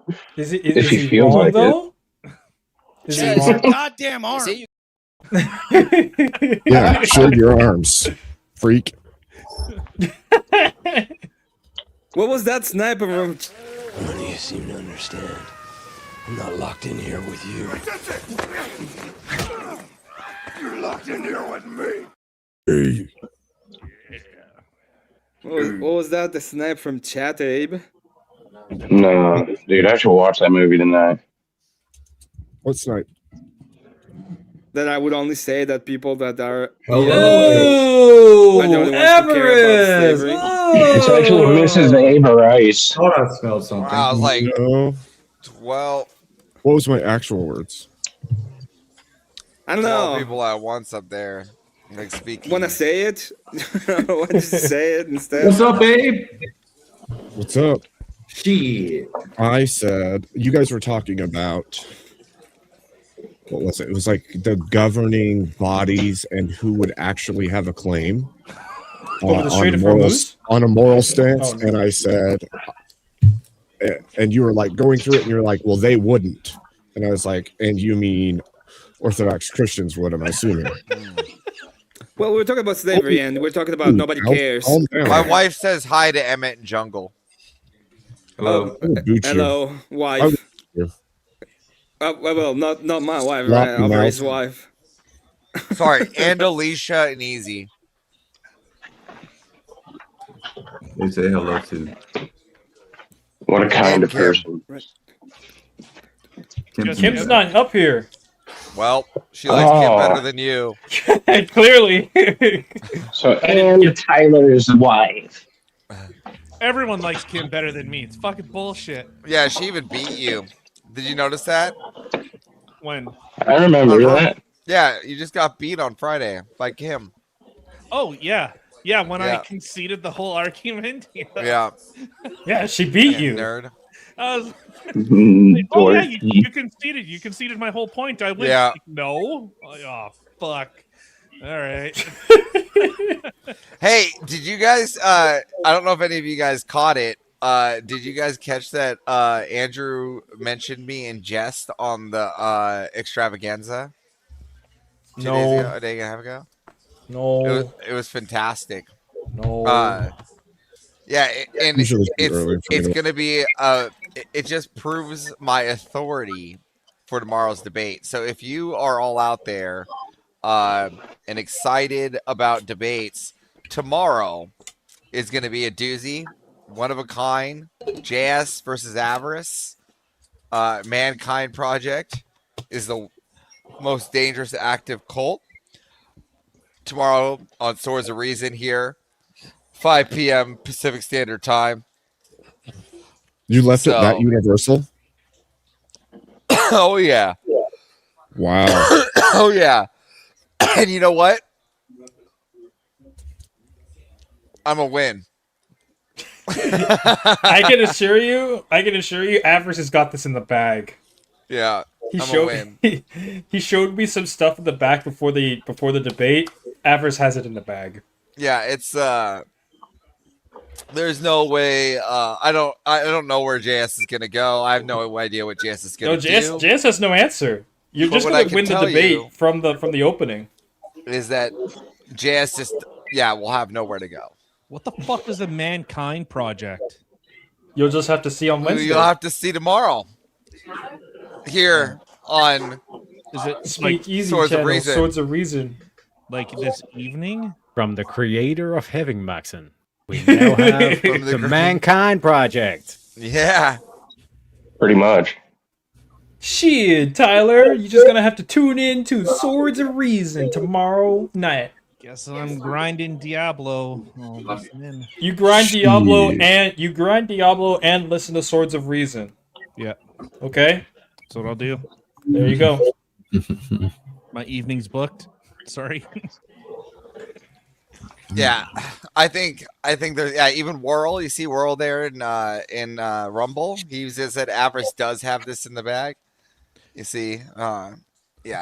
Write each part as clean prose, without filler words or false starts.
If Is he he feels wrong like it. though? Is Yeah, he it's your wrong? goddamn arm. See, Yeah, show your arms, freak. What was that sniper from? None of you seem to understand. I'm not locked in here with you. You're locked in here with me. Hey, What was that? The snipe from Chat, Abe? No, dude, I should watch that movie tonight. what's night? Then I would only say that people that are Oh, I don't want to care about Everest! slavery. It's actually Mrs. Ava Rice. Oh, that smells something. wow, I was like, No. 12 What was my actual words? I don't know. people at once up there. Like speaking. Wanna say it? Why don't you say it instead? What's up, babe? What's up? Shit. I said you guys were talking about what was it? It was like the governing bodies and who would actually have a claim Over the Strait of moral, Hormuz? on a moral stance. Oh, no. And I said, and you were like going through it, and you're like, well, they wouldn't. And I was like, and you mean Orthodox Christians would? I'm assuming. Well, we're talking about slavery, and we're talking about nobody cares. Calm down. My wife says hi to Emmett and Jungle. Hello. I will boot you. Hello, I will wife. boot you. Well, not my wife, Lock right? your Over mouth. his wife. Sorry, and Alicia and Easy. They say hello to What a kind of Kim. person. Kim. Kim's not up here. Well, she likes Kim Oh. better than you. Clearly. So, and Tyler's wife. Everyone likes Kim better than me. It's fucking bullshit. Yeah, she even beat you. Did you notice that? When? I remember that. Yeah, you just got beat on Friday by Kim. Oh yeah, yeah. When I Yeah. conceded the whole argument. Yeah, Yeah, she beat you. nerd. I was, Mm, oh yeah, dork. you conceded. You conceded my whole point. I win. Yeah. Like, no. Oh fuck. All right. Hey, did you guys? I don't know if any of you guys caught it. Did you guys catch that? Andrew mentioned me in jest on the extravaganza. 2 days No. ago, a day and a half ago. No. It was fantastic. No. Yeah, and Usually it's too early for it's me to- gonna be it just proves my authority for tomorrow's debate. So if you are all out there and excited about debates, tomorrow is gonna be a doozy, one of a kind. JS versus Avarice. Mankind Project is the most dangerous active cult. Tomorrow on Swords of Reason here. 5 p.m. Pacific Standard Time. You left it that So- universal? Oh yeah. Wow. Oh yeah. And you know what? I'm a win. I can assure you, Avarice has got this in the bag. Yeah. He I'm a showed win. he showed me some stuff in the back before the debate. Avarice has it in the bag. Yeah, it's there's no way I don't know where JS is gonna go. I have no idea what JS is gonna No, JS has no answer. You're But just what I gonna can win the tell debate you- from the opening. do. Is that JS just will have nowhere to go. What the fuck is the Mankind Project? You'll just have to see on Wednesday. You'll have to see tomorrow. Here on Is it Speak easy, Swords of channel, Reason. Swords of Reason. like this evening? From the creator of Heaving Maxon, we now have From the the Mankind Project. Yeah. Pretty much. Shit, Tyler, you're just gonna have to tune in to Swords of Reason tomorrow night. Guess I'm grinding Diablo. Oh, listen in. You grind Diablo and listen to Swords of Reason. Yeah, Okay, that's what I'll do. there you go. My evening's booked. Sorry. Yeah, I think there's even Whirl. You see Whirl there in Rumble. He just said Avarice does have this in the bag. You see, yeah.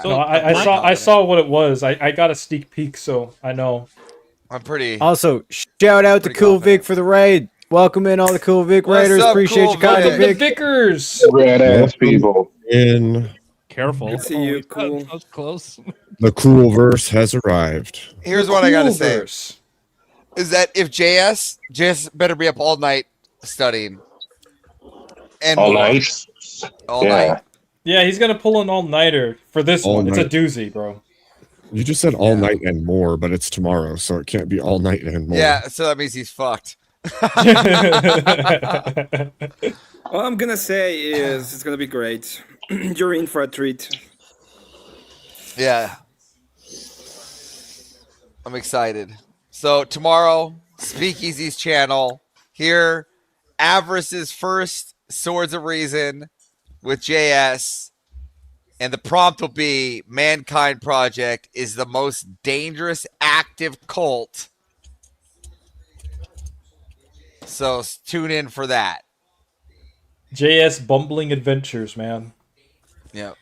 No, I saw what it was. I got a sneak peek, so I know. I'm pretty. Also, shout out to Pretty Cool confident. Vic for the raid. Welcome in all the Cool Vic What's Raiders. up, Appreciate Cool you coming, Vic? The Vic. Vickers. Red ass people. In Careful. Good to see you, cool. That was close. the cool verse has arrived. Here's what I gotta say: Coolverse. is that if JS better be up all night studying, and All more. night. all Yeah. night. Yeah, he's gonna pull an all-nighter for this All one. It's a night. doozy, bro. You just said all night and more, but it's tomorrow, so it can't be all night and more. Yeah, so that means he's fucked. All I'm gonna say is it's gonna be great. You're in for a treat. Yeah. I'm excited. So tomorrow, Speakeasy's channel. Here, Avarice's first Swords of Reason with JS. And the prompt will be Mankind Project is the most dangerous active cult. So tune in for that. JS Bumbling Adventures, man. Yep.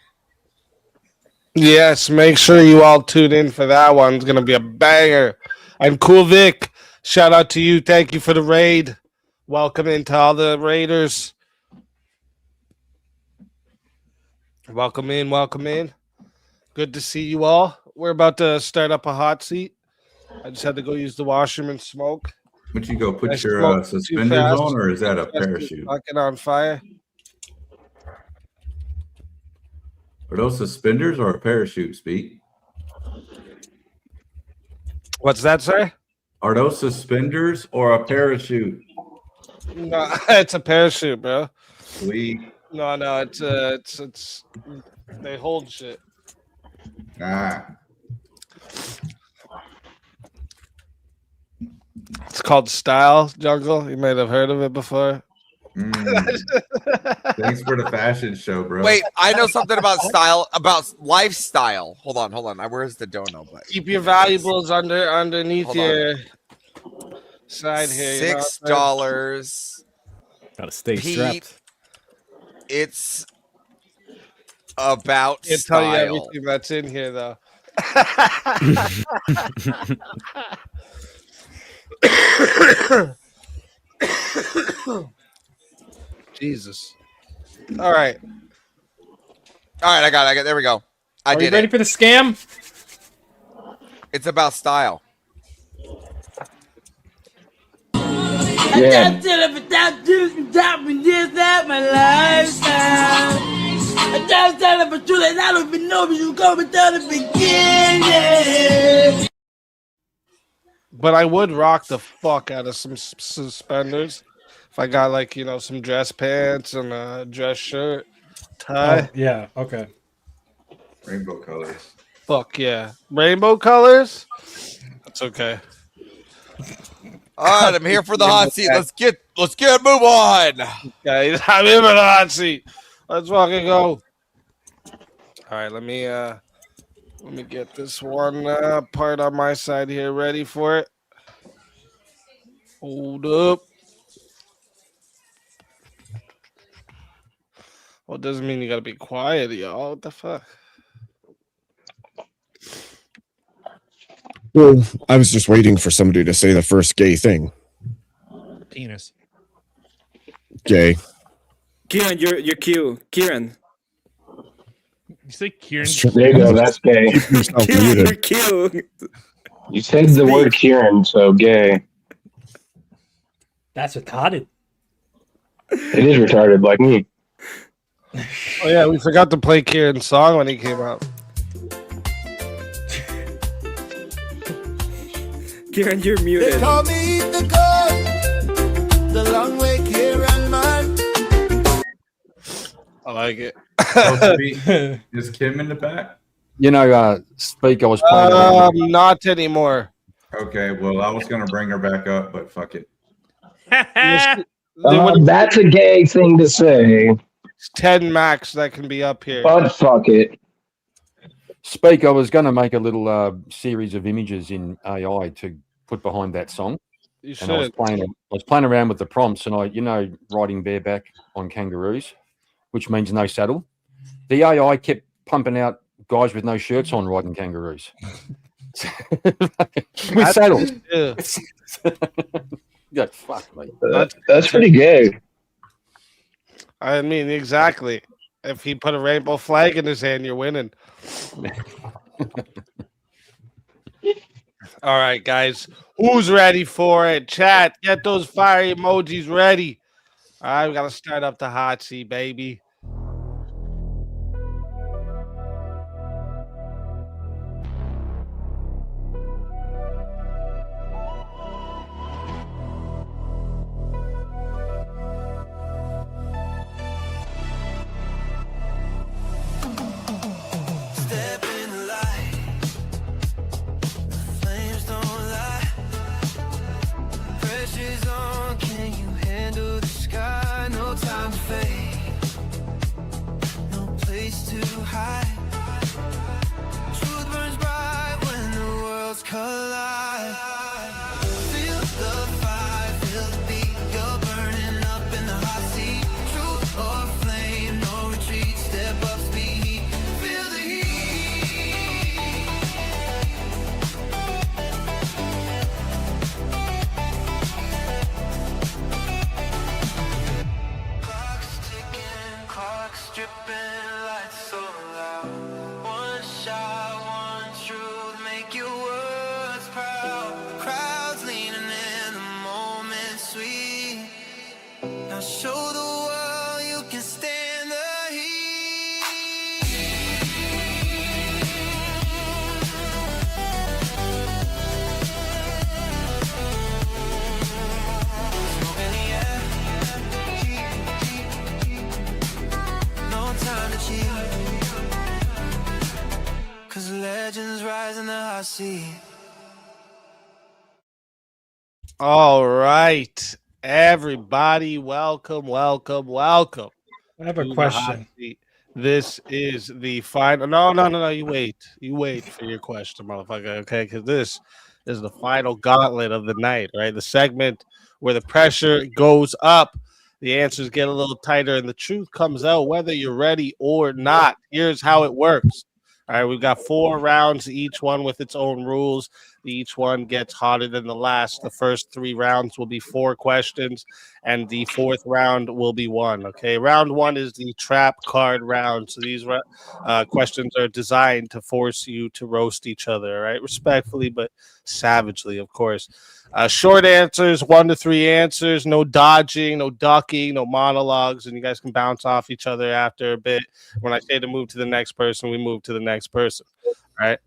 Yes, make sure you all tune in for that one. It's gonna be a banger. And Cool Vic, shout out to you. Thank you for the raid. Welcome into all the raiders. Welcome in, welcome in. Good to see you all. We're about to start up a hot seat. I just had to go use the washroom and smoke. Would you go put I your smoked too suspenders fast. on, or is that a Chest is parachute? fucking on fire. Are those suspenders or a parachute, Speak? What's that, sir? Are those suspenders or a parachute? No, it's a parachute, bro. Sweet. No, it's they hold shit. Ah. It's called Style Jungle. You might have heard of it before. Thanks for the fashion show, bro. Wait, I know something about style, about lifestyle. Hold on. Where's the dono button? Keep your valuables underneath Hold on. your side here. you know what I'm saying? $6. Gotta stay Pete, strapped. it's about Can't tell you style. everything that's in here, though. Jesus. All right. All right, I got it. There we go. I Are you did ready it. for the scam? It's about style. Yeah. But I would rock the fuck out of some suspenders if I got, like, you know, some dress pants and a dress shirt, tie. Oh, yeah, okay. Rainbow colors. Fuck yeah. Rainbow colors? That's okay. All right, I'm here for the hot seat. Let's get move on. Guys, I'm in the hot seat. Let's fucking go. All right, let me get this one part on my side here ready for it. Hold up. Well, it doesn't mean you gotta be quiet, y'all. What the fuck? Well, I was just waiting for somebody to say the first gay thing. Penis. Gay. Kieran, you're cute. Kieran. You say Kieran? There you go. That's gay. Keep yourself Kieran, you're muted. cute. You said the word Kieran, so gay. That's retarded. It is retarded, like me. Oh yeah, we forgot to play Kieran's song when he came out. Kieran, you're muted. me the good, the long way Kieran man. I like it. Oh, Speak, is Kim in the back? You know, Speak, I was playing. Not anymore. Okay, well, I was gonna bring her back up, but fuck it. That's a gay thing to say, 10 max that can be up here. but fuck it. Speak, I was going to make a little series of images in AI to put behind that song. You And I was should. playing around with the prompts, and riding bareback on kangaroos, which means no saddle. The AI kept pumping out guys with no shirts on riding kangaroos with saddles. Yeah. Yeah, fuck me. That's pretty gay. I mean, exactly. If he put a rainbow flag in his hand, you're winning. All right, guys. Who's ready for it? Chat, get those fire emojis ready. All right, we got to start up the hot seat, baby. Step in the light. The flames don't lie. Pressure's on. Can you handle the sky? No time to fade. No place to hide. Truth burns bright when the worlds collide. Feel the fire, feel the beat. You're burning up in the hot seat. Truth or flame, no retreat. Step up, speed. Feel the heat. Clock's ticking, clock's dripping, lights so loud. One shot, one truth, make your words proud. Crowds leaning in, the moment sweet. Now show the world you can stand the heat. Smoke in the air. No time to cheat. 'Cause legends rise in the hot seat. All right, everybody, welcome. I have a to the hot question. seat. This is the final. No. You wait for your question, motherfucker. Okay, because this is the final gauntlet of the night, right? The segment where the pressure goes up, the answers get a little tighter, and the truth comes out whether you're ready or not. Here's how it works. All right, we've got 4 rounds, each one with its own rules. Each one gets hotter than the last. The first 3 rounds will be 4 questions, and the 4th round will be 1. Okay, round 1 is the trap card round. So these questions are designed to force you to roast each other, right? Respectfully, but savagely, of course. Short answers, 1 to 3 answers, no dodging, no ducking, no monologues, and you guys can bounce off each other after a bit. When I say to move to the next person, we move to the next person. All right.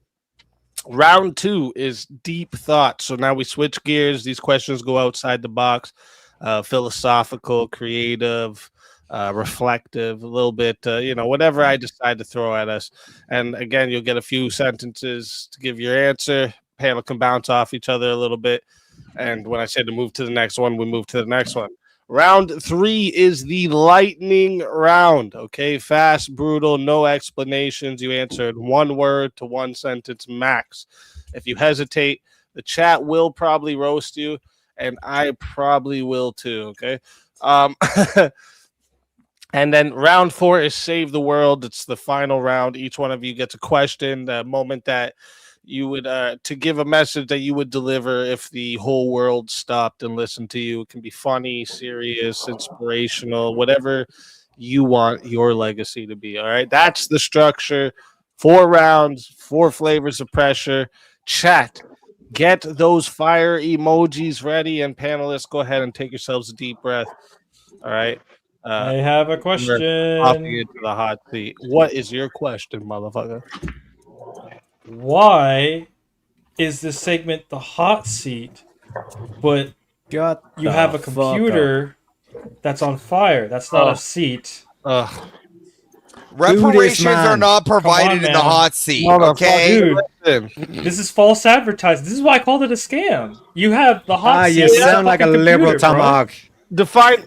Round 2 is deep thought. So now we switch gears. These questions go outside the box, philosophical, creative, reflective, a little bit, whatever I decide to throw at us. And again, you'll get a few sentences to give your answer. Panel can bounce off each other a little bit. And when I say to move to the next one, we move to the next one. Round 3 is the lightning round. Okay, fast, brutal, no explanations. You answered 1 word to 1 sentence max. If you hesitate, the chat will probably roast you, and I probably will too. Okay. And then round 4 is save the world. It's the final round. Each one of you gets a question. The moment that you would to give a message that you would deliver if the whole world stopped and listened to you. It can be funny, serious, inspirational, whatever you want your legacy to be. All right, that's the structure. 4 rounds, 4 flavors of pressure. Chat, get those fire emojis ready, and panelists, go ahead and take yourselves a deep breath. All right. I have a question. Popping into the hot seat. What is your question, motherfucker? Why is this segment the hot seat, but you have a computer that's on fire? That's not a seat. Reparations are not provided in the hot seat. Okay, dude, this is false advertising. This is why I called it a scam. You have the hot seat. You sound like a liberal, Tomahawk. Define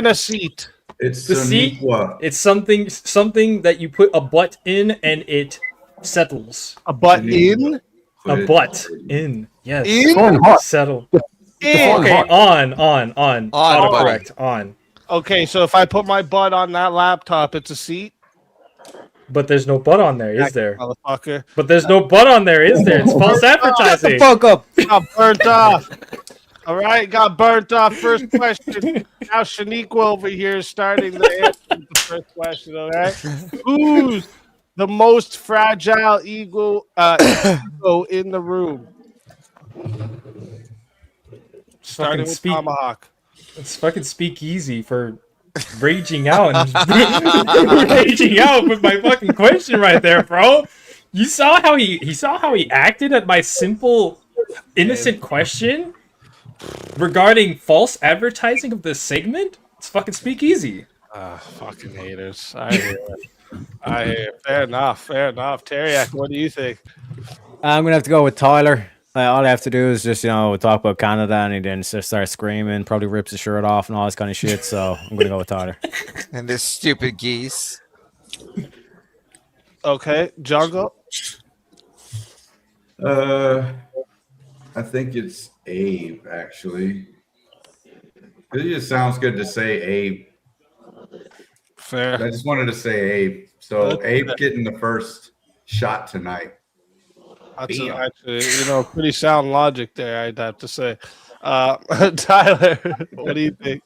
a seat. It's the seat. It's something that you put a butt in and it settles. A butt in? A butt in. Yes. In? Settle. In. Okay, on. Autocorrect. On. Okay, so if I put my butt on that laptop, it's a seat? But there's no but on there, is there? Motherfucker. But there's no but on there, is there? It's false advertising. Fuck up. Got burnt off. All right, got burnt off. First question. Now Shaniqua over here is starting to answer the first question. All right. Who's the most fragile ego in the room? Starting with Tomahawk. It's fucking speakeasy for raging out and raging out with my fucking question right there, bro. You saw how he acted at my simple, innocent question regarding false advertising of this segment. It's fucking speakeasy. Fucking haters. I hear it. Fair enough. Teriak, what do you think? I'm gonna have to go with Tyler. All I have to do is just, talk about Canada, and he then just starts screaming, probably rips his shirt off and all this kind of shit. So I'm gonna go with Tyler. And this stupid geese. Okay, Jungle. I think it's Abe, actually. It just sounds good to say Abe. Fair. I just wanted to say Abe. So Abe getting the first shot tonight. That's actually, pretty sound logic there, I'd have to say. Tyler, what do you think?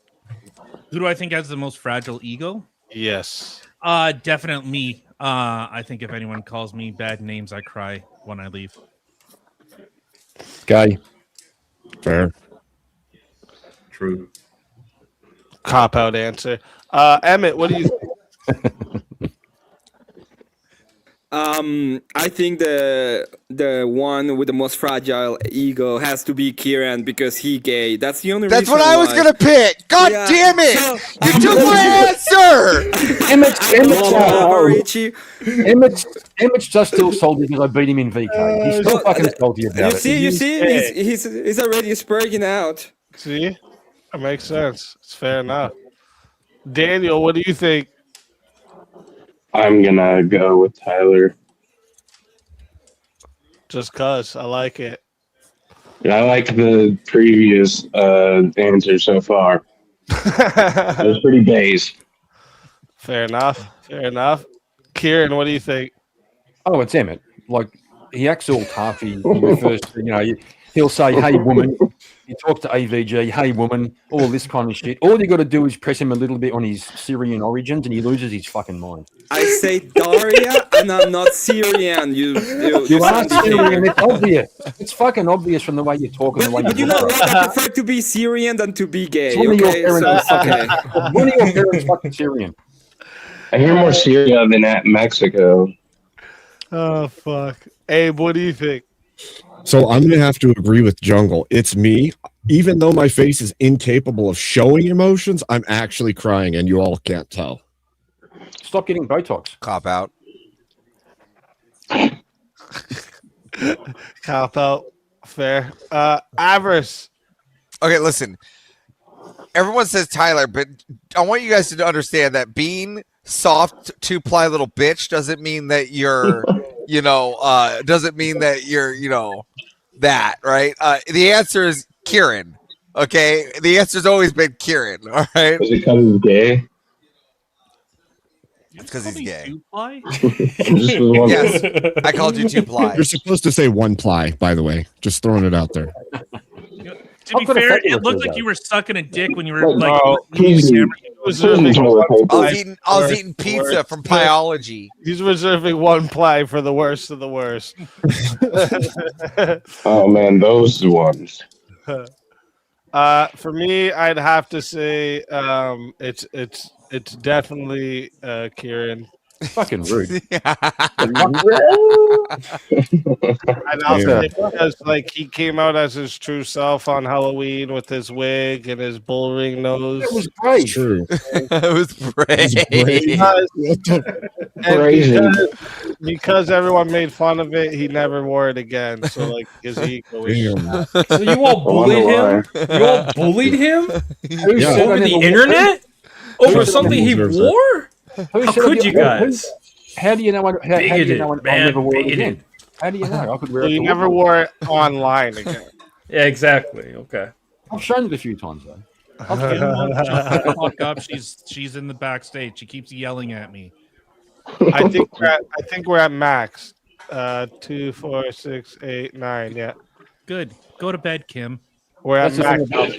Who do I think has the most fragile ego? Yes. Definitely me. I think if anyone calls me bad names, I cry when I leave. Gay. Fair. True. Cop-out answer. Emmett, what do you think? I think the one with the most fragile ego has to be Kieran because he gay. That's the only. That's reason what I was why. gonna pick. God damn it! You took my answer. Emmett's just still salty because I beat him in VK. He's still fucking salty about it. You see, he's already spreading out. See? That makes sense. It's fair enough. Daniel, what do you think? I'm gonna go with Tyler. Just cause I like it. I like the previous answer so far. It was pretty base. Fair enough. Kieran, what do you think? Oh, it's Emmett. Like, he acts all tough. He refers to, he'll say, hey, woman. He talks to AVG, hey, woman, all this kind of shit. All you got to do is press him a little bit on his Syrian origins and he loses his fucking mind. I say Daria, and I'm not Syrian. You are Syrian. It's obvious. It's fucking obvious from the way you talk and the way you look. I prefer to be Syrian than to be gay. One of your Okay, parents fucking Syrian. I hear more Syria than at Mexico. Oh, fuck. Abe, what do you think? So I'm going to have to agree with Jungle. It's me. Even though my face is incapable of showing emotions, I'm actually crying, and you all can't tell. Stop getting Botox. Cop out. Cop out. Fair. Avarice. Okay, listen. Everyone says Tyler, but I want you guys to understand that being soft two-ply little bitch doesn't mean that you're, doesn't mean that you're, that, right? The answer is Kieran. Okay, the answer's always been Kieran. All right. Was it because he's gay? It's because he's gay. Yes, yes, I called you two-ply. You're supposed to say one ply, by the way. Just throwing it out there. To be fair, it looked like you were sucking a dick when you were like. I was eating pizza from Pieology. He's reserving one ply for the worst of the worst. Oh man, those ones. For me, I'd have to say it's definitely Kieran. Fucking rude. And also because he came out as his true self on Halloween with his wig and his bullring nose. It was great. True. It was brave. Because everyone made fun of it, he never wore it again. So his ego is. So you all bullied him? You all bullied him over the internet? Over something he wore? How could you guys? How do you know? How do you know? I'll never wear it again. How do you know? I could wear it. You never wore it online again. Yeah, exactly. Okay. I've shown it a few times though. Shut the fuck up. She's in the backstage. She keeps yelling at me. I think we're at max. 2, 4, 6, 8, 9. Yeah, Good. Go to bed, Kim. we're at That's the max.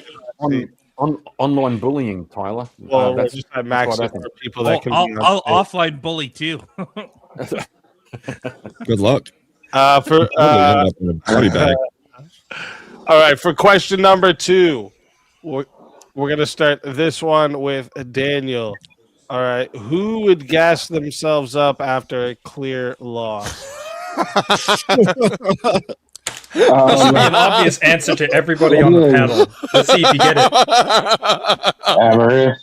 thing about online bullying, Tyler. Well, we're That's just at max what for happened. people that can. be I'll on offline bully too. Good luck. For Probably end up in a body bag. all right, for question number 2, we're gonna start this one with Daniel. All right, who would gas themselves up after a clear loss? This should be an obvious answer to everybody on the panel. Let's see if you get it. Avarice.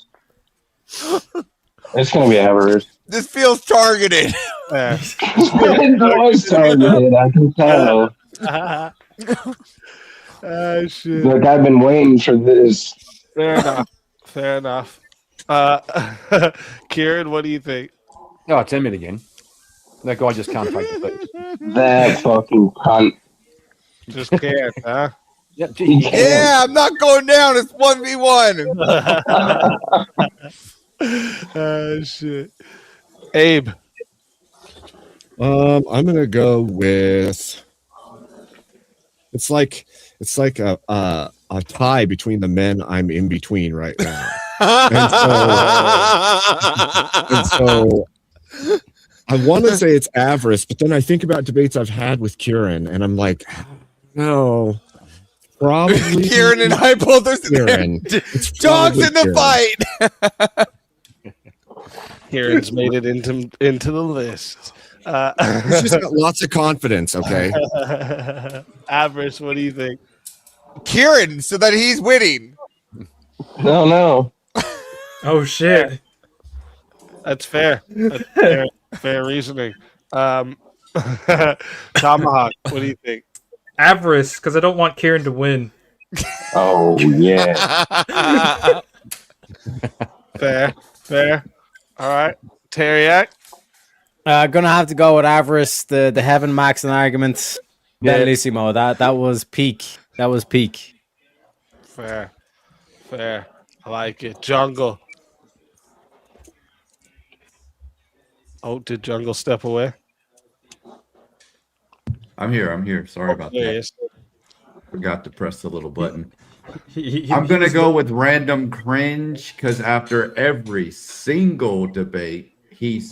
It's gonna be avarice. This feels targeted. It's always targeted, I can tell. Shit. Look, I've been waiting for this. Fair enough. Fair enough. Kieran, what do you think? Oh, it's Emmett again. That guy just can't take the beat. That fucking cunt. Just can't, huh? Yeah, Yeah, I'm not going down. It's 1v1. Shit. Abe. I'm gonna go with. It's like a tie between the men I'm in between right now. and so I want to say it's avarice, but then I think about debates I've had with Kieran, and I'm like, no, probably Kieran and I both are Kieran. dogs in the Kieran. fight. Kieran's made it into the list. He's just got lots of confidence. Okay, Avarice, what do you think? Kieran, so that he's winning. No. Oh shit. That's fair. That's fair reasoning. Tomahawk, what do you think? Avarice, because I don't want Kieran to win. Oh yeah. Fair. All right, Teriak. Gonna have to go with avarice. The Heaven Maxon argument. Bellissimo. That was peak. That was peak. Fair. I like it. Jungle. Oh, did Jungle step away? I'm here. Sorry about There he that. is. Forgot to press the little button. He I'm gonna was go with random cringe because after every single debate, he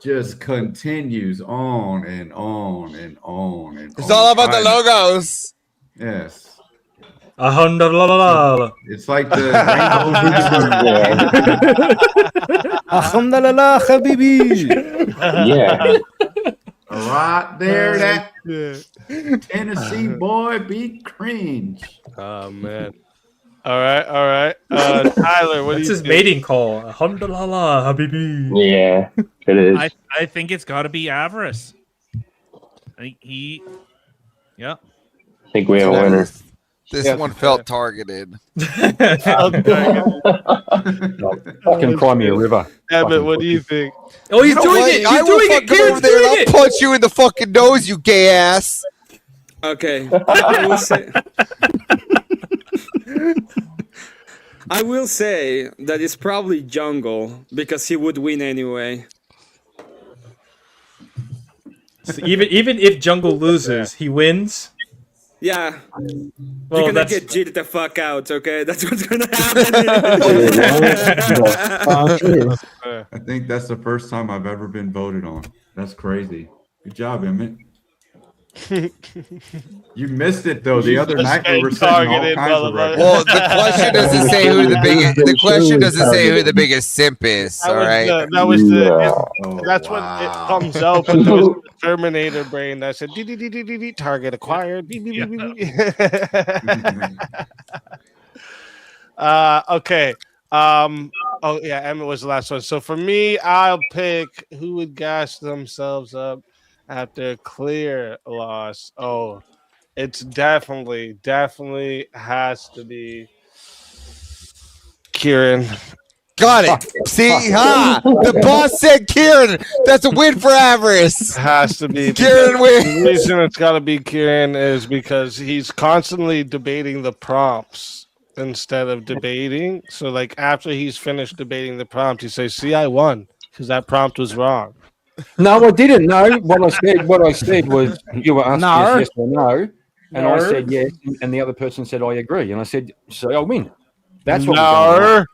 just continues on and on and on and It's on. all about the logos. Yes. Alhamdulillah. It's like the Alhamdulillah, habibi. Yeah. right there, that Tennessee boy beat cringe. Oh man. All right. Tyler, what That's do you his think? mating call. Alhamdulillah, habibi. Yeah, it is. I think it's got to be avarice. I think he. Yeah. I think we have a winner. This one felt targeted. Fucking cry me a river. Emmett, what do you think? Oh, he's You know doing what? it. I He's will doing it. fucking go Kieran's over there and doing I'll it. punch you in the fucking nose, you gay ass. Okay. I will say that it's probably Jungle because he would win anyway. So even if Jungle loses, he wins. Yeah. Well, You're gonna that's get jitted the fuck out, okay? That's what's gonna happen. I think that's the first time I've ever been voted on. That's crazy. Good job, Emmett. You missed it though. The other night we were setting all kinds of records. Well, the question doesn't say who the biggest. The question doesn't say who the biggest simp is. All right. That's when it comes out. But there was the Terminator brain that said target acquired. Okay. Oh yeah, Emmett was the last one. So for me, I'll pick who would gas themselves up after clear loss. Oh, it's definitely has to be Kieran. Got it. See, the boss said Kieran. That's a win for Avarice. Has to be Kieran wins. The reason it's got to be Kieran is because he's constantly debating the prompts instead of debating. So, like after he's finished debating the prompt, he says, "See, I won because that prompt was wrong." No, I didn't. No, what I said was you were asked No. yes or no, and I No. said yes, and the other person said I agree, and I said so I win. That's what was going on.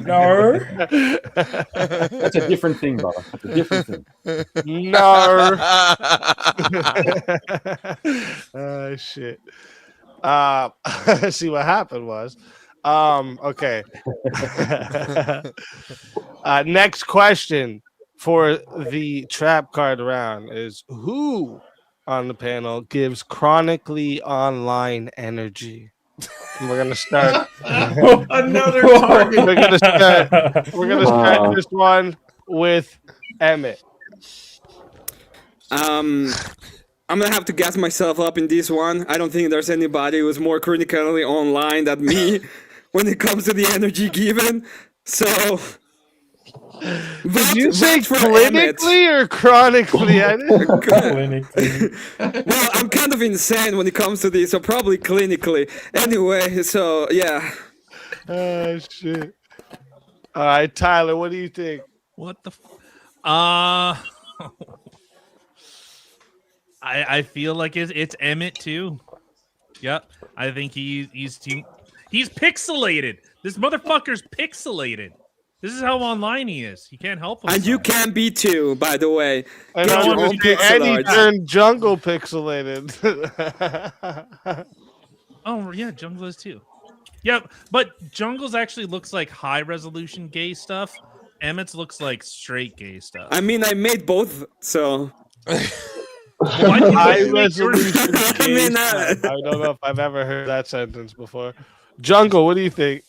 No. That's a different thing, brother. That's a different thing. No. Oh shit. See what happened was. Okay. Next question for the trap card round is who on the panel gives chronically online energy? And we're gonna start. Another target. We're gonna start this one with Emmett. I'm gonna have to gas myself up in this one. I don't think there's anybody who's more chronically online than me when it comes to the energy given. So, Did you say clinically or chronically? Well, I'm kind of insane when it comes to this, so probably clinically. Anyway, so yeah. Oh shit! All right, Tyler, what do you think? What the? I feel like it's Emmett too. Yep, I think he's pixelated. This motherfucker's pixelated. This is how online he is. He can't help himself. And you can be too, by the way. And Get I your want own to say pixel Eddie art. turned jungle pixelated. Oh yeah, Jungle is too. Yep, but Jungle's actually looks like high resolution gay stuff. Emmett's looks like straight gay stuff. I mean, I made both, so. High resolution. I mean, I don't know if I've ever heard that sentence before. Jungle, what do you think?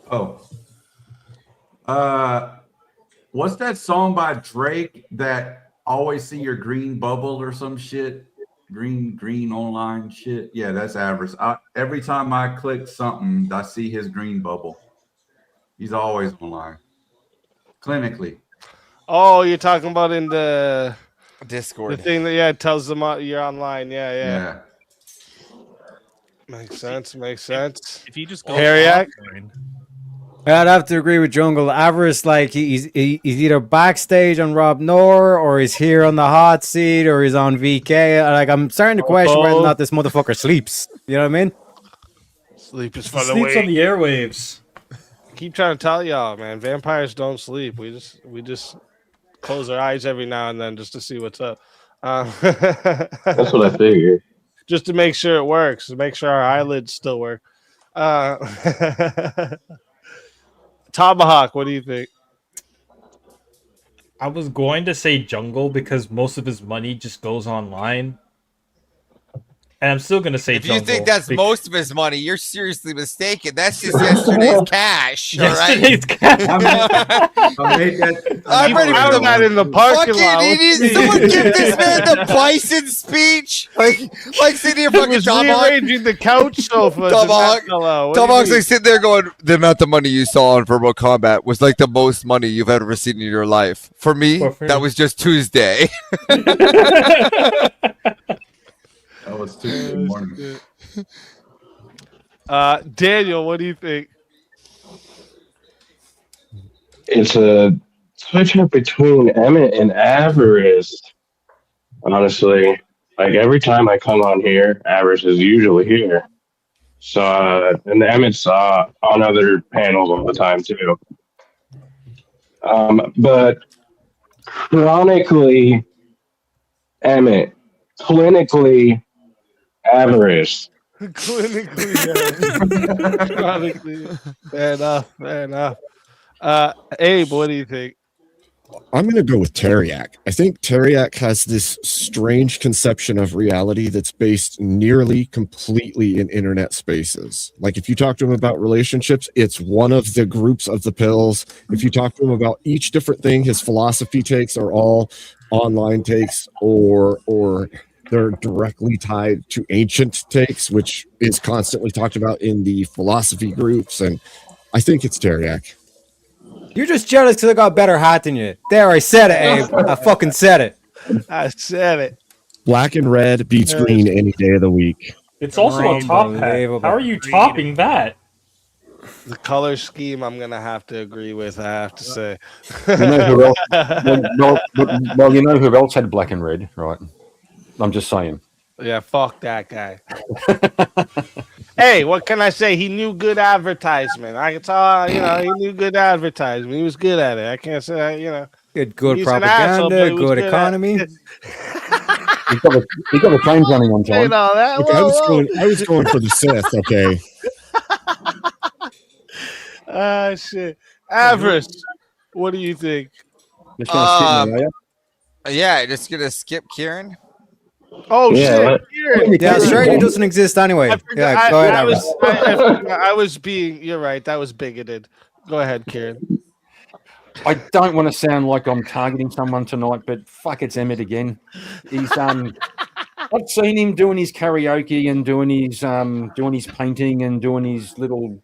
Oh. What's that song by Drake that always see your green bubble or some shit? Green online shit. Yeah, that's Avarice. Every time I click something, I see his green bubble. He's always online. Clinically. Oh, you're talking about in the Discord. The thing that tells them you're online. Yeah. Makes sense. If you just go Harriac? offline- Yeah, I'd have to agree with Jungle. Avarice, like he's either backstage on Rob Noor, or he's here on the hot seat, or he's on VK. Like I'm starting to question whether or not this motherfucker sleeps. You know what I mean? Sleep is He for the sleeps on weak. the airwaves. Keep trying to tell y'all, man. Vampires don't sleep. We just close our eyes every now and then just to see what's up. That's what I figured. Just to make sure it works, to make sure our eyelids still work. Tomahawk, what do you think? I was going to say Jungle because most of his money just goes online. And I'm still going to say If Jungle. you think that's most of his money, you're seriously mistaken. That's just yesterday's cash. All right. Yesterday's cash. I made that. I'm ready for the that in the parking fucking lot. idiot. Someone give this man the bison speech. Like sitting here He fucking was Tomahawk. rearranging the couch sofa. Tomahawk's like sitting there going, the amount of money you saw on Verbal Combat was like the most money you've ever seen in your life. For me, that was just Tuesday. That was Tuesday morning. Daniel, what do you think? It's a switch up between Emmett and Avarice. Honestly, like every time I come on here, Avarice is usually here. So, and Emmett's on other panels all the time too. But chronically, Emmett, clinically, Avarice. Clinically. Fair enough. Abe, what do you think? I'm going to go with Teriak. I think Teriak has this strange conception of reality that's based nearly completely in internet spaces. Like if you talk to him about relationships, it's one of the groups of the pills. If you talk to him about each different thing, his philosophy takes are all online takes or they're directly tied to ancient takes, which is constantly talked about in the philosophy groups. And I think it's Teriak. You're just jealous because I got a better hat than you. There, I said it, Abe. I fucking said it. I said it. Black and red beats green any day of the week. It's also a top hat. How are you topping that? The color scheme, I'm gonna have to agree with. I have to say. You know who else? Well, you know who else had black and red, right? I'm just saying. Yeah, fuck that guy. Hey, what can I say? He knew good advertisement. I can tell, he knew good advertisement. He was good at it. I can't say, Good he's an asshole, but propaganda, he was good good at economy. it. He got the trains running on time. That. Look, I was going for the Sith. Okay. Ah, shit. Avarice, what do you think? Just gonna skip me, are you? Yeah, just gonna skip Kieran. Oh Yeah. shit! Kieran. Yeah, Australia doesn't exist anyway. Yeah, go ahead, Avarice. I was being. You're right. That was bigoted. Go ahead, Kieran. I don't want to sound like I'm targeting someone tonight, but fuck, it's Emmett again. He's I've seen him doing his karaoke and doing his painting and doing his little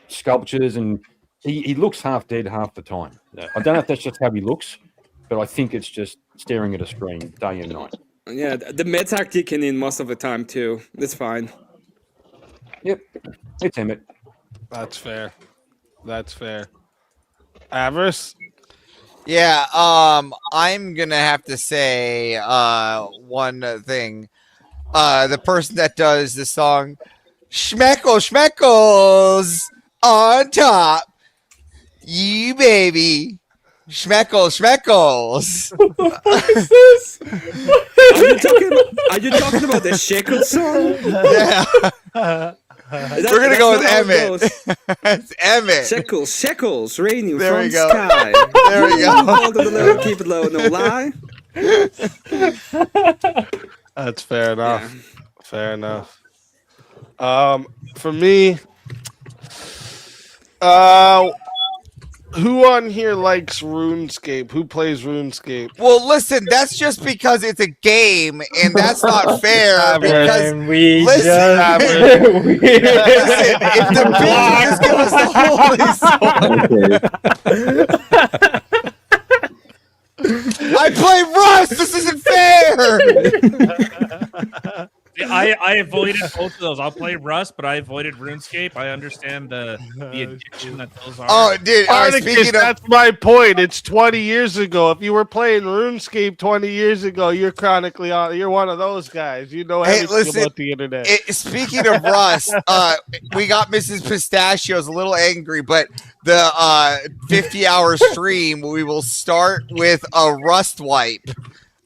sculptures, and he looks half dead half the time. I don't know if that's just how he looks, but I think it's just staring at a screen day and night. Yeah, the meds are kicking in most of the time too. That's fine. Yep, it's Emmett. That's fair. That's fair. Avarice. Yeah, I'm gonna have to say one thing. The person that does the song Schmeckles on top. You baby. Schmeckles. What is this? Are you talking about the Shekels song? Yeah. We're gonna go with Emmett. It's Emmett. Shekels, raining There from we go. sky. There we go. Hold it low, keep it low, no lie. That's fair enough. Yeah. Fair enough. For me, who on here likes RuneScape? Who plays RuneScape? Well, listen, that's just because it's a game, and that's not fair. Because And we listen, listen, if the bitch just give us the holy sword. I play Rust. This isn't fair. I avoided both of those. I'll play Rust, but I avoided RuneScape. I understand the addiction that those are. Oh, dude, Articus, that's my point. It's 20 years ago. If you were playing RuneScape 20 years ago, you're chronically on. You're one of those guys. You know everything about the internet. Speaking of Rust, we got Mrs. Pistachios a little angry, but the 50-hour stream, we will start with a Rust wipe.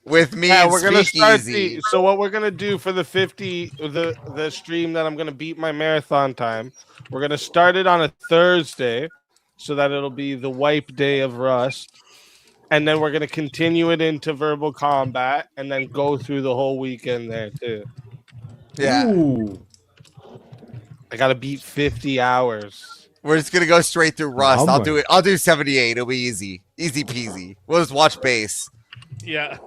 With me, yeah, and we're gonna start Speakeasy. so what we're gonna do for the 50, the stream that I'm gonna beat my marathon time. We're gonna start it on a Thursday, so that it'll be the wipe day of Rust, and then we're gonna continue it into verbal combat, and then go through the whole weekend there too. Yeah, Ooh. I gotta beat 50 hours. We're just gonna go straight through Rust. Oh I'll my. do it. I'll do 78. It'll be easy peasy. We'll just watch base. Yeah.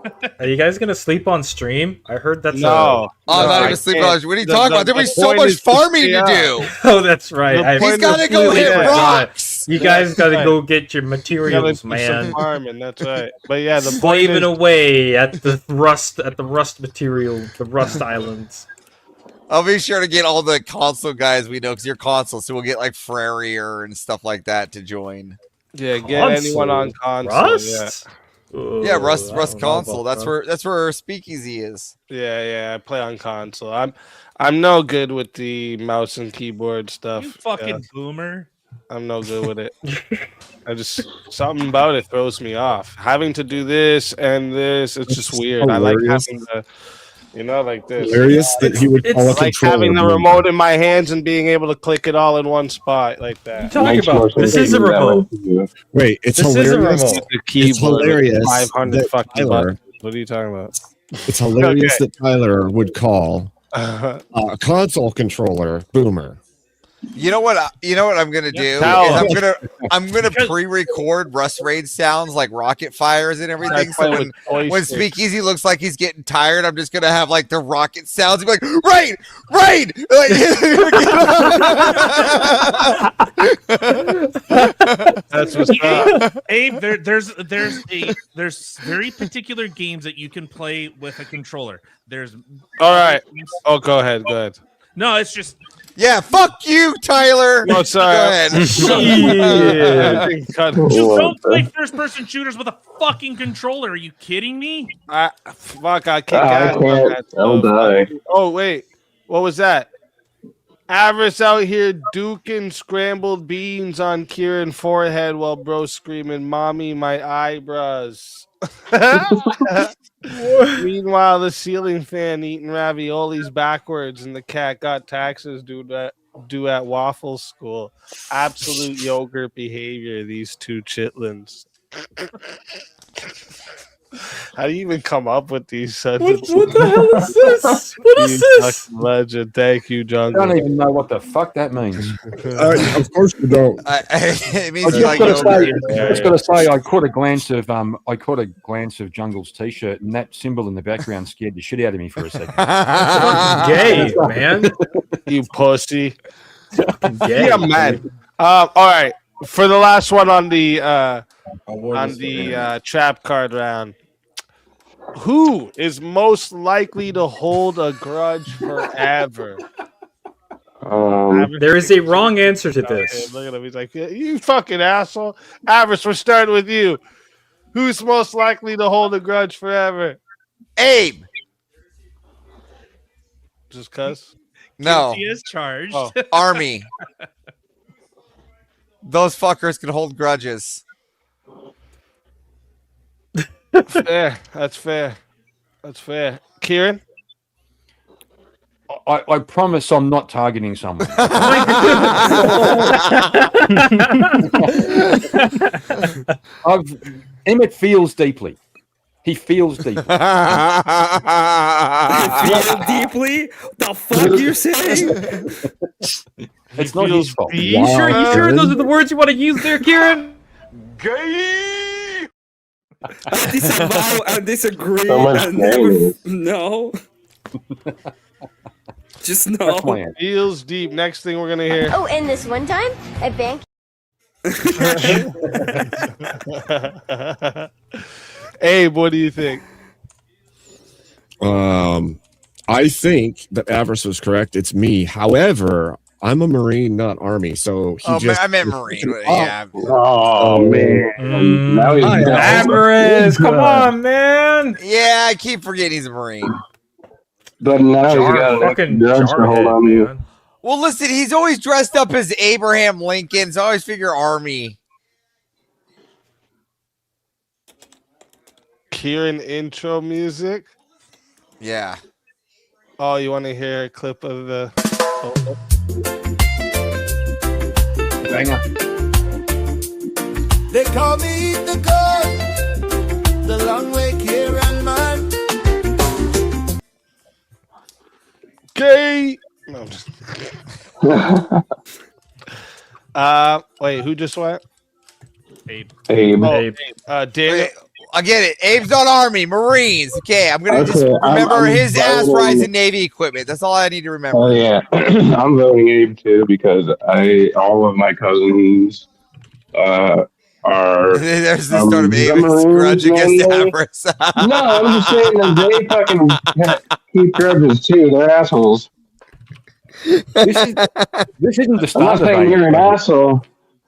Are you guys gonna sleep on stream? I heard that's No. I'm not I even sleeping can't. on. What are you The- talking the- about? There'll be the so point much is to farming stay to up. do. Oh, that's right. The I point He's gotta go completely hit forgot. rocks. You guys gotta right. go get your You gotta materials, do some man. farming, that's right. But yeah, the point Slaving is, away at the rust material, the Rust Islands. I'll be sure to get all the console guys we know because you're console, so we'll get like Frarier and stuff like that to join. yeah, get anyone on console. Rust? Ooh, Yeah, Rust I don't know console. about that. That's where Speakeasy is. Yeah, I play on console. I'm no good with the mouse and keyboard stuff. You fucking Yeah, boomer. I'm no good with it. I just something about it throws me off. Having to do this and this, it's just weird. I like hilarious. having the, like this. Hilarious that he would call a I like controller. having the remote in my hands and being able to click it all in one spot like What are you that. talking Makes more about? This sense is a to do that remote. way. Wait, it's This is a hilarious. remote. The keyboard, hilarious 500 that fucking Tyler- buttons. What are you talking about? It's hilarious Okay. that Tyler would call a console controller boomer. You know what? I'm gonna do Tell is him. I'm gonna pre-record Rust Raid sounds like rocket fires and everything. So when Speakeasy looks like he's getting tired, I'm just gonna have like the rocket sounds. He'll be like, raid! That's what's up. Abe, there's very particular games that you can play with a controller. There's All right. Oh, go ahead. No, it's just Yeah, fuck you, Tyler. No, sorry. Go ahead. You don't play first-person shooters with a fucking controller. Are you kidding me? Fuck, I kick I ass on can't. that I'll stuff. die. Oh, wait. What was that? Avarice out here duking scrambled beans on Kieran forehead while bro screaming, "Mommy, my eyebrows." Meanwhile, the ceiling fan eating raviolis backwards, and the cat got taxes due at waffle school. Absolute yogurt behavior, these two chitlins. How do you even come up with these sentences? What the hell is this? What is You this? fucking legend. Thank you, I Jungle. don't even know what the fuck that means. Of course you don't. It I means just like gotta say, yogurt. I just gotta say, I caught a glance of Jungle's t-shirt, and that symbol in the background scared the shit out of me for a second. Gay, man. You pussy. Gay. Yeah, man. All right. For the last one on the trap card round, who is most likely to hold a grudge forever? There is a wrong answer to this. Look at him. He's like, "Yeah, you fucking asshole." Avarice, we're starting with you. Who's most likely to hold a grudge forever? Abe. Just cuz? No. He is charged. Oh. Army. Those fuckers can hold grudges. Fair. That's fair. That's fair. Kieran? I promise I'm not targeting someone. Emmett feels deeply. He feels deeply. Feel deeply? The fuck you saying? It's not his fault. You sure those are the words you want to use there, Kieran? I disavow and disagree So much and never. naming. No. Just no. That's my answer. Feels deep. Next thing we're gonna hear. Oh, and this one time at bank. Abe, what do you think? I think that Avarice was correct. It's me. However, I'm a Marine, not Army. So he just I meant Marine. Yeah. Oh man. Now he's Avarice, come on, man. Yeah, I keep forgetting he's a Marine. But now he's got an Fucking extra grudge to hold on jarhead, you. man. Well, listen, he's always dressed up as Abraham Lincoln, so I always figure Army. Kieran intro music. Yeah. Oh, you want to hear a clip of the? Banger. They call me the goat, the long way Kieran man. Gay. No, I'm just... wait, who just went? Abe. Abe. Oh, Abe. Daniel. Wait, I get it. Abe's not Army, Marines. Okay, I'm gonna just Okay, remember I'm his ass voting- rising Navy equipment. That's all I need to remember. Oh yeah, I'm voting Abe too because all of my cousins are. There's the start of Abe's Marines grudge against mainly. Avarice. No, I'm just saying that they fucking keep grudges too. They're assholes. This isn't the I'm not start of saying you're an asshole.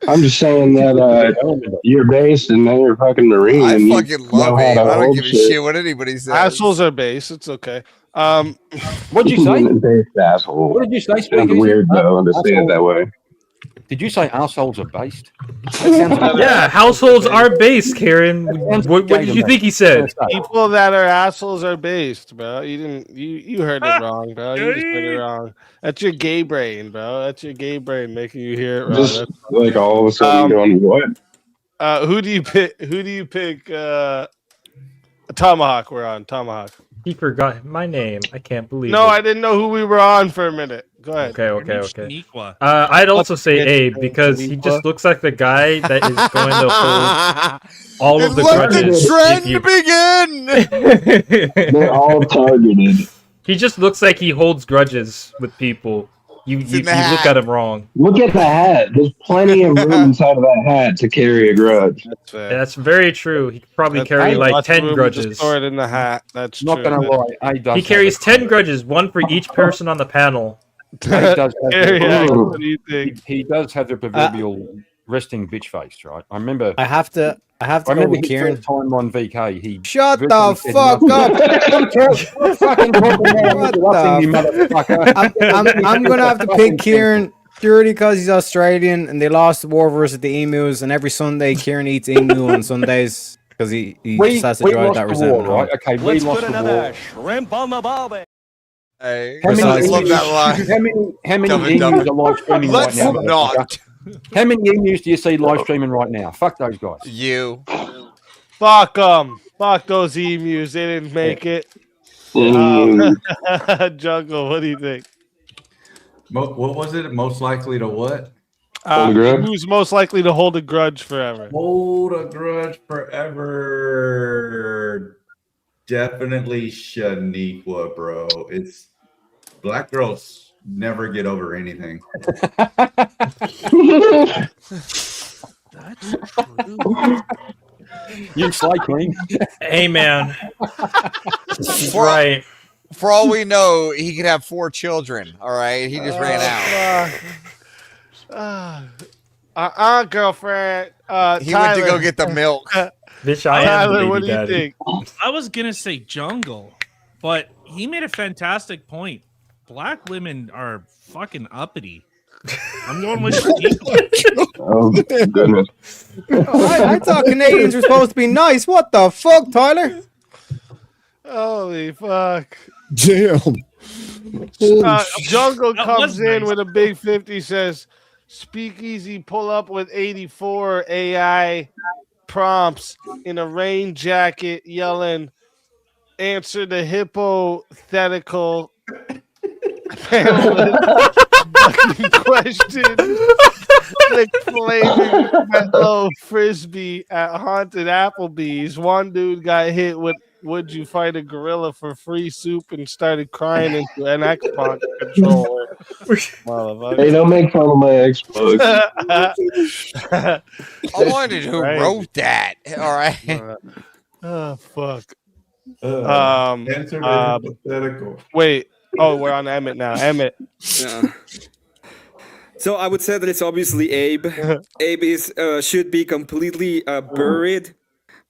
I'm just saying that you're based and then you're fucking Marine. I and you fucking love know how Abe. to I don't hold give a shit. shit what anybody says. Assholes are base. It's okay. What'd you say? Based asshole. What did you say? Sounds Speakeasy? weird though to say it that way. Did you say assholes are based? That sounds Yeah, households are based, Karen. What did you think he said? People that are assholes are based, bro. You didn't. You heard it wrong, bro. You just heard it wrong. That's your gay brain, bro. That's your gay brain making you hear it wrong. Just like all of a sudden going, what? Who do you pick? Who do you pick? Tomahawk. We're on Tomahawk. He forgot my name. I can't believe No, it. I didn't know who we were on for a minute. Go ahead. Okay. Shaniqua. I'd also say Abe because he just looks like the guy that is going to hold all of the Let grudges. the trend begin. They're all targeted. He just looks like he holds grudges with people. You in the look hat. at him wrong. Look at the hat. There's plenty of room inside of that hat to carry a grudge. That's fair. Yeah, that's very true. He could probably That's carry right. like Lots of 10 room to grudges. Store it in the hat. That's Not true. gonna lie. He carries 10 grudges, one for each person on the panel. What do you think? He does have the proverbial resting bitch face, right? I remember. I have to go remember with his Kieran. first time on VK. He Shut the virtually said fuck up! I'm gonna have to pick Kieran purely because he's Australian and they lost the war versus the emus, and every Sunday Kieran eats emu on Sundays because he just has to drive that resentment home. Right? Okay, we lost the war. shrimp on the barbie. Hey, How many I love that line. How many Dumb and emus Dumber. are live streaming right Let's now? not. How many emus do you see live streaming right now? Fuck those guys. You. Fuck them. Fuck those emus. They didn't make it. Jungle, what do you think? What was it? Most likely to what? Hold a grudge? Who's most likely to hold a grudge forever? Hold a grudge forever. Definitely Shaniqua, bro. It's black girls never get over anything. That's true. You slay queen. Hey, man. For, Right. for all we know, he could have 4 children. All right, he just ran out. Girlfriend. He went to go get the milk. Bitch, I am the Tyler, baby what do you daddy. think? I was gonna say jungle, but he made a fantastic point. Black women are fucking uppity. I'm going with Shaniqua. Oh, goodness. I thought Canadians were supposed to be nice. What the fuck, Tyler? Holy fuck. Damn. Jungle That comes was in nice. with a big 50, says, Speakeasy pull up with 84 AI prompts in a rain jacket yelling, answer the hypothetical panelist question. Like flaming mellow frisbee at haunted Applebee's. One dude got hit with "Would you fight a gorilla for free soup?" and started crying into an Xbox controller. Hey, don't make fun of my Xbox. I wondered who Right. wrote that. All right. Oh fuck. Answer the hypothetical. Wait. Oh, we're on Emmett now. Emmett. Yeah. So I would say that it's obviously Abe. Abe is should be completely buried,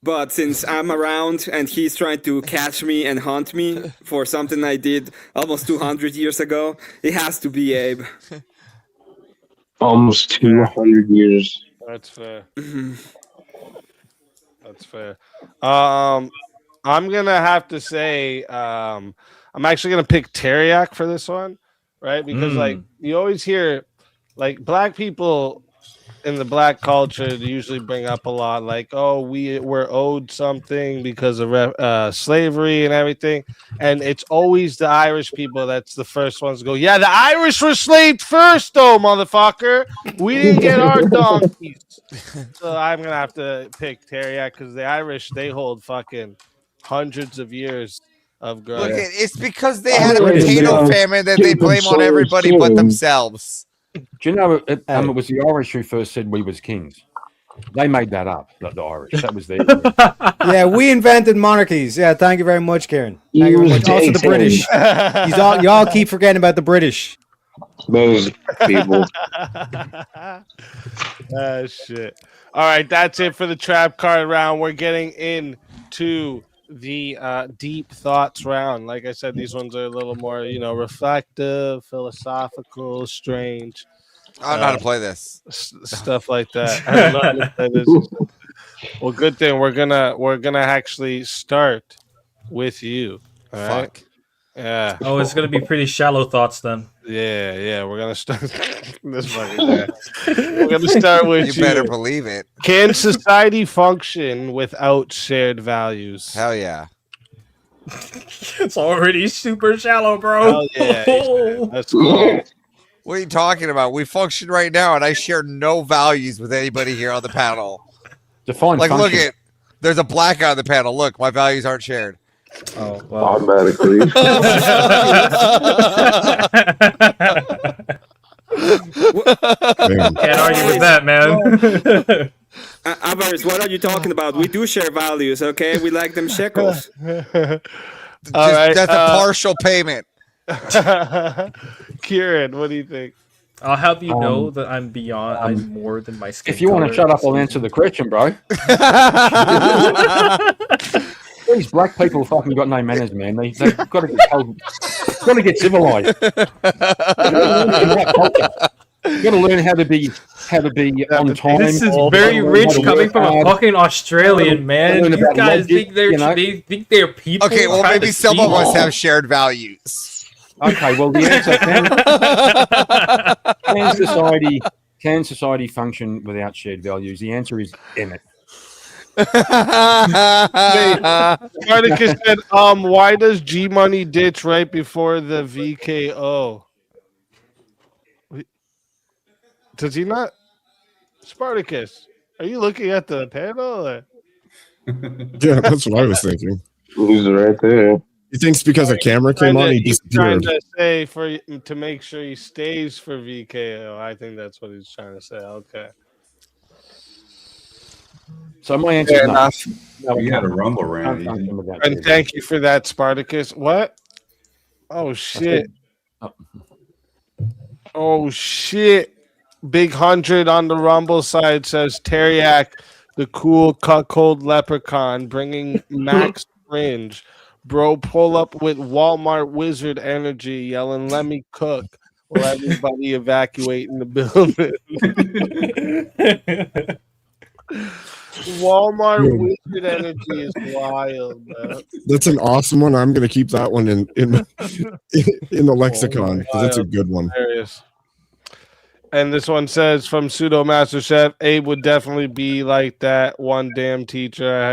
but since I'm around and he's trying to catch me and hunt me for something I did almost 200 years ago, it has to be Abe. Almost 200 years. That's fair. That's fair. I'm gonna have to say I'm actually gonna pick Teriak for this one, right? Because like you always hear like black people in the black culture they usually bring up a lot like, oh, we're owed something because of slavery and everything, and it's always the Irish people that's the first ones to go, yeah, the Irish were slaved first though, motherfucker, we didn't get our donkeys. So I'm gonna have to pick Teriak because the Irish, they hold fucking hundreds of years of growth. Look, it's because they had a potato famine that they blame on everybody but themselves. Do you know it was the Irish who first said we was kings? They made that up, the Irish. That was their. Yeah, we invented monarchies. Yeah, thank you very much, Kieran. Thank you very much. Also, the British. Y'all keep forgetting about the British. Those people. Shit. All right, that's it for the trap card round. We're getting into the deep thoughts round. Like I said, these ones are a little more, reflective, philosophical, strange. I don't know how to play this. Stuff like that. I don't know how to play this. Well, good thing we're gonna actually start with you. All right? Fuck. Yeah. Oh, it's gonna be pretty shallow thoughts then. Yeah. We're gonna start this fucking guy. We're gonna start with You better believe it. Can society function without shared values? Hell yeah. It's already super shallow, bro. Hell yeah. That's cool. What are you talking about? We function right now, and I share no values with anybody here on the panel. Define Like, function. look at, there's a black guy on the panel. Look, my values aren't shared. Oh, well. Automatically. Can't argue with that, man. Avaris, what are you talking about? We do share values, okay? We like them shekels. All right, That's a partial payment. Kieran, what do you think? I'll have you know Um, that I'm beyond. I'm more than my skin. If you want to color. shut up, I'll answer the question, bro. These black people fucking got no manners, man. They've got to get told, got to get civilized. You've got to learn how to be on time. This is very rich coming from a fucking Australian man. Learn You about guys logic, think they're you know? they think they're people. Okay, well, trying maybe to some of us steamroll. have shared values. Okay, well, the answer can society function without shared values? The answer is Emmett. Spartacus said, why does G Money ditch right before the VKO? Does he not? Spartacus, are you looking at the panel? Or? Yeah, that's what I was thinking. He's right there. He thinks because a camera came on, he He's trying disappeared. to say to make sure he stays for VKO. I think that's what he's trying to say. Okay. So my answer is Fair no. enough. No, You it had a can't. rumble Can't around. function without And shared thank you for that, Spartacus. What? Oh shit. Oh shit. Big 100 on the Rumble side says Teriak, the cool cuckold leprechaun, bringing Max Fringe. Bro, pull up with Walmart wizard energy, yelling, "Let me cook." Will everybody evacuate in the building? Walmart wizard energy is wild, man. That's an awesome one. I'm going to keep that one in the lexicon because that's a good one. Hilarious. And this one says from Pseudo Master Chef, Abe would definitely be like that one damn teacher I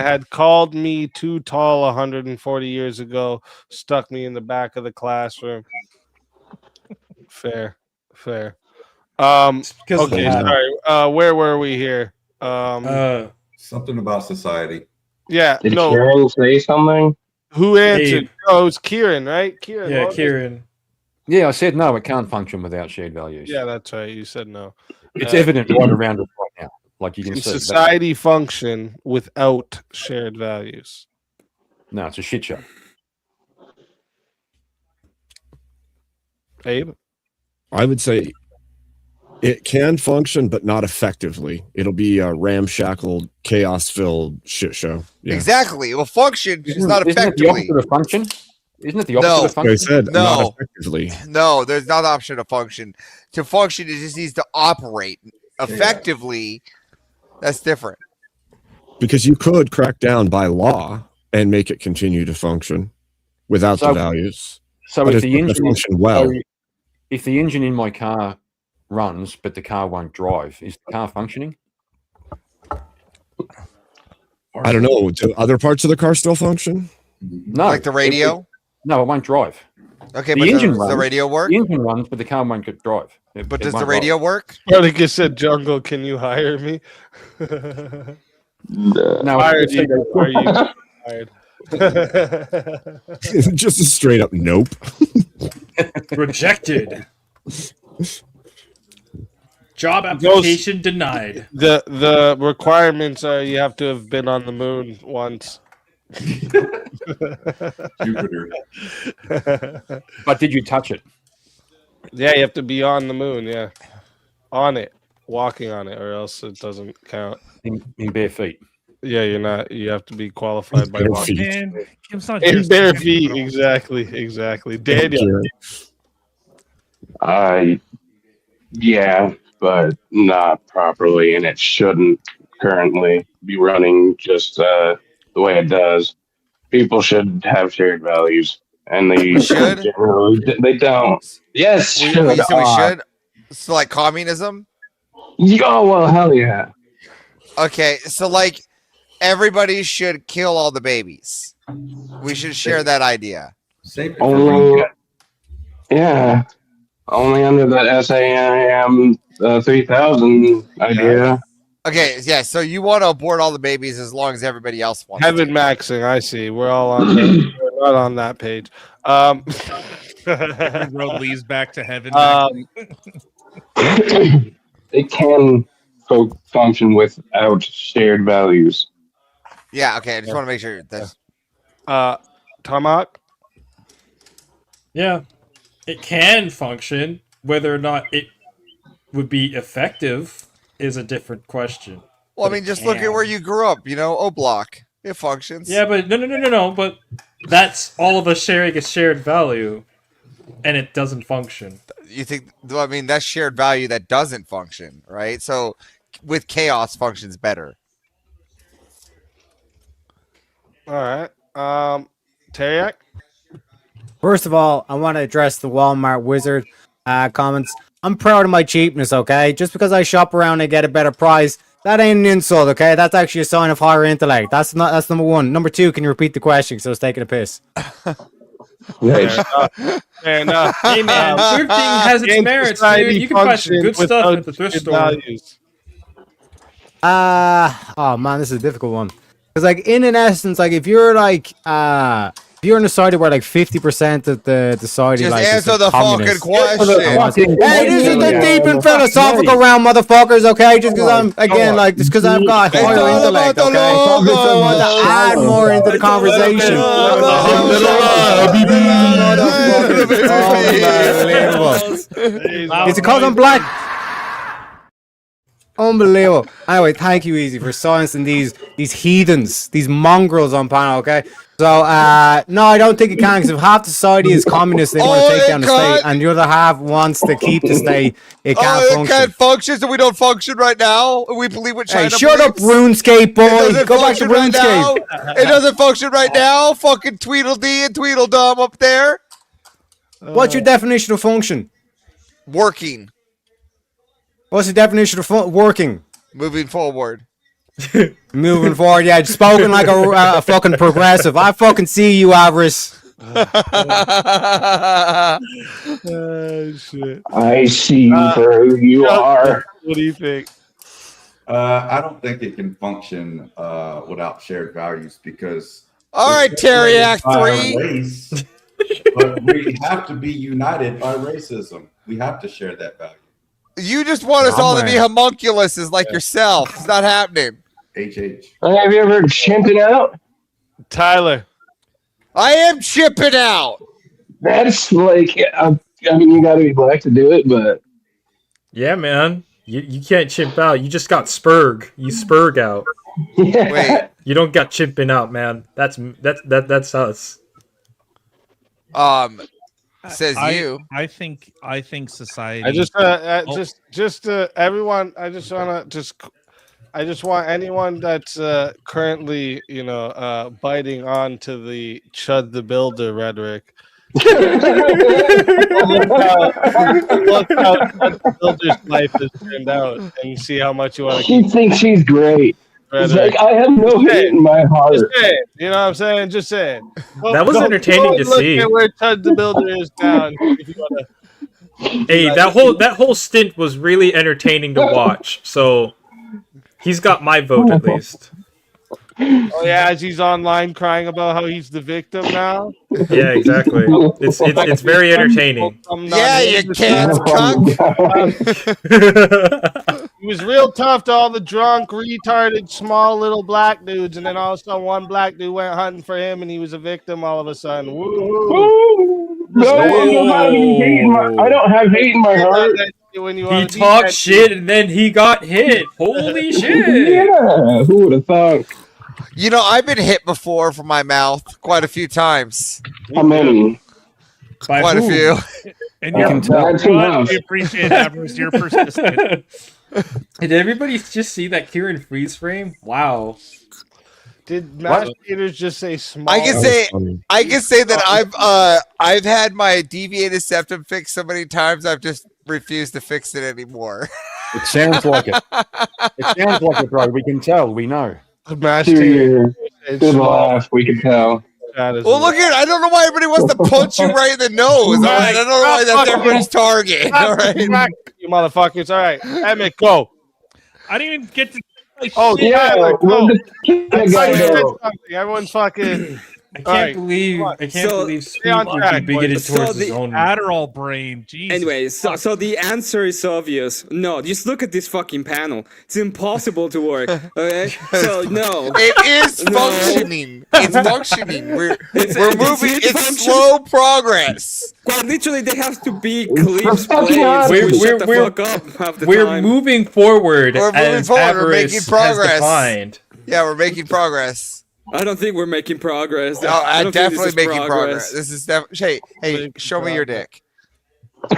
had called me too tall 140 years ago, stuck me in the back of the classroom. Fair. Okay, sorry. Where were we here? Something about society. Yeah, Did no. Karen say something? Who answered? Abe. Oh, it was Kieran, right? Kieran. Yeah, what was it? Kieran. Yeah, I said no. It can't function without shared values. Yeah, that's right. You said no. It's evident right around us right now. Like you can Can see. society function without shared values? No, it's a shit show. Abe? I would say it can function, but not effectively. It'll be a ramshackle, chaos-filled shit show. Yeah. Exactly. It will function, just Isn't, not isn't it the effectively. opposite of function? Isn't it the opposite No. of function? I said No. not effectively. No, there's not an option to function. To function, it just needs to operate effectively. That's different. Because you could crack down by law and make it continue to function without the So- values. So But if it's the not gonna engine function well. so if the engine in my car runs but the car won't drive, is the car functioning? I don't know. Do other parts of the car still function? No. Like the radio? No, it won't drive. Okay, The but engine does the runs. radio work? The engine runs, but the car won't get drive. But does the radio work? Spartacus said, Jungle, can you hire me? No, Hired it's- you. Are you hired? Just a straight up nope. Rejected. Job application denied. The requirements are you have to have been on the moon once. Jupiter. But did you touch it? Yeah, you have to be on the moon. Yeah, on it, walking on it, or else it doesn't count. In bare feet. Yeah, you're not. You have to be qualified by Bare walking. feet. Man, Kim's not here. In bare feet, exactly. Daniel, Yeah, but not properly, and it shouldn't currently be running just the way it does. People should have shared values, and they Should? generally they don't. Yes, We should. so we should. So like communism. Oh well, hell yeah. Okay, so like everybody should kill all the babies. We should share that idea. Save it for Only, recap. yeah, only under that SAM 3000 idea. Okay, yeah. So you want to abort all the babies as long as everybody else wants. Heaven maxing. I see. We're all on. We're not on that page. Road leads back to heaven. It can function without shared values. Yeah. Okay. I just want to make sure that's. Tomahawk. Yeah, it can function. Whether or not it would be effective is a different question. Well, I But mean, it just look at can. where you grew up. You know, O-Block. It functions. Yeah, but no. But that's all of us sharing a shared value, and it doesn't function. You think? Well, I mean, that's shared value that doesn't function, right? So, with chaos, functions better. All right. Teriak? First of all, I want to address the Walmart wizard comments. I'm proud of my cheapness, okay? Just because I shop around and get a better price, that ain't an insult, okay? That's actually a sign of higher intellect. That's number one. Number two, can you repeat the question? So I was taking a piss. Nice. Fair enough. Hey man, thrifting has its Can merits, society dude. You can buy some function good stuff without at the thrift good store. values? Oh man, this is a difficult one. Because like in an essence, like if you're like if you're in a society where like 50% of the society Just like is answer like the fucking communist. question. Hey, this is the deep and philosophical round, motherfuckers. Okay, just because I'm again like just because I've got It's higher all about intellect. the Okay, I want to add more into the conversation. It's because I'm black. Unbelievable. Anyway, thank you, Easy, for silencing these heathens, these mongrels on panel, okay? So, no, I don't think it can, because if half society is communist, they want to take down the state, and the other half wants to keep the state, it can't It function. can't function, so we don't function right now. We believe what China Hey, shut up, believes. RuneScape, boy! It doesn't Go back to function right RuneScape! now. It doesn't function right now. Fucking Tweedledee and Tweedledum up there. What's your definition of function? Working. What's the definition of working? Moving forward. Moving forward, yeah, spoken like a fucking progressive. I fucking see you, Avarice. Shit. I see you for who you are. What do you think? I don't think it can function without shared values because. All right, Teriak by 3. race, but we have to be united by racism. We have to share that value. You just want us all to be homunculuses like yourself. It's not happening. HH. Have you ever chimping out? Tyler. I am chipping out. That's like, I mean, you got to be black to do it, but Yeah, man. You can't chimp out. You just got spurg. You spurg out. Wait. You don't got chimping out, man. That's us. Says you. I think society. I just everyone. I just want anyone that's currently, biting on to the Chud the Builder rhetoric. Look how Chud the Builder's life has turned out, and see how much you want to she keep. thinks she's great. It's rhetoric. like, I have no hate in my heart. Just saying, you know what I'm saying? Just saying. That was entertaining to look see. At where Chud the Builder is now. If you wanna, Hey, that whole stint was really entertaining to watch. So he's got my vote at least. oh yeah, as he's online crying about how he's the victim now. Yeah, exactly. It's very entertaining. Yeah, you can't, cuck. He was real tough to all the drunk, retarded, small little black dudes, and then all of a sudden one black dude went hunting for him, and he was a victim all of a sudden. Woo! No, I don't have hate in my heart. When you He wanna be talked that shit and then he got hit. Holy shit! Yeah, who would have thought? You know, I've been hit before from my mouth quite a few times. How many? By Quite who? a few. And you're That's enough. we appreciate Avarice. You're persistent. Did everybody just see that Kieran freeze frame? Wow. Did Matt Peters just say small? I can say that I've had my deviated septum fixed so many times I've just refused to fix it anymore. It sounds like it. It sounds like it, bro. We can tell. We know. Good laugh, we can tell. Well, look at I don't know why everybody wants to punch you right in the nose. All right, I don't know why that's everybody's target. All right, you motherfuckers. All right, Emmett, go. I didn't even get to. Oh Yeah, Tyler, go. the guy go. Everyone's fucking I can't right, believe Stay on Speak would track, be bigoted boys. towards his own. Adderall brain. Jesus. Anyway, so the answer is obvious. No, just look at this fucking panel. It's impossible to work. Okay, so no, It is No. functioning. It's functioning. We're It's moving. It's functioning. slow progress. Quite literally, they have to be clips fucking played. obvious. We're, shut the We're- fuck up half the We're time. moving forward We're moving as forward, we're avarice making progress. has defined. Yeah, we're making progress. I don't think we're making progress. No, I I'm don't think this definitely is making progress. This is definitely. Hey, show me your dick. I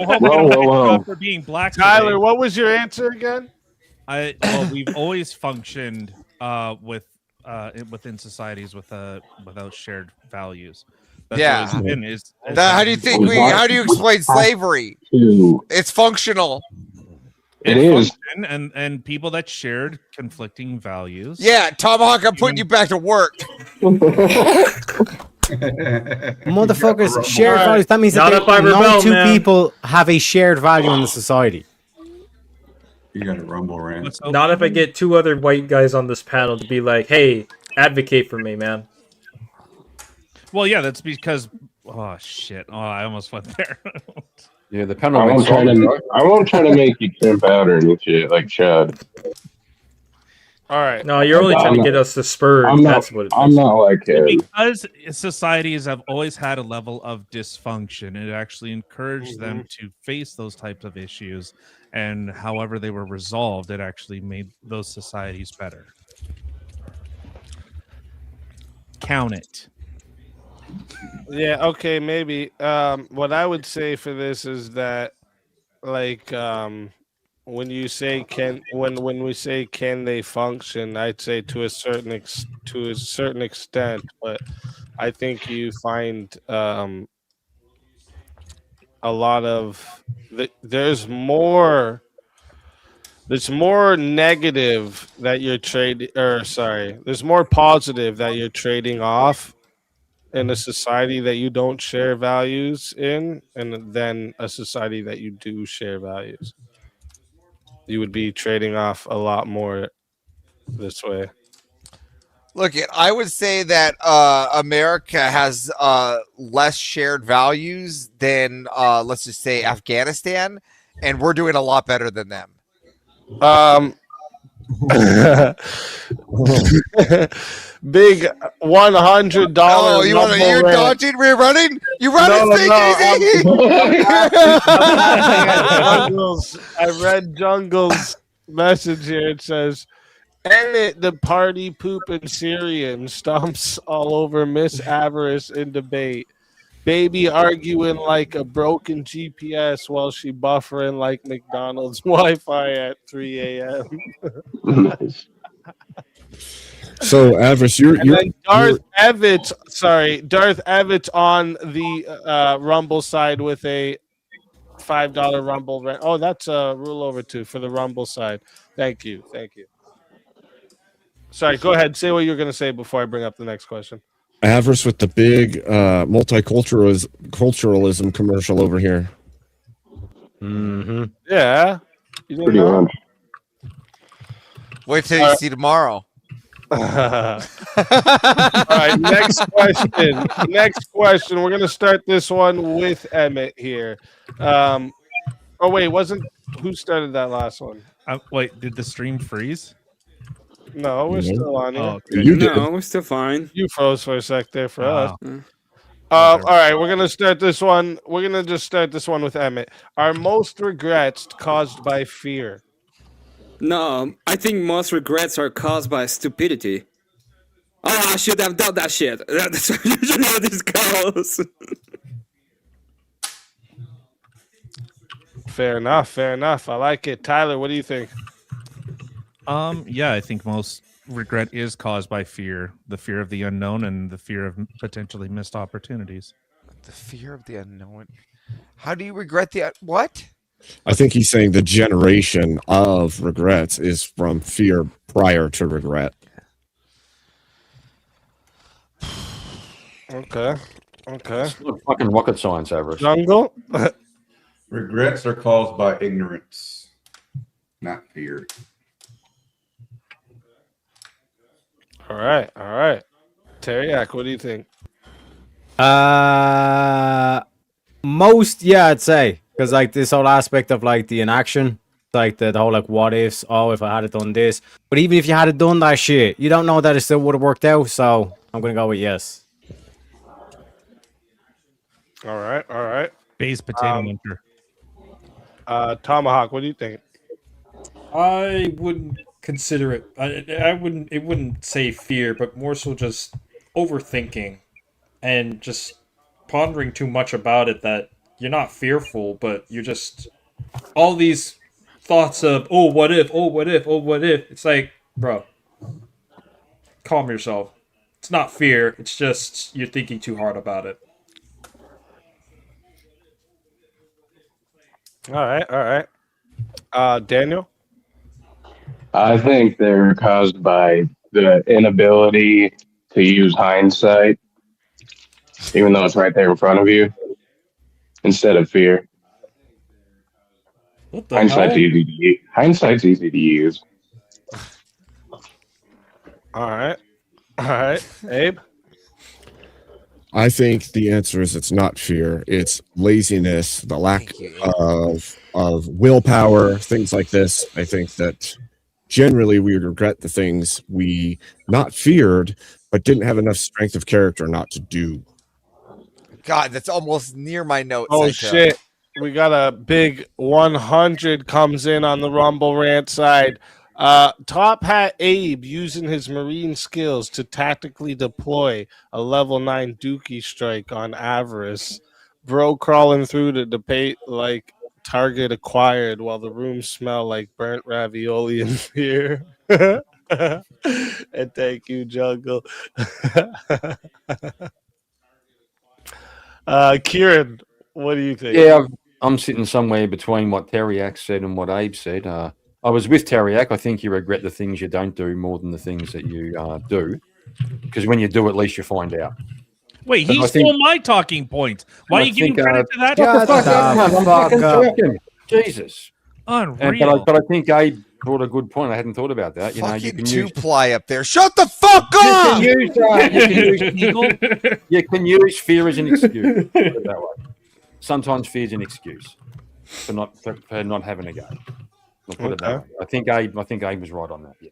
hope Whoa, you don't whoa, get whoa. caught for being black. Tyler, today. what was your answer again? Well, we've always functioned within societies without shared values. That's Yeah. always been, is How do you think we? How do you explain slavery? It's functional. It is. function and people that shared conflicting values. Yeah, Tomahawk, I'm putting you back to work. Motherfuckers, shared values. That means Not that if I no rebel, two man. people have a shared value in the society. You got a rumble rant. Let's hope- Not if I get two other white guys on this panel to be like, "Hey, advocate for me, man." Well, yeah, that's because. Oh shit! Oh, I almost went there. Yeah, the panel. I won't try to make you camp out or any shit like Chad. All right. No, you're only trying to get us to spur. I'm not. That's what it is. I'm not like him. Because societies have always had a level of dysfunction, it actually encouraged them to face those types of issues, and however they were resolved, it actually made those societies better. Count it. Yeah, okay, maybe. What I would say for this is that, like, when you say when we say can they function, I'd say to a certain extent, but I think you find a lot of there's more negative that you're trading, or sorry, there's more positive that you're trading off in a society that you don't share values in, and then a society that you do share values. You would be trading off a lot more this way. Look, I would say that America has less shared values than, let's just say, Afghanistan, and we're doing a lot better than them. Big $100. Oh, you're dodging? We're running? You running? I read Jungle's message here. It says, Emmett, the party pooping Syrian, stomps all over Miss Avarice in debate. Baby arguing like a broken GPS while she buffering like McDonald's Wi-Fi at 3 a.m. So, Avarice, And then Darth Evans on the Rumble side with a $5 Rumble rent. Oh, that's a rule over two for the Rumble side. Thank you. Sorry, go ahead. Say what you're going to say before I bring up the next question. Avarice with the big multiculturalism commercial over here. Mm-hmm. Yeah. You didn't Pretty know? much. Wait till you see tomorrow. All right, next question. We're gonna start this one with Emmett here. Oh wait, who started that last one? Wait, did the stream freeze? No, we're still on here. Oh, No, we're still fine. You froze for a sec there for us. Mm. All right, we're gonna start this one. We're gonna just start this one with Emmett. Are most regrets caused by fear? No, I think most regrets are caused by stupidity. Oh, I should have done that shit. That's usually how this goes. Fair enough. I like it. Tyler, what do you think? Yeah, I think most regret is caused by fear, the fear of the unknown and the fear of potentially missed opportunities. The fear of the unknown. How do you regret the what? I think he's saying the generation of regrets is from fear prior to regret. Okay. Fucking rocket science, Avarice. Jungle. Regrets are caused by ignorance, not fear. All right. Teriak, what do you think? Most, yeah, I'd say, because like this whole aspect of like the inaction, like the whole like what ifs. Oh, if I had done this, but even if you had done that shit, you don't know that it still would have worked out. So I'm gonna go with yes. All right. Base potato muncher. Tomahawk, what do you think? I wouldn't consider it. I wouldn't. It wouldn't say fear, but more so just overthinking and just pondering too much about it. That you're not fearful, but you're just all these thoughts of what if, what if, what if. It's like, bro, calm yourself. It's not fear. It's just you're thinking too hard about it. All right. Daniel? I think they're caused by the inability to use hindsight, even though it's right there in front of you, instead of fear. What the Hindsight's hell? easy to use. Hindsight's easy to use. All right. Abe? I think the answer is it's not fear, it's laziness, the lack of willpower, things like this. I think that generally we regret the things we not feared, but didn't have enough strength of character not to do. God, that's almost near my notes. Oh I took. shit. We got a big 100 comes in on the Rumble Rant side. Top Hat Abe using his marine skills to tactically deploy a level 9 Dookie strike on Avarice. Bro crawling through the debate like target acquired while the room smell like burnt ravioli and fear. And thank you, Jungle. Kieran, what do you think? Yeah, I'm sitting somewhere between what Teriak said and what Abe said. I was with Teriak. I think you regret the things you don't do more than the things that you do, because when you do, at least you find out. Wait, But he I stole think- my talking point. Why are you giving think, credit to that? Shut the fuck up, man. I'm fucking up. talking. Jesus. Unreal. But I think Abe brought a good point. I hadn't thought about that. You know, you Fucking can use two-ply up there. Shut the fuck up! you can use fear as an excuse. Put it that way. Sometimes fear is an excuse for not having a go. I'll put it that way. I think Abe was right on that. Yeah.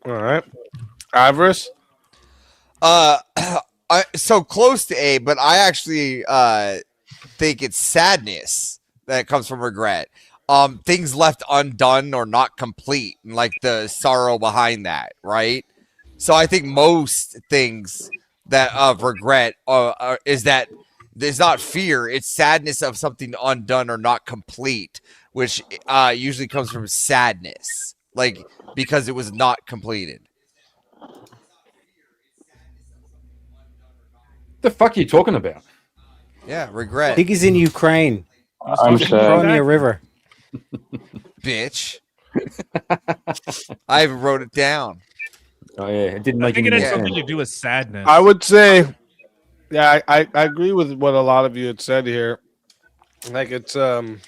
All right. Avarice? So close to A, but I actually think it's sadness that comes from regret. Things left undone or not complete, and like the sorrow behind that, right? So I think most things that of regret is that there's not fear; it's sadness of something undone or not complete, which usually comes from sadness, like because it was not completed. The fuck are you talking about? Yeah, regret. I think he's in Ukraine. I'm sad. Crimea River. Bitch. I even wrote it down. Oh yeah, it didn't I make think any it has more something sense. to do with sadness. I would say, yeah, I agree with what a lot of you had said here. Like it's I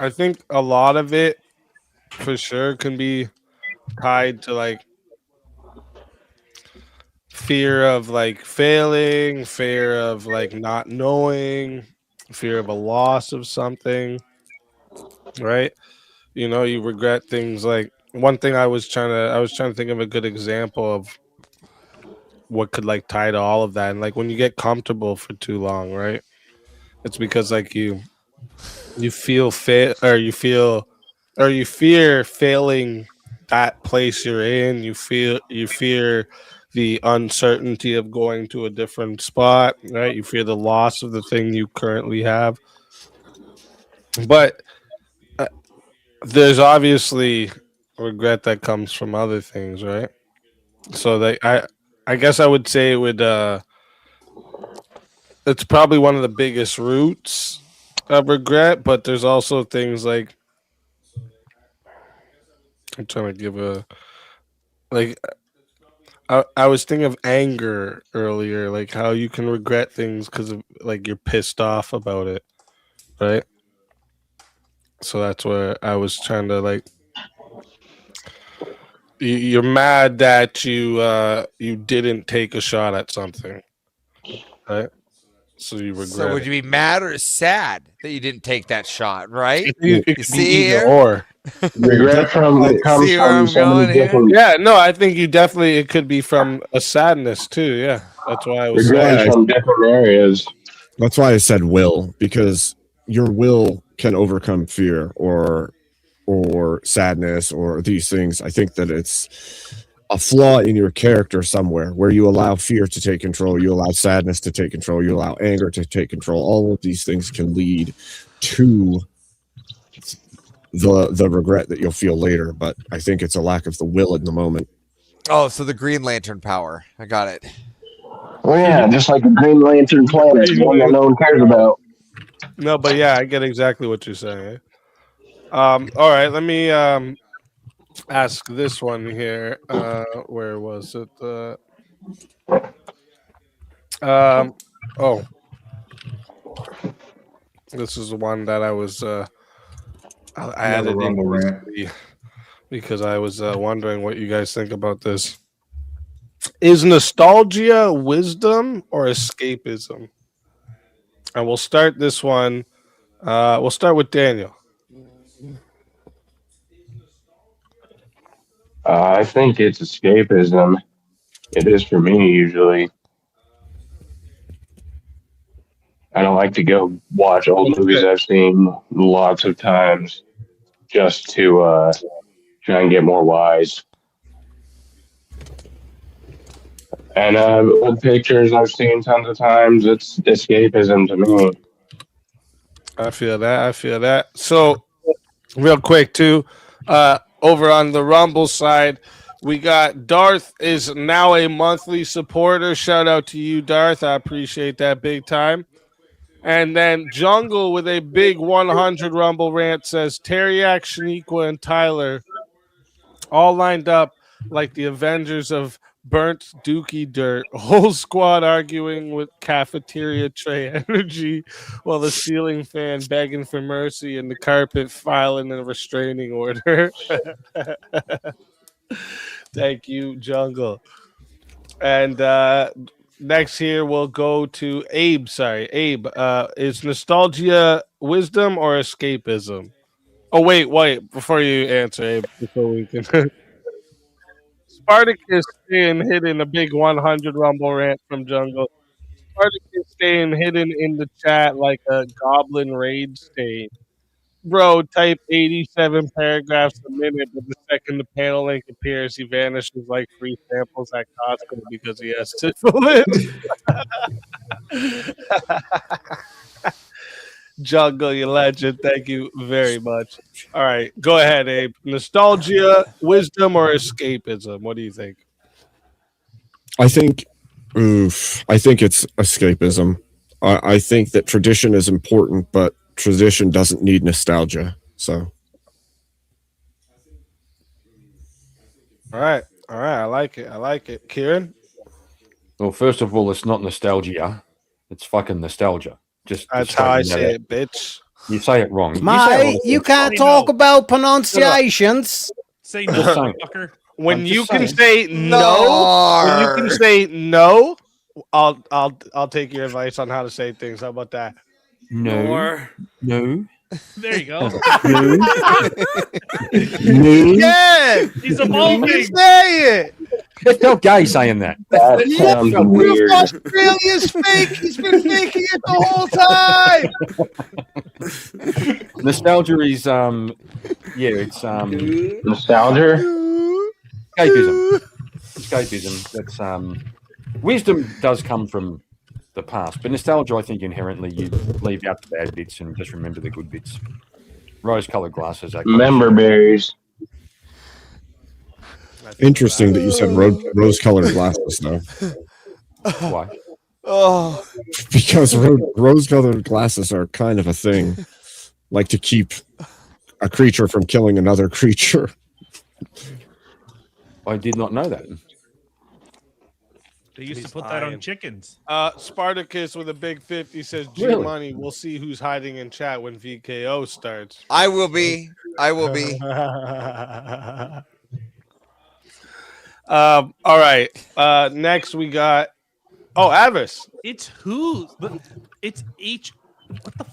think a lot of it for sure can be tied to like fear of like failing, fear of like not knowing, fear of a loss of something, right? You know, you regret things. Like one thing I was trying to think of a good example of what could like tie to all of that. And like when you get comfortable for too long, right? It's because like you feel you fear failing that place you're in. You fear the uncertainty of going to a different spot, right? You fear the loss of the thing you currently have. But there's obviously regret that comes from other things, right? So that I guess I would say it would it's probably one of the biggest roots of regret, but there's also things like I'm trying to give a like I was thinking of anger earlier, like how you can regret things because of like you're pissed off about it, right? So that's where I was trying to like You're mad that you didn't take a shot at something, right? So you regret. So would you be mad or sad that you didn't take that shot? Right? It could You be see either here? or. Regret comes See where I'm from so many going here? different. Yeah, no, I think it could be from a sadness too. Yeah, that's why I was Regret saying. from different areas. That's why I said will, because your will can overcome fear or sadness or these things. I think that it's a flaw in your character somewhere where you allow fear to take control, you allow sadness to take control, you allow anger to take control. All of these things can lead to the regret that you'll feel later, but I think it's a lack of the will in the moment. Oh, so the Green Lantern power. I got it. Well, yeah, just like the Green Lantern planet, the one that no one cares about. No, but yeah, I get exactly what you're saying. All right, let me ask this one here. Where was it? Oh, this is the one that I was. I added in recently because I was wondering what you guys think about this. Is nostalgia wisdom or escapism? And we'll start this one. We'll start with Daniel. I think it's escapism. It is for me, usually. I don't like to go watch old movies I've seen lots of times just to try and get more wise. And old pictures I've seen tons of times, it's escapism to me. I feel that. So, real quick, too, over on the Rumble side, we got Darth is now a monthly supporter. Shout out to you, Darth. I appreciate that big time. And then Jungle with a big 100 Rumble rant says Teriak, Shaniqua, and Tyler all lined up like the Avengers of burnt dookie dirt. Whole squad arguing with cafeteria tray energy while the ceiling fan begging for mercy and the carpet filing a restraining order. Thank you, Jungle. And next here we'll go to Abe. Sorry, Abe. Is nostalgia wisdom or escapism? Oh, wait. Before you answer, Abe, before we can... Spartacus staying hidden, a big 100 Rumble rant from Jungle. Spartacus staying hidden in the chat like a goblin raid stain. Bro, type 87 paragraphs a minute, but the second the panel link appears, he vanishes like free samples at Costco because he has syphilis. Jungle, you legend. Thank you very much. All right, go ahead, Abe. Nostalgia, wisdom, or escapism? What do you think? I think it's escapism. I think that tradition is important, but tradition doesn't need nostalgia. So, all right. I like it. Kieran? Well, first of all, it's not nostalgia. It's fucking nostalgia. That's how I say it, bitch. You say it wrong. Mate, you can't talk about pronunciations. Say no, fucker. When you can say no, I'll take your advice on how to say things. How about that? No. There you go. Yeah, he's evolving. Say it. It felt gay saying that. That sounds weird. Australia's fake. He's been faking it the whole time. Nostalgia is it's Nostalgia? Escapism. That's wisdom does come from the past, but nostalgia, I think, inherently you leave out the bad bits and just remember the good bits. Rose-colored glasses. Member berries. interesting that you said rose-colored glasses, though. Why? Oh, Because rose-colored glasses are kind of a thing, like to keep a creature from killing another creature. I did not know that. They used to put that on chickens. Spartacus with a big 50 says, Really? G-Money, we'll see who's hiding in chat when VKO starts. I will be. All right. Next we got. Oh, Avis. It's who? It's H. What the?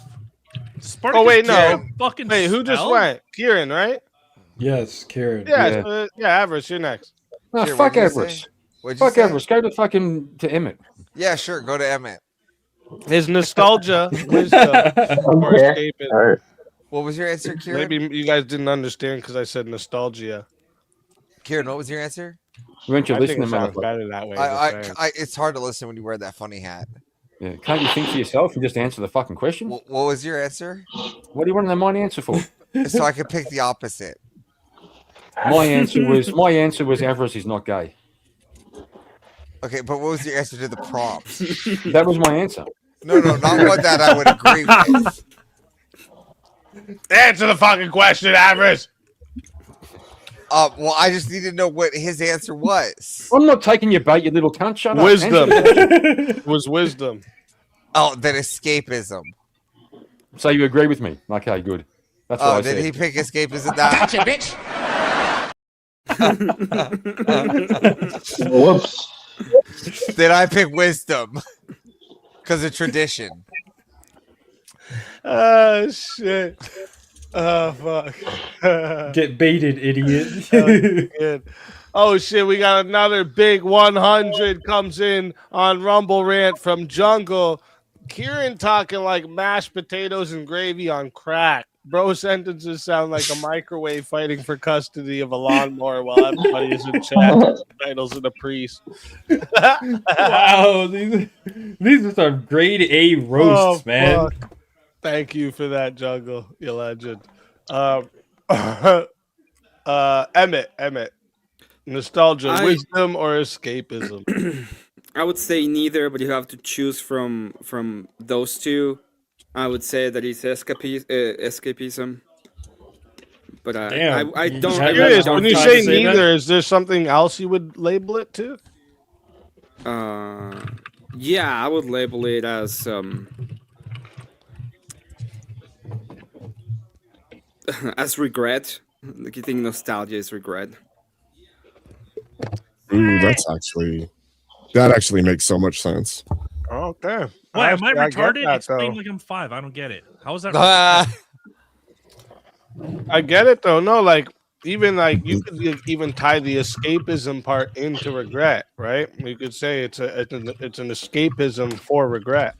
Oh wait, no. Kieran fucking Wait, who just spell? went? Kieran, right? Yes, Kieran. Yeah, Avis, you're next. No, Here, fuck what'd you Everest. say? What'd you Fuck say? Everest. Go to Emmett. Yeah, sure. Go to Emmett. His nostalgia, wisdom, or Okay. escapism. All right. What was your answer, Kieran? Maybe you guys didn't understand because I said nostalgia. Kieran, what was your answer? Weren't you I think listening, it sounds motherfucker? better that way. It's hard to listen when you wear that funny hat. Yeah. Can't you think for yourself and just answer the fucking question? What was your answer? What do you want to know my answer for? So I could pick the opposite. My answer was Everest is not gay. Okay, but what was your answer to the prompt? That was my answer. No, not one that I would agree with. Answer the fucking question, Avis. Well, I just need to know what his answer was. I'm not taking your bait, you little cunt. Shut Wisdom. up. Answer Was wisdom. Oh, then escapism. So you agree with me? Okay, good. That's what I did said. he pick escapism? Gotcha, bitch. Whoops. Did I pick wisdom? Because of tradition. Oh shit. Oh fuck. Get baited, idiot. Good. Oh shit, we got another big 100 comes in on Rumble Rant from Jungle. Kieran talking like mashed potatoes and gravy on crack. Bro sentences sound like a microwave fighting for custody of a lawnmower while everybody is in chat. Titles and a priest. Wow, these are some grade A roasts, man. Fuck. Thank you for that, Jungle, you legend. Emmett. Nostalgia, wisdom, or escapism? I would say neither, but you have to choose from those two. I would say that it's escapism. But Damn. I You don't. had I that really Curious, don't when you time say to say neither, that? is there something else you would label it to? Yeah, I would label it as as regret. Like you think nostalgia is regret. Ooh, that actually makes so much sense. Okay. Why am I get retarded? that, Explain though. like I'm 5. I don't get it. How is that? I get it though. No, like even like you could even tie the escapism part into regret, right? You could say it's an escapism for regret.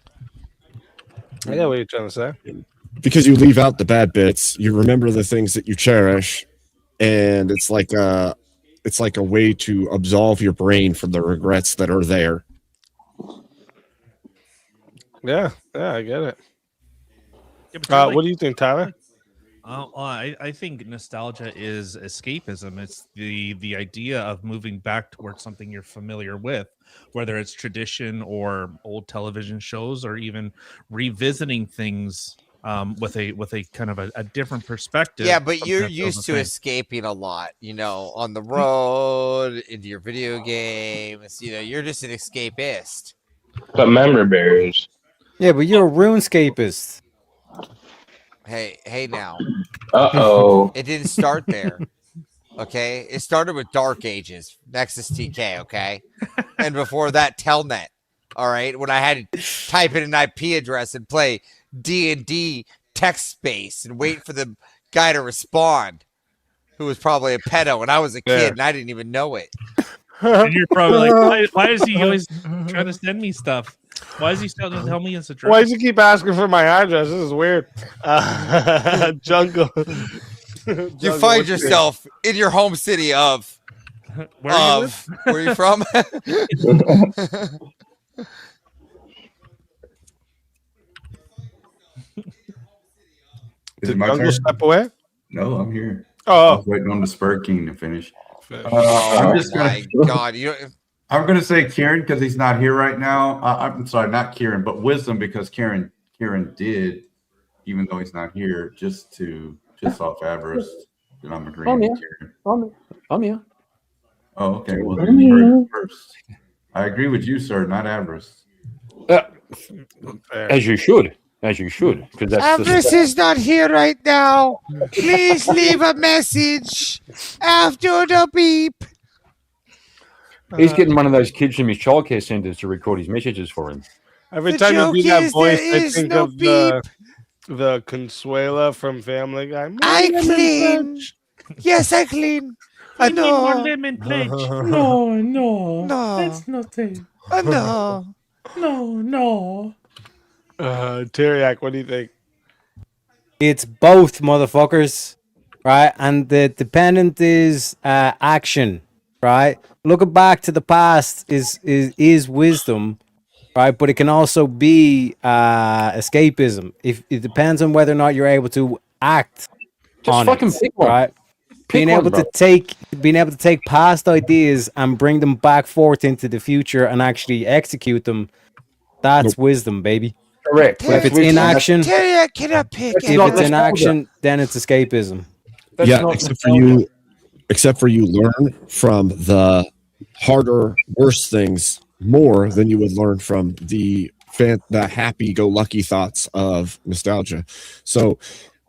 I get what you're trying to say. Because you leave out the bad bits, you remember the things that you cherish, and it's like a way to absolve your brain from the regrets that are there. Yeah, I get it. Yeah, but you're What do you think, Tyler? I think nostalgia is escapism. It's the idea of moving back towards something you're familiar with, whether it's tradition or old television shows, or even revisiting things with a kind of a different perspective. Yeah, but you're That feels used the to same. escaping a lot, on the road, into your video games. You're just an escapist. But member bears. Yeah, but you're a RuneScapist. Hey now. Uh-oh. It didn't start there. Okay? It started with Dark Ages, Nexus TK, okay? And before that, Telnet. All right? When I had to type in an IP address and play D&D text space and wait for the guy to respond, who was probably a pedo, and I was a kid and I didn't even know it. And you're probably like, why is he always trying to send me stuff? Why is he still to tell me his address? Why does he keep asking for my address? This is weird. Jungle. You find yourself in your home city of Where are you where are you from? Is it my Jungle turn? step away? No, I'm here. I Oh, was waiting on the Spur King to finish. Oh I'm just my gonna, god! I'm gonna say Kieran because he's not here right now. I'm sorry, not Kieran, but Wisdom because Kieran did, even though he's not here, just off avarice. And I'm agreeing with Kieran. I'm here. Oh, okay. Well, then you heard it first. I agree with you, sir. Not avarice. As you should. Because that's Avarice is not here right now. Please leave a message after the beep. He's getting one of those kids from his childcare centers to record his messages for him. Every The time you joke do that is voice, there I is think no of the Consuela from Family Guy. I clean. Yes, I clean. I know. lemon pledge. No, no, No. that's not it. No. No. Teriak, what do you think? It's both, motherfuckers, right? And the dependent is action, right? Looking back to the past is wisdom, right? But it can also be escapism. If it depends on whether or not you're able to act Just on fucking it, pick one. right? Being one, able bro. to take past ideas and bring them back forth into the future and actually execute them. That's wisdom, baby. Correct. If it's inaction, Terry, I cannot pick. That's if not it's nostalgia. inaction, then it's escapism. That's yeah, not except for you learn from the harder, worse things more than you would learn from the happy-go-lucky thoughts of nostalgia. So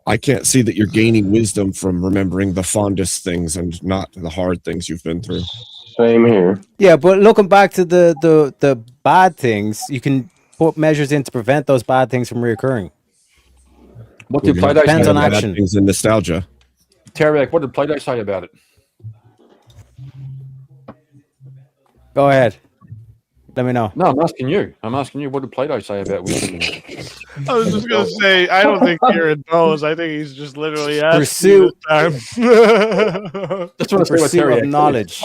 I can't see that you're gaining wisdom from remembering the fondest things and not the hard things you've been through. Same here. Yeah, but looking back to the bad things, you can put measures in to prevent those bad things from reoccurring. What did We're gonna Play-Doh Depends say on about bad action. things in nostalgia. it? Teriak, what did Play-Doh say about it? Go ahead. Let me know. No, I'm asking you. What did Play-Doh say about wisdom? I was just gonna say, I don't think Kieran knows. I think he's just literally asking Pursuit. you this time. Just want to see what Pursuit Teriak of said. knowledge.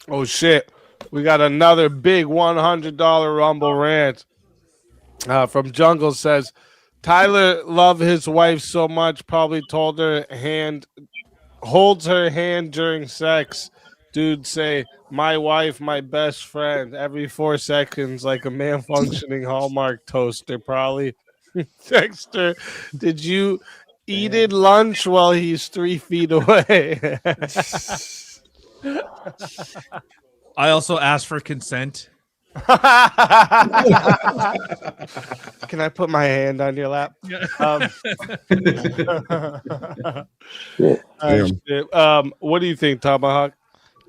Oh shit! We got another big $100 Rumble rant from Jungle. Says Tyler loved his wife so much, probably holds her hand during sex. Dude say, my wife, my best friend, every 4 seconds, like a malfunctioning Hallmark toaster. Probably text her, did you eat at lunch while he's 3 feet away? I also asked for consent. Can I put my hand on your lap? What do you think, Tomahawk?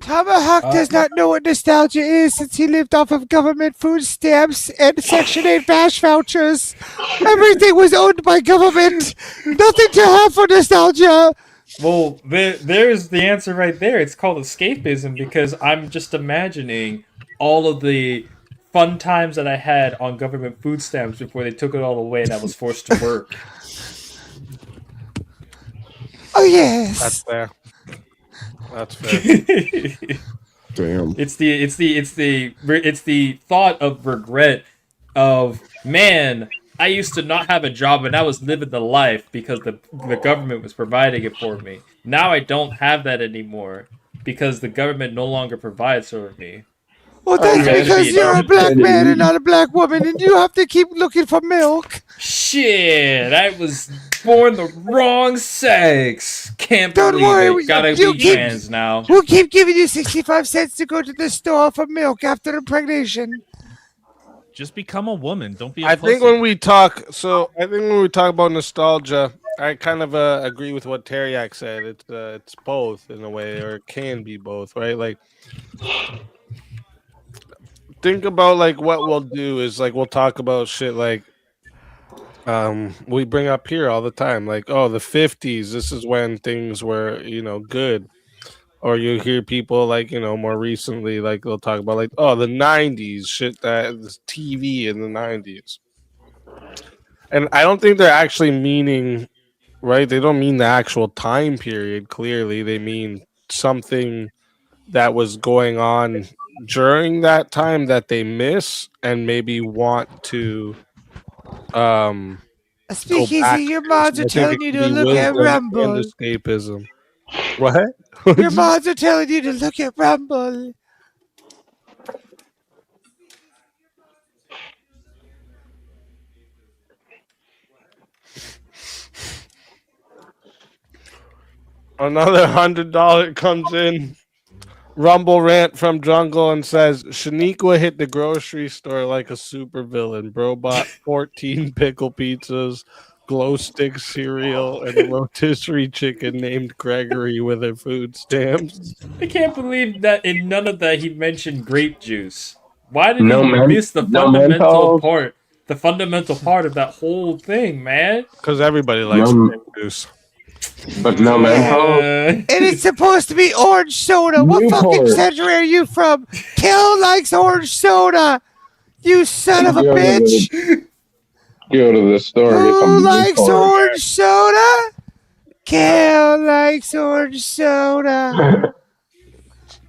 Tomahawk does not know what nostalgia is since he lived off of government food stamps and Section 8 bash vouchers. Everything was owned by government. Nothing to have for nostalgia. Well, there's the answer right there. It's called escapism because I'm just imagining all of the fun times that I had on government food stamps before they took it all away and I was forced to work. Oh, yes. That's fair. That's fair. Damn. It's the thought of regret of, man, I used to not have a job and I was living the life because the government was providing it for me. Now I don't have that anymore because the government no longer provides for me. Well, that's because you're a black man and not a black woman, and you have to keep looking for milk. Shit, I was born the wrong sex. Can't Don't believe worry, it. Gotta you be keep- trans now. We'll keep giving you 65 cents to go to the store for milk after impregnation. Just become a woman. Don't be a I pussy. think when we talk about nostalgia, I kind of agree with what Teriak said. It's both in a way, or it can be both, right? Like, think about like what we'll do is like we'll talk about shit like we bring up here all the time, like, oh, the 50s, this is when things were, good. Or you hear people like, more recently, like they'll talk about like, oh, the 90s, shit that was TV in the 90s. And I don't think they're actually meaning, right? They don't mean the actual time period, clearly. They mean something that was going on during that time that they miss and maybe want to Speakeasy, your mods are telling you to look at Rumble. and escapism. What? Your mods are telling you to look at Rumble. Another $100 comes in. Rumble rant from Jungle and says Shaniqua hit the grocery store like a supervillain. Bro bought 14 pickle pizzas, glow stick cereal and a rotisserie chicken named Gregory with their food stamps. I can't believe that in none of that he mentioned grape juice. Why did No he miss the no fundamental menthol? part? The fundamental part of that whole thing, man. Because everybody likes No- grape juice. But no menthol. And it's supposed to be orange soda. What fucking Newport. century are you from? Kel likes orange soda. You son of a Go to bitch. Go to the store and get Who some likes Newport. orange soda? Kel likes orange soda.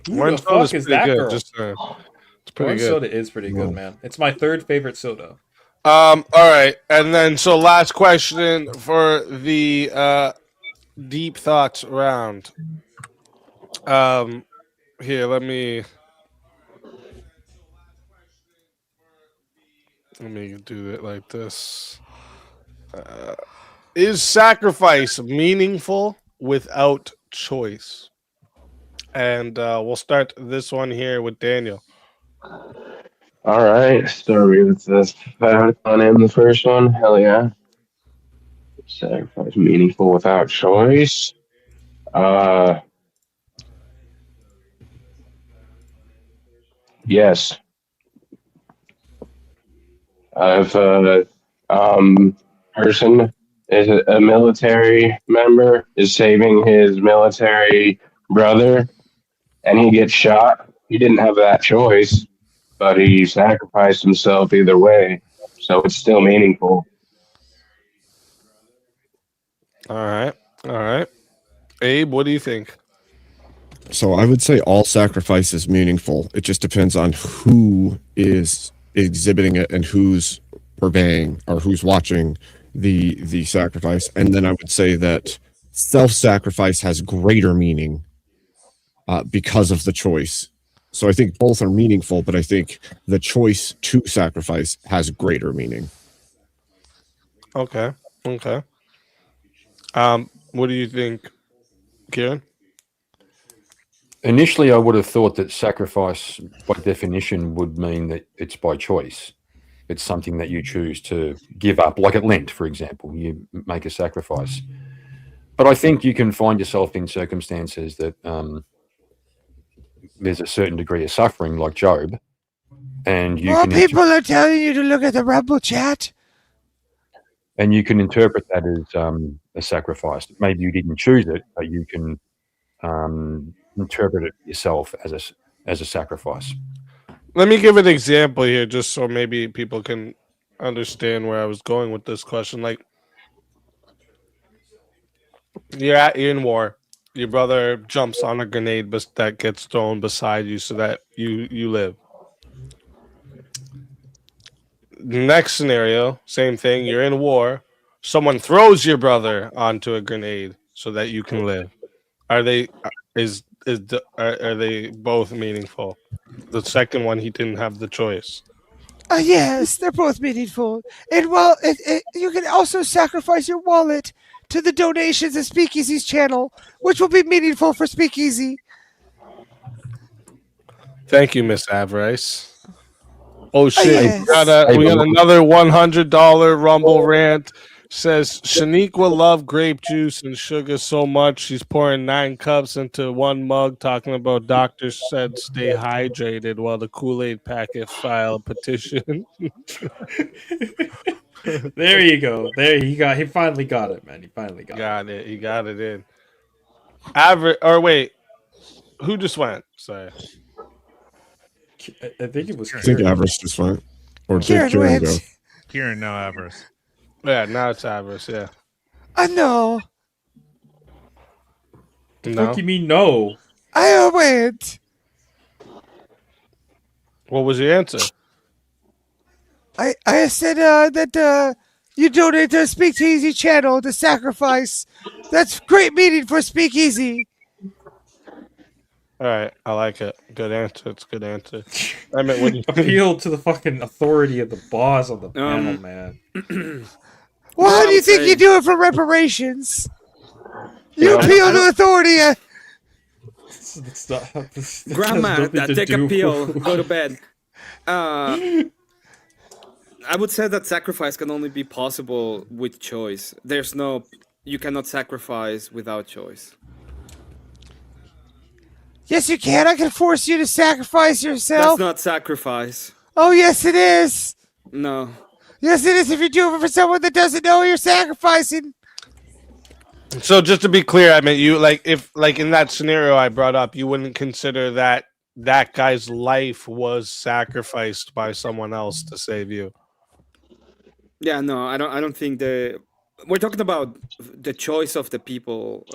Who Orange the soda's fuck is pretty that good. girl? Just, it's pretty Orange good. soda is pretty good, man. It's my third favorite soda. All right, and then so last question for the deep thoughts round. Here, let me do it like this. Is sacrifice meaningful without choice? And we'll start this one here with Daniel. All right, start with this. On in the first one. Hell yeah. Sacrifice meaningful without choice. Yes. If person is a military member is saving his military brother and he gets shot, he didn't have that choice, but he sacrificed himself either way, so it's still meaningful. All right. Abe, what do you think? So I would say all sacrifice is meaningful. It just depends on who is exhibiting it and who's purveying or who's watching the sacrifice. And then I would say that self-sacrifice has greater meaning because of the choice. So I think both are meaningful, but I think the choice to sacrifice has greater meaning. Okay. What do you think, Kieran? Initially, I would have thought that sacrifice, by definition, would mean that it's by choice. It's something that you choose to give up, like at Lent, for example. You make a sacrifice. But I think you can find yourself in circumstances that there's a certain degree of suffering, like Job, and you More can people are telling you to look at the Rumble chat. and you can interpret that as a sacrifice. Maybe you didn't choose it, but you can interpret it yourself as a sacrifice. Let me give an example here, just so maybe people can understand where I was going with this question. Like, you're in war. Your brother jumps on a grenade that gets thrown beside you so that you live. Next scenario, same thing. You're in war. Someone throws your brother onto a grenade so that you can live. Are they are they both meaningful? The second one, he didn't have the choice. Yes, they're both meaningful. And while you can also sacrifice your wallet to the donations of Speakeasy's channel, which will be meaningful for Speakeasy. Thank you, Miss Avarice. Oh shit! Yes. We got another $100 Rumble rant. Says Shaniqua loved grape juice and sugar so much she's pouring 9 cups into one mug, talking about doctors said stay hydrated while the Kool-Aid packet file a petition. There you go. He finally got it, man. He finally got it. He got it in. Average or wait, who just went? Sorry. I think it was I think Avarice just went. Or did Kieran Kieran went. go? Kieran, no Avarice. Yeah, now it's Avarice. Yeah. No. No. What do you mean no? I went. What was your answer? I said that you donate to Speakeasy channel to sacrifice. That's great meaning for Speakeasy. All right, I like it. Good answer. It's a good answer. I meant when you Appeal to the fucking authority of the boss of the panel, man. Well, how do you think you do it for reparations? You appeal to authority. Grandma, take a pill. Go to bed. I would say that sacrifice can only be possible with choice. You cannot sacrifice without choice. Yes, you can. I can force you to sacrifice yourself. That's not sacrifice. Oh, yes, it is. No. Yes, it is. If you're doing it for someone that doesn't know you're sacrificing. So just to be clear, I mean, you if in that scenario I brought up, you wouldn't consider that that guy's life was sacrificed by someone else to save you. Yeah, no, I don't think we're talking about the choice of the people.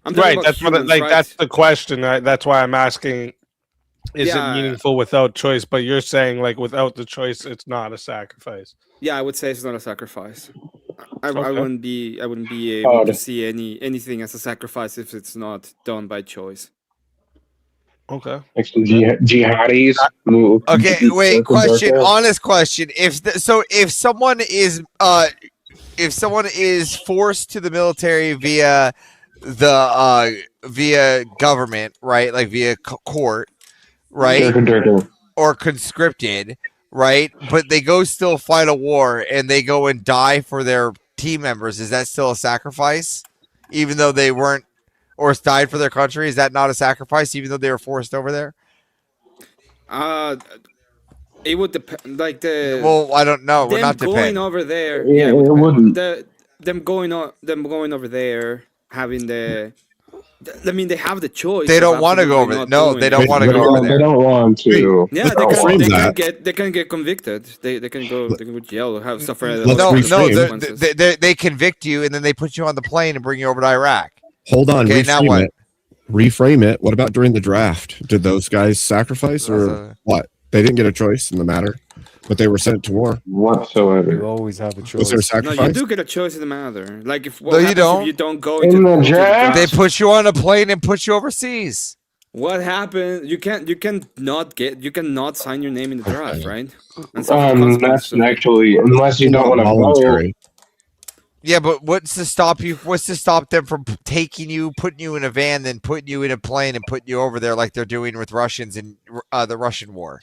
I'm talking Right. about That's what humans, right? that's the question. Right? That's why I'm asking. Is Yeah. it meaningful without choice? But you're saying without the choice, it's not a sacrifice. Yeah, I would say it's not a sacrifice. I Okay. wouldn't be able to see anything as a sacrifice if it's not done by choice. Okay. Like some jihadis. move- Okay, move wait. circle Question. circle. Honest question. If someone is forced to the military via via government, right? Like via court, right? Or conscripted, right? But they go still fight a war and they go and die for their team members. Is that still a sacrifice, even though they weren't, or died for their country? Is that not a sacrifice, even though they were forced over there? It would depend. Like the Well, I don't know. We're them not going dependent. over there. Yeah, it would it depend. wouldn't. Them going over there, having I mean, they have the choice. They of don't want to go absolutely over. not No, doing they it. don't want to go over They there. don't want to. Yeah, Let's they reframe can that. they can get convicted. They can go to jail or have suffer. Let's No, reframe. they convict you and then they put you on the plane and bring you over to Iraq. Hold on, Okay, now reframe what? it. Reframe it. What about during the draft? Did those guys sacrifice or what? They didn't get a choice in the matter, but they were sent to war. Whatsoever. You always have a Was choice. there a No, sacrifice? you do get a choice in the matter. Like if what No, you happens don't. if you don't go In into the into draft? They put you on a plane and put you overseas. What happened? You cannot sign your name in the draft, right? And so the That's consequences of it. actually, unless you don't want to vote. voluntary. Yeah, but what's to stop you? What's to stop them from taking you, putting you in a van, then putting you in a plane and putting you over there like they're doing with Russians in the Russian war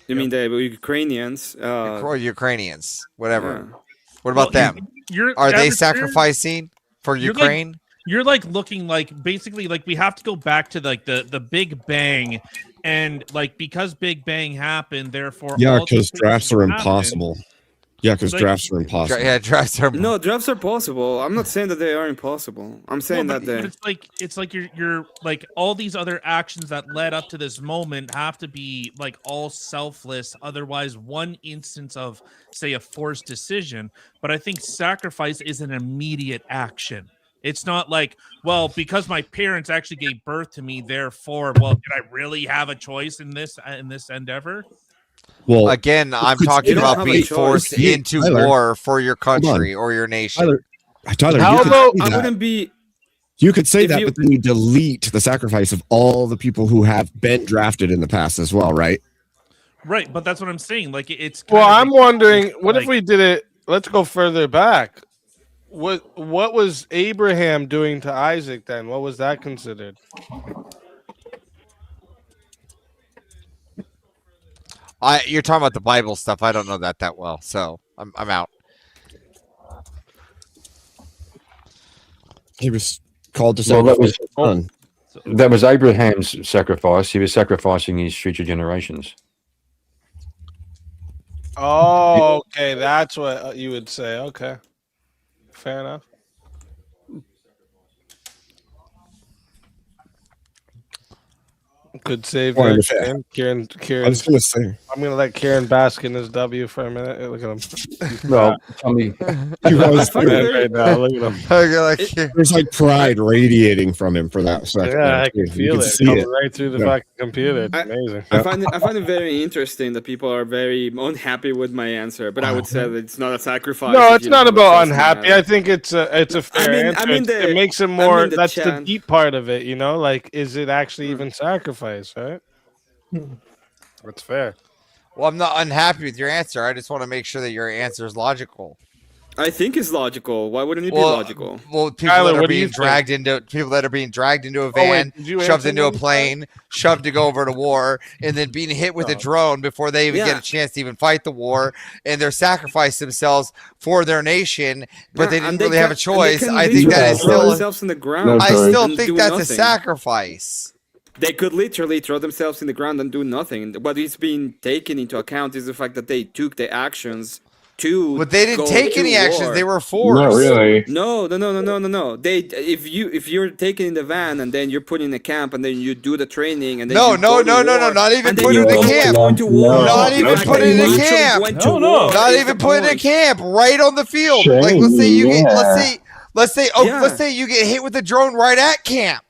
You mean the Ukrainians? or Ukrainians, whatever. Yeah. What about Well, them? You're Are they Average, sacrificing for you're Ukraine? You're like looking like basically like we have to go back to like the Big Bang, and like because Big Bang happened, therefore Yeah, all the because things drafts that are happened- impossible. Yeah, because Like- drafts are impossible. Yeah, drafts are. No, drafts are possible. I'm not saying that they are impossible. I'm saying No, that but they. it's like you're like all these other actions that led up to this moment have to be like all selfless. Otherwise, one instance of say a forced decision. But I think sacrifice is an immediate action. It's not like, well, because my parents actually gave birth to me, therefore, well, did I really have a choice in this endeavor? Well, Again, I'm could- talking you don't about have a being choice. forced You- into Tyler, war for your on. country or your nation. Tyler, How you could about- say I that. wouldn't be. You could say if that, you- but then you delete the sacrifice of all the people who have been drafted in the past as well, right? Right, but that's what I'm saying. Like it's. Well, kind of I'm like- wondering, what if like- we did it? Let's go further back. What was Abraham doing to Isaac then? What was that considered? You're talking about the Bible stuff. I don't know that well, so I'm out. He was called to Well, that sacrifice was- his son. That was Abraham's sacrifice. He was sacrificing his future generations. Oh, okay, that's what you would say. Okay, fair enough. Good save Well, there, if- Kieran. I Kieran. was going to say, I'm gonna let Kieran bask in his W for a minute. Look at him. Well, tell me, he was find it right now. Look at him. there's like pride radiating from him for that second. Yeah, I there, can too. You feel it see coming it. right through the Yeah. fucking computer. It's amazing. I find it very interesting that people are very unhappy with my answer, but I would say that it's not a sacrifice. No, if it's you not don't have a about choice in the unhappy. matter. I think it's a fair answer. It makes it more. That's the chant. deep part of it, you know. Like, is it actually even sacrifice? Right. That's fair. Well, I'm not unhappy with your answer. I just want to make sure that your answer is logical. I think it's logical. Why wouldn't it be Well, logical? Well, people Tyler, that are what do you being dragged into a Oh, wait, van, did you shoved answer into a that? plane, shoved to go over to war, and then being hit with a drone before they even get Yeah. a chance to even fight the war, and they're sacrificed themselves for their nation, but they Yeah, and didn't really have a choice. I think that is throw still. themselves in the ground. I still and think do that's a nothing. sacrifice. They could literally throw themselves in the ground and do nothing. What is being taken into account is the fact that they took the actions to. But they didn't go take to any actions. war. They were forced. Not really. No. They if you're taken in the van and then you're put in a camp and then you do the training and then No, you no, go to no, no, no, war, not even and then put you in a go camp. going to war. Not even The fact put that in you a actually camp. went to war Not is even the put in a point. camp. Right on the field. Shame, Like let's say you get yeah. let's say you get hit with a drone right at camp.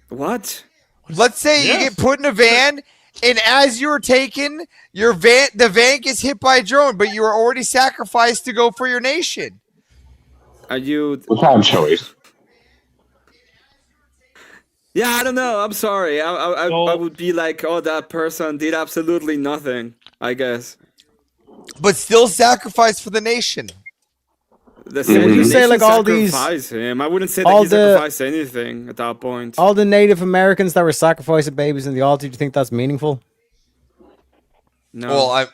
What? Let's say you get put in a van, and as you're taken, the van gets hit by a drone, but you were already sacrificed to go for your nation. Are you? Without choice. Yeah, I don't know. I'm sorry. I would be like, oh, that person did absolutely nothing. I guess. But still sacrificed for the nation. The Would you say, like, all these- sacrifice him? I wouldn't say that all he the- sacrificed anything at that point. All the Native Americans that were sacrificing babies in the altar, do you think that's meaningful? No. Well, I.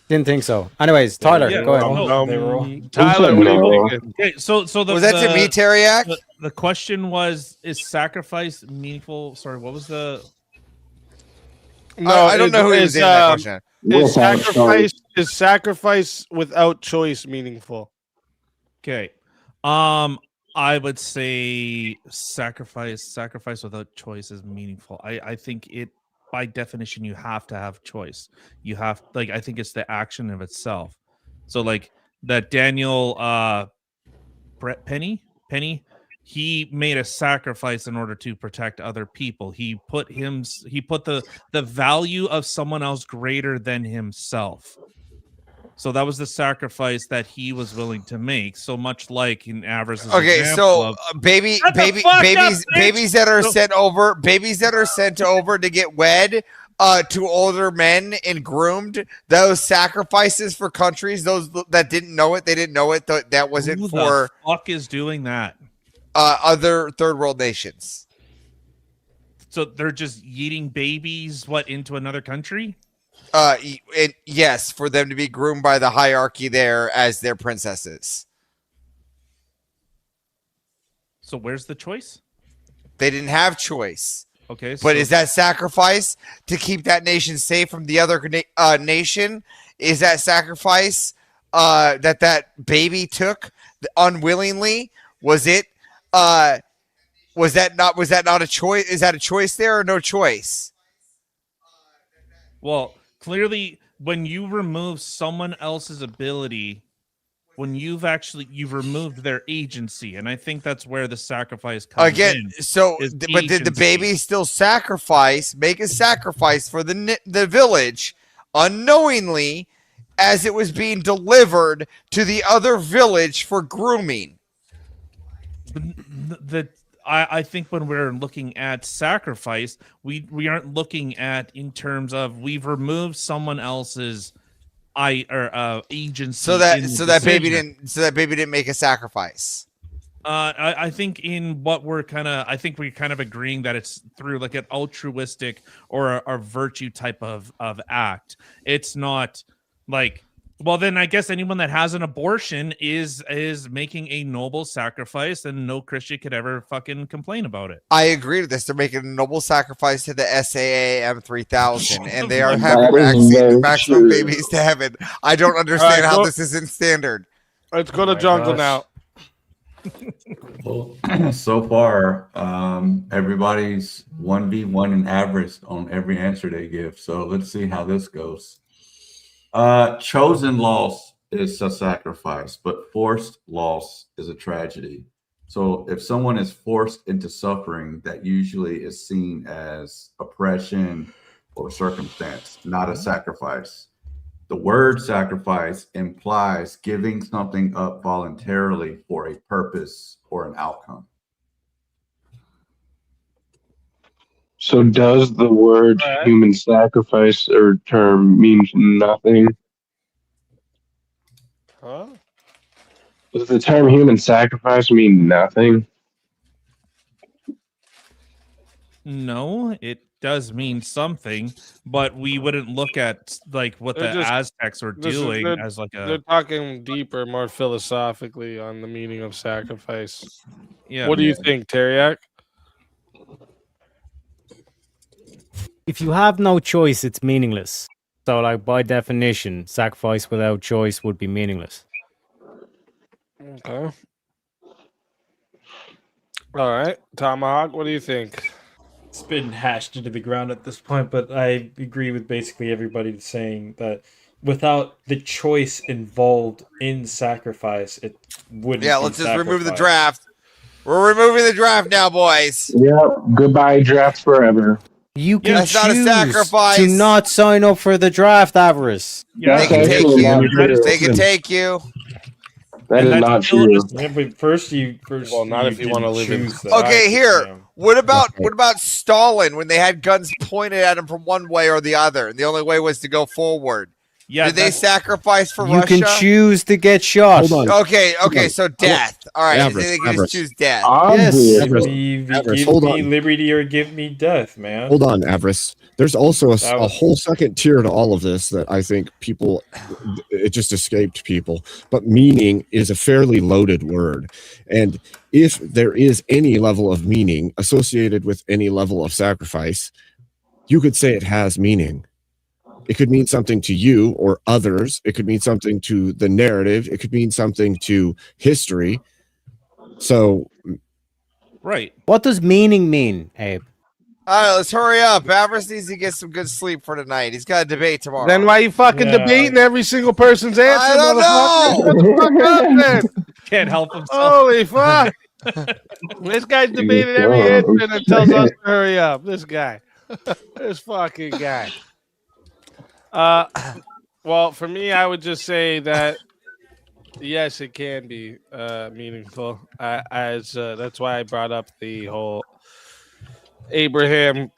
Didn't think so. Anyways, Tyler, Yeah, go ahead. Tyler, what are you No. thinking? Okay, so the Was that to me, Teriak? The question was: is sacrifice meaningful? Sorry, what was the? No, I don't know who was in that question. Is sacrifice without choice meaningful? Okay, I would say sacrifice without choice is meaningful. I think it, by definition, you have to have choice. You have, like, I think it's the action of itself. So like that Daniel Penny, he made a sacrifice in order to protect other people. He put the value of someone else greater than himself. So that was the sacrifice that he was willing to make. So much like in Avarice's Okay, example so of, babies Shut the fuck up, babies that are sent over to get wed to older men and groomed, those sacrifices for countries, those that didn't know it, they didn't know it. That wasn't who for the fuck is doing that? other third world nations. So they're just yeeting babies into another country? Yes, for them to be groomed by the hierarchy there as their princesses. So where's the choice? They didn't have choice. Okay, but is that sacrifice to keep that nation safe from the other nation? Is that sacrifice that baby took unwillingly? Was it? Was that not a choice? Is that a choice there or no choice? Well, clearly, when you remove someone else's ability, when you've removed their agency, and I think that's where the sacrifice comes Again, in. so is but did the agency. baby still make a sacrifice for the village unknowingly as it was being delivered to the other village for grooming? I think when we're looking at sacrifice, we aren't looking at in terms of we've removed someone else's agency. So that baby didn't make a sacrifice. I think in what we're kind of agreeing that it's through like an altruistic or a virtue type of act. It's not like, well, then I guess anyone that has an abortion is making a noble sacrifice, and no Christian could ever fucking complain about it. I agree with this. They're making a noble sacrifice to the SAA M3000, and they are That having is maximum true. babies to heaven. I don't understand how go- this isn't standard. Let's go to jungle now. Well, so far, everybody's 1v1 in average on every answer they give. So let's see how this goes. Chosen loss is a sacrifice, but forced loss is a tragedy. So if someone is forced into suffering, that usually is seen as oppression or circumstance, not a sacrifice. The word sacrifice implies giving something up voluntarily for a purpose or an outcome. So does the word Alright. human sacrifice or term mean nothing? Huh? Does the term human sacrifice mean nothing? No, it does mean something, but we wouldn't look at like what They're the just- Aztecs were doing as like They're a talking deeper, more philosophically on the meaning of sacrifice. yeah. What do you think, Teriak? If you have no choice, it's meaningless. So, like by definition, sacrifice without choice would be meaningless. Okay. All right, Tomahawk. What do you think? It's been hashed into the ground at this point, but I agree with basically everybody saying that without the choice involved in sacrifice, it wouldn't. Yeah, be let's just remove the sacrifice. draft. We're removing the draft now, boys. Yep. Goodbye, draft forever. You can That's not a choose sacrifice. to not sign up for the draft, Avarice. Yeah, They can That's take actually not you. true. They can take you. That And is that's not still true. just- yeah, but first, Well, not if you wanna didn't live in- choose that. Okay, here. Yeah. What about Stalin when they had guns pointed at him from one way or the other, and the only way was to go forward? Yeah, Did they that's- sacrifice for You Russia? can choose to get shot. Hold on. Okay, on. so death. All right, Avarice, they can Avarice. just choose death. Obviously. Avarice, Give hold me on. liberty or give me death, man. Hold on, Avarice. There's also That a was- whole second tier to all of this that I think people, it just escaped people. But meaning is a fairly loaded word. And if there is any level of meaning associated with any level of sacrifice, you could say it has meaning. It could mean something to you or others. It could mean something to the narrative. It could mean something to history. So, right. What does meaning mean, Abe? All right, let's hurry up. Avarice needs to get some good sleep for tonight. He's got a debate tomorrow. Then why you fucking Yeah. debating every single person's answer? I don't motherfucker? Shut the fuck up, then. Can't help himself. Holy fuck! This guy's debating every answer and then tells us to hurry up. This guy, this fucking guy. Well, for me, I would just say that yes, it can be meaningful. As that's why I brought up the whole Abraham,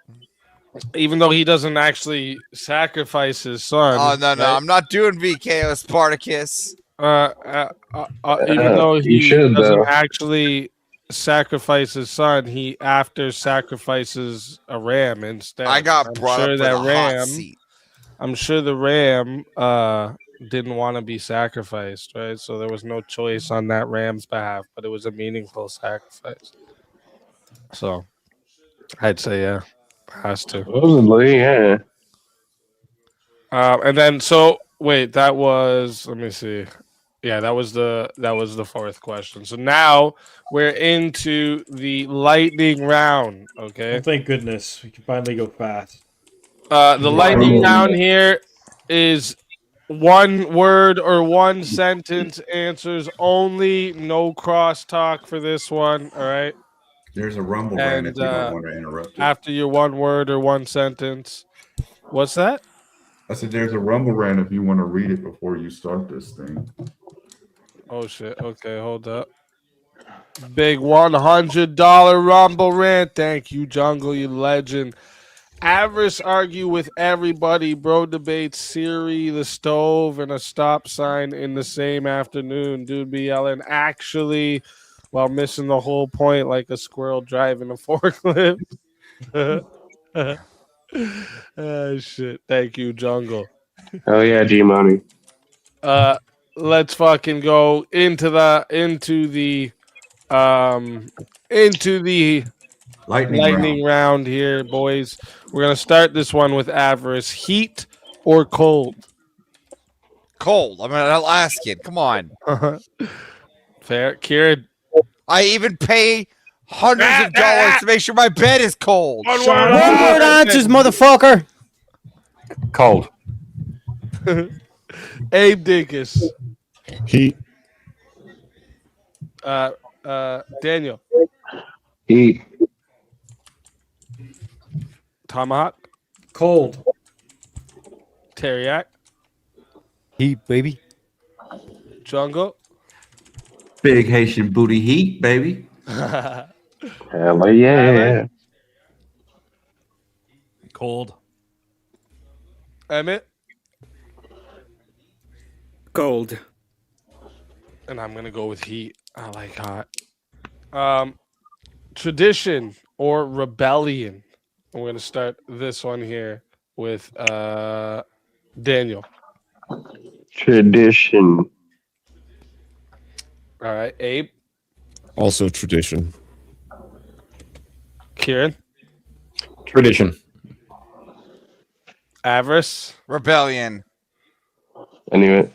even though he doesn't actually sacrifice his son. Oh no, right? I'm not doing VKO Spartacus. Even though You he should, doesn't though. actually sacrifice his son, he after sacrifices a ram instead. I got I'm brought sure up for that the hot ram. seat. I'm sure the ram didn't want to be sacrificed, right? So there was no choice on that ram's behalf, but it was a meaningful sacrifice. So I'd say yeah, has to. Supposedly, yeah. And then so wait, that was let me see. Yeah, that was the fourth question. So now we're into the lightning round. Okay. Oh, thank goodness we can finally go fast. The lightning round here is one word or one sentence answers only. No crosstalk for this one. All right. There's a rumble rant if And you don't want to interrupt it. after your one word or one sentence, what's that? I said there's a rumble rant if you want to read it before you start this thing. Oh shit. Okay, hold up. Big $100 rumble rant. Thank you, Jungle, you legend. Avarice argue with everybody. Bro debates Siri, the stove, and a stop sign in the same afternoon. Dude be yelling actually while missing the whole point like a squirrel driving a forklift. Oh shit. Thank you, Jungle. Oh yeah, G Money. Let's fucking go into the lightning round here, boys. We're gonna start this one with Avarice. Heat or cold? Cold. I'm an Alaskan. Come on. Fair. Kieran. I even pay hundreds of dollars to make sure my bed is cold. One word answers, motherfucker. Cold. Abe Dickus. Heat. Daniel. Heat. Tomahawk. Cold. Teriak. Heat, baby. Jungle. Big Haitian booty heat, baby. Hell yeah. Cold. Emmett, Cold. and I'm gonna go with heat. I like hot. Tradition or rebellion. I'm gonna start this one here with Daniel. Tradition. All right, Abe, Also tradition. Kieran, Tradition. Avarice. Rebellion. I knew it.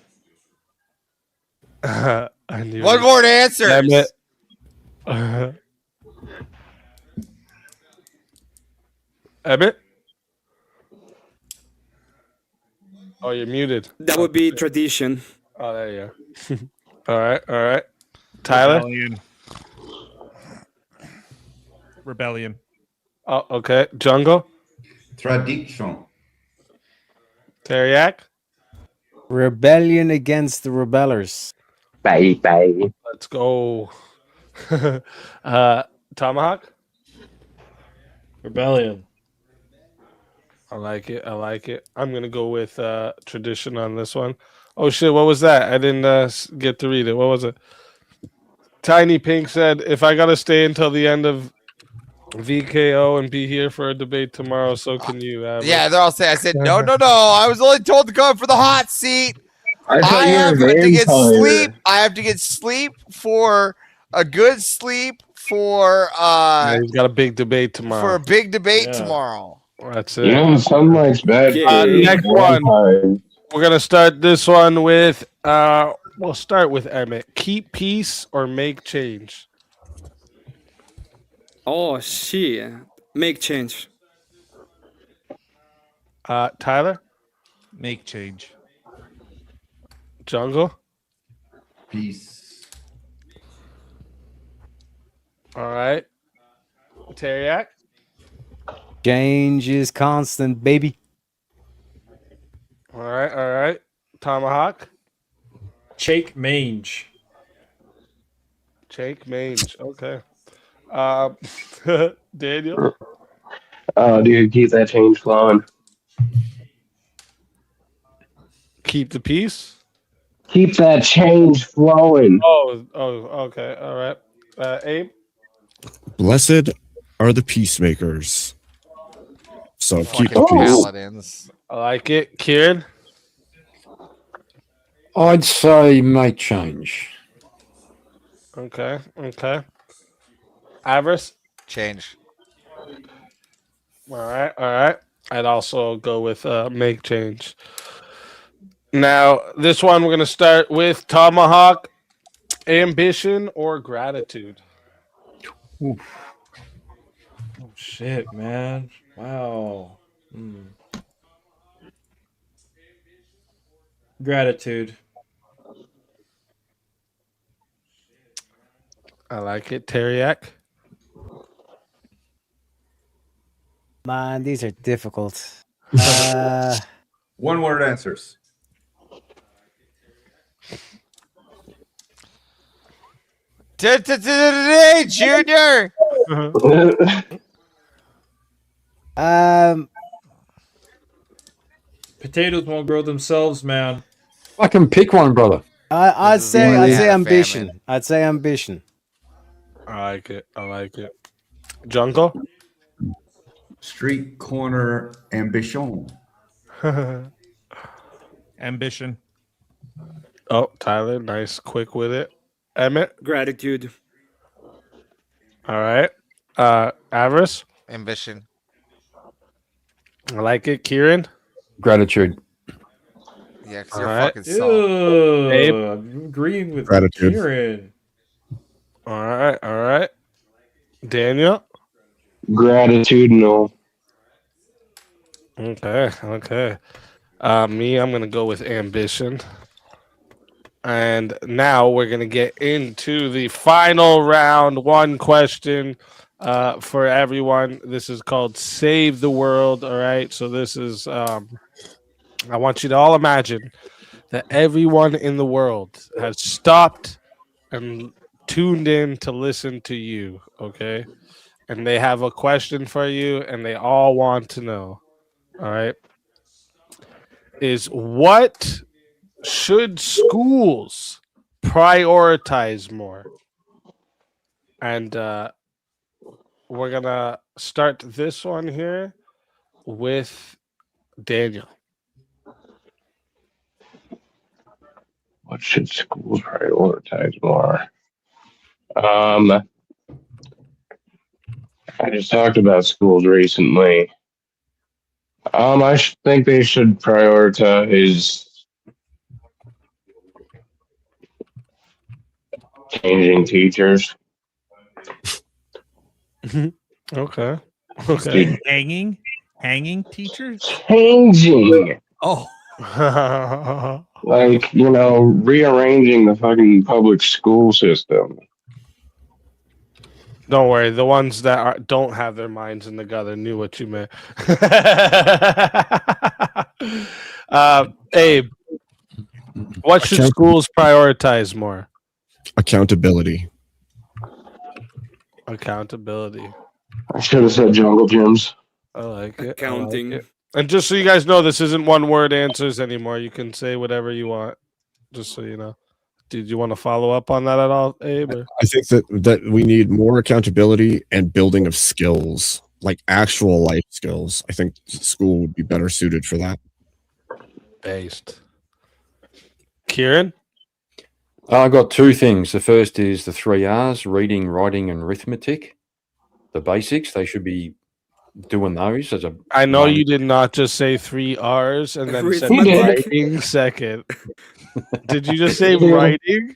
I knew One it. more answer. Emmett. Emmett. Oh, you're muted. That would be tradition. Oh, there you go. All right. Tyler. Rebellion. Oh, okay. Jungle. Tradition. Teriak. Rebellion against the rebellers. Bye. Let's go. Tomahawk. Rebellion. I like it. I'm gonna go with tradition on this one. Oh shit! What was that? I didn't get to read it. What was it? Tiny Pink said, "If I gotta stay until the end of VKO and be here for a debate tomorrow, so can you." Yeah, they're all saying. I said no. I was only told to go for the hot seat. I have to get sleep. I have to get sleep for a good sleep for he's got a big debate tomorrow. for a big debate tomorrow. That's it. You know, sunlight's bad. Next one. We're gonna start this one with we'll start with Emmett. Keep peace or make change. Oh shit. Make change. Tyler. Make change. Jungle. Peace. All right. Teriak. Change is constant, baby. All right. Tomahawk. Shake mange. Jake Mange. Okay. Daniel. Oh, dude, keep that change flowing. Keep the peace. Keep that change flowing. Oh, okay. All right. Abe. Blessed are the peacemakers. So keep the Fucking peace. paladins. I like it. Kieran. I'd say make change. Okay. Avarice. Change. All right. I'd also go with make change. Now, this one we're gonna start with Tomahawk. Ambition or gratitude. Oh shit, man. Wow. Gratitude. I like it. Teriak. Man, these are difficult. One word answers. Today, Junior. Potatoes won't grow themselves, man. I can pick one, brother. I'd say famine. ambition. I'd say ambition. I like it. Jungle. Street corner ambition. Ambition. Oh, Tyler, nice, quick with it. Emmett. Gratitude. All right. Avarice. Ambition. I like it. Kieran. Gratitude. Yeah, because All you're right. fucking soft. Abe. I'm agreeing with Gratitude. Kieran. All right. Daniel. Gratitudinal. Okay. Me, I'm gonna go with ambition. And now we're gonna get into the final round. One question for everyone. This is called Save the World. All right. So this is I want you to all imagine that everyone in the world has stopped and tuned in to listen to you, okay? And they have a question for you and they all want to know, All right. Is what should schools prioritize more? And we're gonna start this one here with Daniel. What should schools prioritize more? I just talked about schools recently. Think they should prioritize changing teachers. Okay. Okay. Hanging teachers? Changing. Oh. Like, rearranging the fucking public school system. Don't worry, the ones that don't have their minds in the gutter knew what you meant. Abe, what should schools prioritize more? Accountability. Accountability. I should have said jungle gyms. I like it. Accounting. I like it. And just so you guys know, this isn't one word answers anymore. You can say whatever you want, just so you know. Did you want to follow up on that at all, Abe? Or? I think that we need more accountability and building of skills, like actual life skills. I think school would be better suited for that. Based. Kieran? I've got two things. The first is the 3 R's, reading, writing, and arithmetic. The basics, they should be doing those as a. I know you did not just say 3 R's and then said Arithmetic. writing second. Did you just say writing?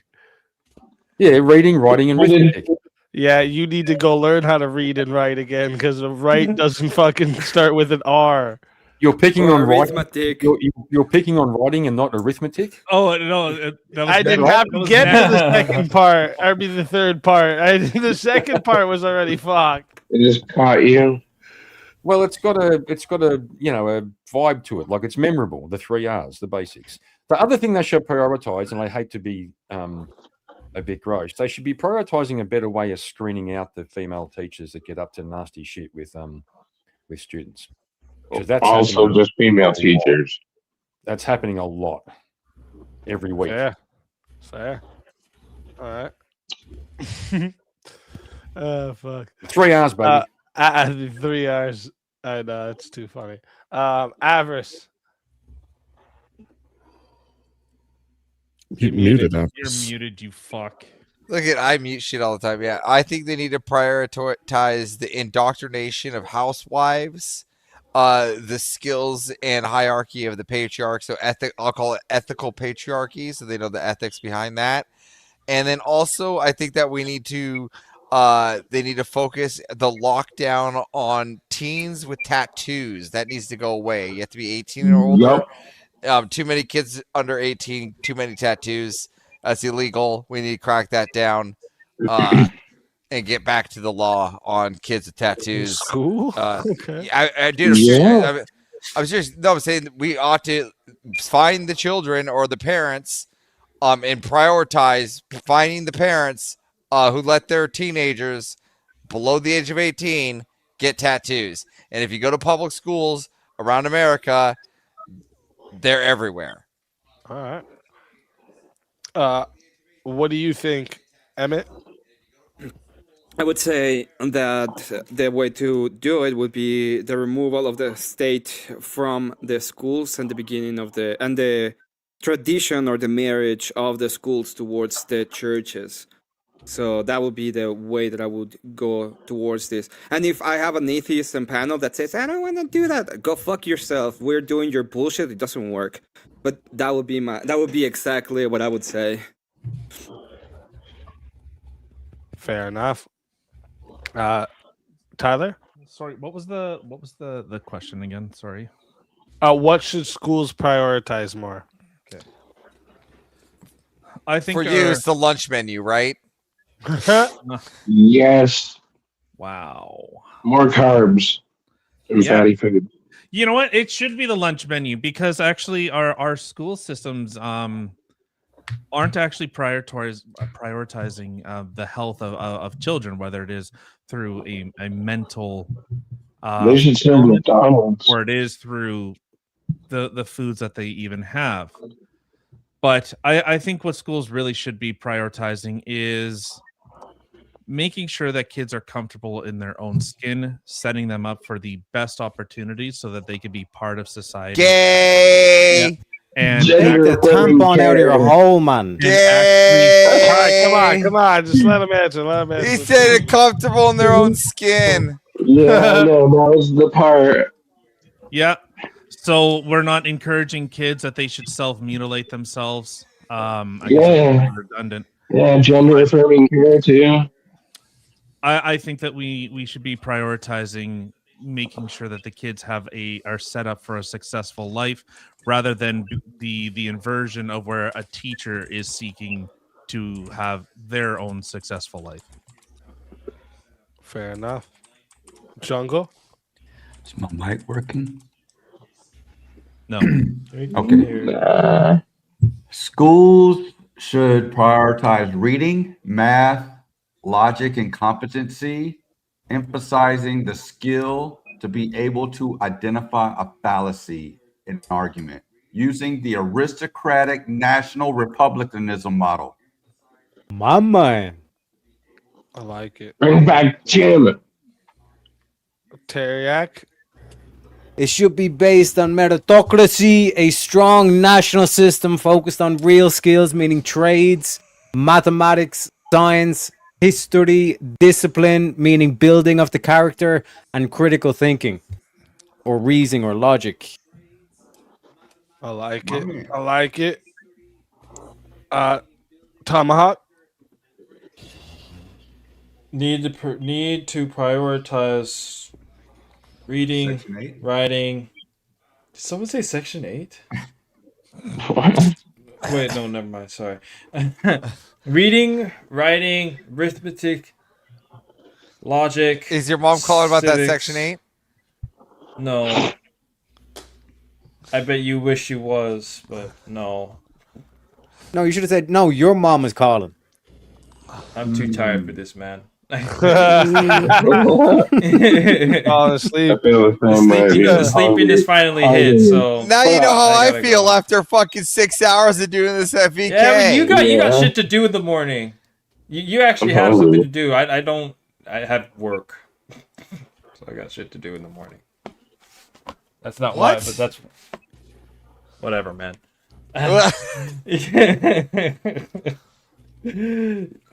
Yeah, reading, writing, and arithmetic. Yeah, you need to go learn how to read and write again because write doesn't fucking start with an R. You're picking on writing. Arithmetic. You're picking on writing and not arithmetic. Oh no! I didn't have to get to the second part. I mean the third part. The second part was already fucked. It just caught you. Well, it's got a a vibe to it. Like it's memorable. The 3 R's, the basics. The other thing they should prioritize, and I hate to be a bit gross, they should be prioritizing a better way of screening out the female teachers that get up to nasty shit with students. That's Also, just female teachers. That's happening a lot every week. Fair. All right. Oh fuck. 3 R's, baby. The 3 R's. I know it's too funny. Avarice. You muted You're Avarice. muted, you fuck. Look at I mute shit all the time. Yeah, I think they need to prioritize the indoctrination of housewives, the skills and hierarchy of the patriarch. So I'll call it ethical patriarchy, so they know the ethics behind that. And then also, I think that we need to they need to focus the lockdown on teens with tattoos. That needs to go away. You have to be 18 or older. Too many kids under 18, too many tattoos. That's illegal. We need to crack that down and get back to the law on kids with tattoos. School? Okay. I'm serious. No, I'm saying we ought to find the children or the parents and prioritize finding the parents who let their teenagers below the age of 18 get tattoos. And if you go to public schools around America, they're everywhere. All right. What do you think, Emmett? I would say that the way to do it would be the removal of the state from the schools and the beginning of the tradition or the marriage of the schools towards the churches. So that would be the way that I would go towards this. And if I have an atheist panel that says, I don't want to do that, go fuck yourself. We're doing your bullshit. It doesn't work. But that would be exactly what I would say. Fair enough. Tyler? Sorry, what was the question again? Sorry. What should schools prioritize more? Okay. I think for you, it's the lunch menu, right? Yes. Wow. More carbs and fatty food. You know what? It should be the lunch menu because actually our school systems aren't actually prioritizing the health of children, whether it is through a mental They should send McDonald's. or it is through the foods that they even have. But I think what schools really should be prioritizing is making sure that kids are comfortable in their own skin, setting them up for the best opportunities so that they can be part of society. Gay. Yeah. And Take the tampon out of your hole, man. Gay. All right, come on. Just let him answer. Let him answer. He said it comfortable in their own skin. Yeah, no, that was the part. Yeah. So we're not encouraging kids that they should self-mutilate themselves. I guess Yeah. it's redundant. Yeah, gender affirming care too. I think that we should be prioritizing making sure that the kids are set up for a successful life rather than the inversion of where a teacher is seeking to have their own successful life. Fair enough. Jungle? Is my mic working? No. Okay. Schools should prioritize reading, math, logic, and competency, emphasizing the skill to be able to identify a fallacy in an argument, using the aristocratic national republicanism model. My man. I like it. Bring back Jim. Teriak? It should be based on meritocracy, a strong national system focused on real skills, meaning trades, mathematics, science, history, discipline, meaning building of the character, and critical thinking, or reasoning, or logic. I like it. I like it. Tomahawk? Need to prioritize reading, Section 8? writing. Did someone say Section 8? What? Wait, no, never mind. Sorry. Reading, writing, arithmetic, logic. Is your mom calling about that civics. Section 8? No. I bet you wish she was, but no. No, you should have said, no, your mom is calling. I'm too tired for this, man. Falling asleep. I feel the same way. The sleepiness finally hit, so Now you know how I gotta feel go. after fucking 6 hours of doing this at VK. Yeah, but you got Yeah. shit to do in the morning. You actually I'm have hungry. something to do. I don't. I have work, so I got shit to do in the morning. That's not why, What? but that's whatever, man.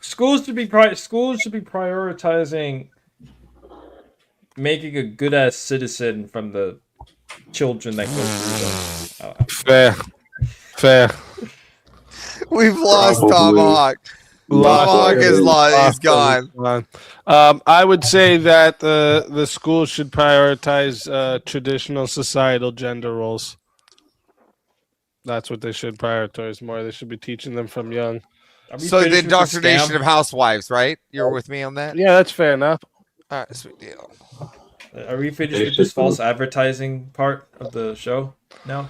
Schools should be prioritizing making a good ass citizen from the children that go through them. Fair. We've lost Probably. Tomahawk. Tomahawk is gone. I would say that the school should prioritize traditional societal gender roles. That's what they should prioritize more. They should be teaching them from young. So the indoctrination of housewives, right? You're with me on that? Yeah, that's fair enough. All right, sweet deal. Are we finished with this false advertising part of the show now?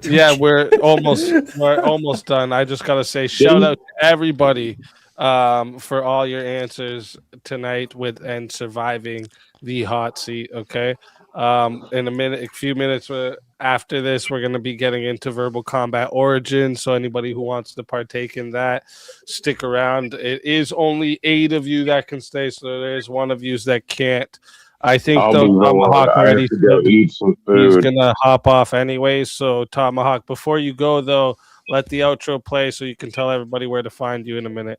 Yeah, we're almost done. I just gotta say, shout out to everybody for all your answers tonight and surviving the hot seat. Okay, in a few minutes after this, we're gonna be getting into Verbal Combat Origins. So anybody who wants to partake in that, stick around. It is only 8 of you that can stay, so there's one of you that can't. I think I'll though be rolling. Tomahawk I already have to go eat some he's food. gonna hop off anyways. So Tomahawk, before you go though, let the outro play so you can tell everybody where to find you in a minute.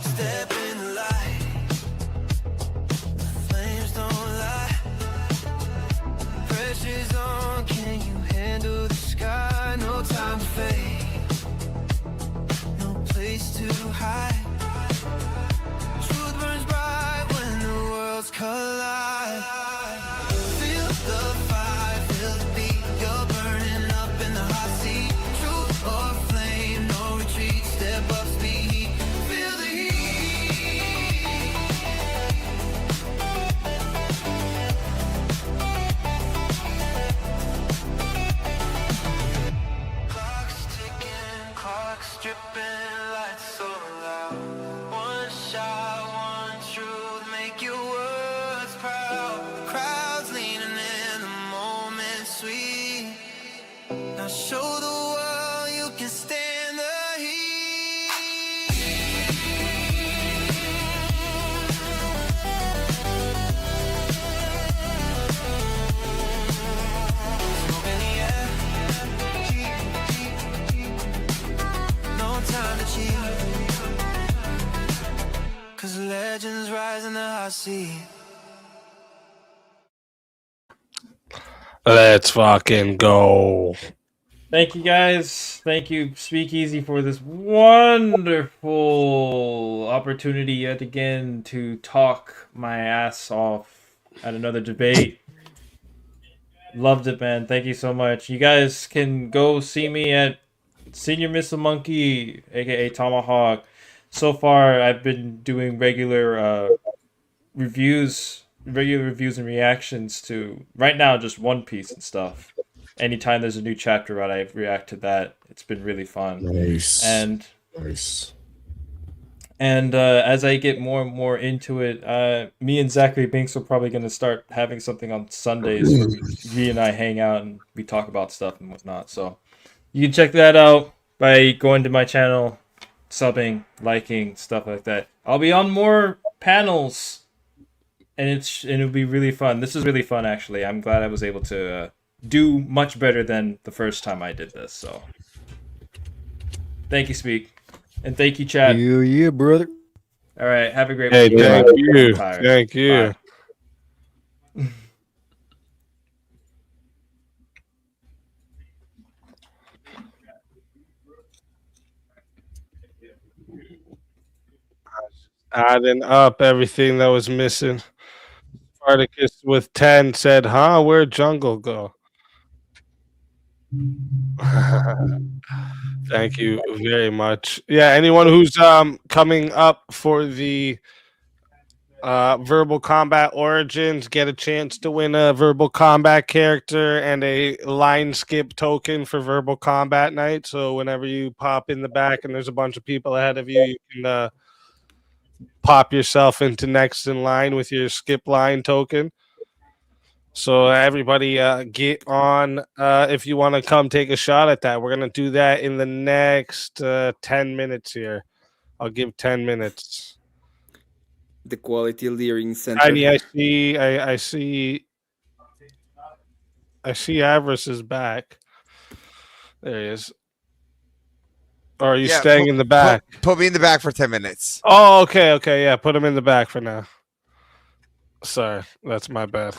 Step in the light. Flames don't lie. Pressure's on. Can you handle the sky? No time to fade. No place to hide. Truth burns bright when the worlds collide. Feel the fire, feel the beat. You're burning up in the hot seat. Truth or flame, no retreat. Step up, speed. Feel the heat. show the world you can stand the heat. Smoke in the air. No time to cheat. 'Cause legends rise in the hot seat. Let's fucking go. Thank you guys. Thank you, Speakeasy, for this wonderful opportunity yet again to talk my ass off at another debate. Loved it, man. Thank you so much. You guys can go see me at Senior Missile Monkey, aka Tomahawk. So far, I've been doing regular reviews and reactions to, right now, just One Piece and stuff. Anytime there's a new chapter out, I react to that. It's been really fun. Nice. And Nice. as I get more and more into it, me and Zachary Binks are probably going to start having something on Sundays where we and I hang out and we talk about stuff and whatnot. So you can check that out by going to my channel, subbing, liking, stuff like that. I'll be on more panels, and it'll be really fun. This is really fun, actually. I'm glad I was able to do much better than the first time I did this. So thank you, Speak. And thank you, Chad. Yeah, brother. All right, have a great Hey, week. thank you. I'm tired. Thank you. Bye. Adding up everything that was missing. Spartacus with 10 said, huh? Where'd Jungle go? Thank you very much. Yeah, anyone who's coming up for the Verbal Combat Origins get a chance to win a Verbal Combat character and a line skip token for Verbal Combat Night. So whenever you pop in the back and there's a bunch of people ahead of you, you can pop yourself into next in line with your skip line token. So everybody get on if you want to come take a shot at that. We're going to do that in the next 10 minutes here. I'll give 10 minutes. The Quality Leering Center. I see Avarice is back. There he is. Or are you staying in the back? Put me in the back for 10 minutes. Oh, okay. Yeah, put him in the back for now. Sorry, that's my bad.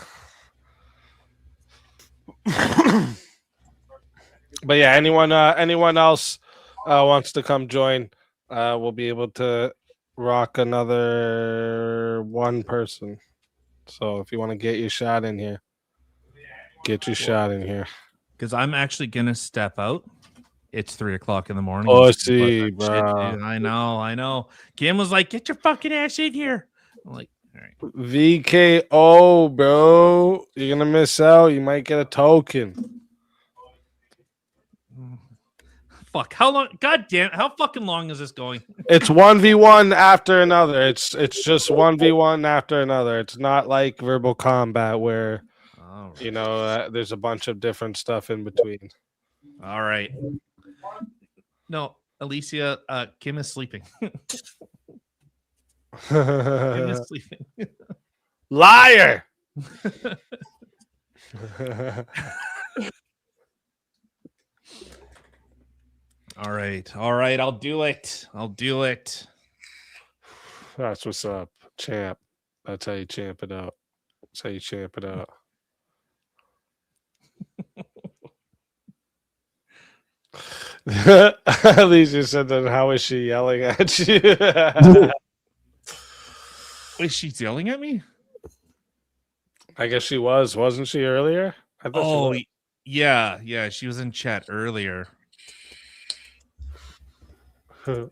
But yeah, anyone else wants to come join, we'll be able to rock another one person. So if you want to get your shot in here, get your shot in here. Because I'm actually gonna step out. It's 3:00 in the morning. Oh, see, bro. Shit, dude. I know. Kim was like, "Get your fucking ass in here." I'm like, all right. VKO, bro. You're gonna miss out. You might get a token. Fuck. How long? God damn. How fucking long is this going? It's 1v1 after another. It's just 1v1 after another. It's not like Verbal Combat where there's a bunch of different stuff in between. All right. No, Alicia, Kim is sleeping. Kim is sleeping. Liar. All right. I'll do it. That's what's up, champ. That's how you champ it out. That's how you champ it out. Alicia said that. How is she yelling at you? Wait, she's yelling at me? I guess she wasn't she earlier? I thought she was. Yeah. She was in chat earlier. I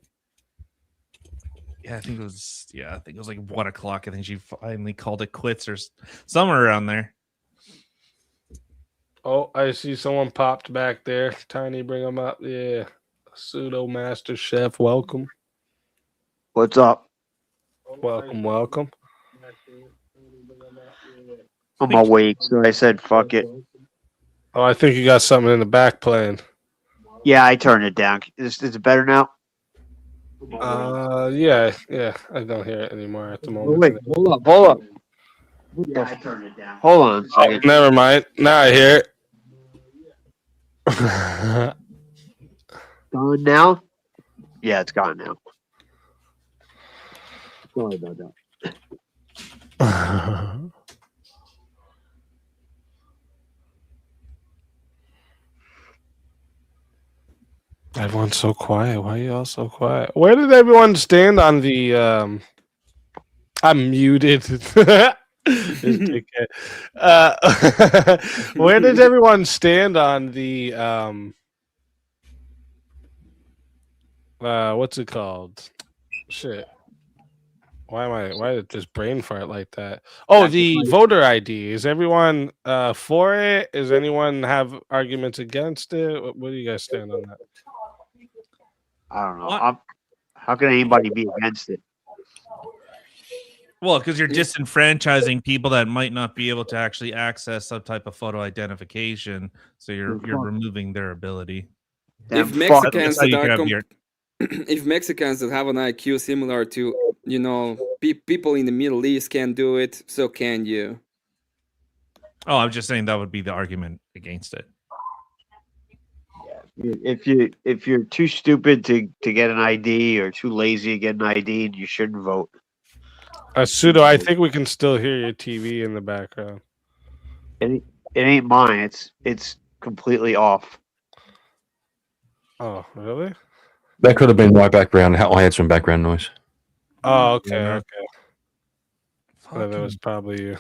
think it was like 1 o'clock. I think she finally called it quits or somewhere around there. Oh, I see someone popped back there. Tiny, bring them up. Yeah. Pseudo Master Chef, welcome. What's up? Welcome. I'm awake, so I said fuck it. Oh, I think you got something in the back playing. Yeah, I turned it down. Is it better now? Yeah. I don't hear it anymore at the Oh, moment. wait, hold up. Yeah, I turned it down. Hold on a Oh, second. never mind. Now I hear it. Gone now? Yeah, it's gone now. Sorry about that. Everyone's so quiet. Why are you all so quiet? Where did everyone stand on the I'm muted. Just dickhead. Where did everyone stand on the what's it called? Shit. Why did this brain fart like that? Oh, the voter ID. Is everyone for it? Does anyone have arguments against it? What do you guys stand on that? I don't know. How can anybody be against it? Well, because you're disenfranchising people that might not be able to actually access some type of photo identification, so you're removing their ability. If Mexicans that are if Mexicans that have an IQ similar to people in the Middle East can do it, so can you. Oh, I'm just saying that would be the argument against it. If you're too stupid to get an ID or too lazy to get an ID, you shouldn't vote. Pseudo, I think we can still hear your TV in the background. It ain't mine. It's completely off. Oh, really? That could have been my background. How I had some background noise. Oh, okay. Well, that was probably you.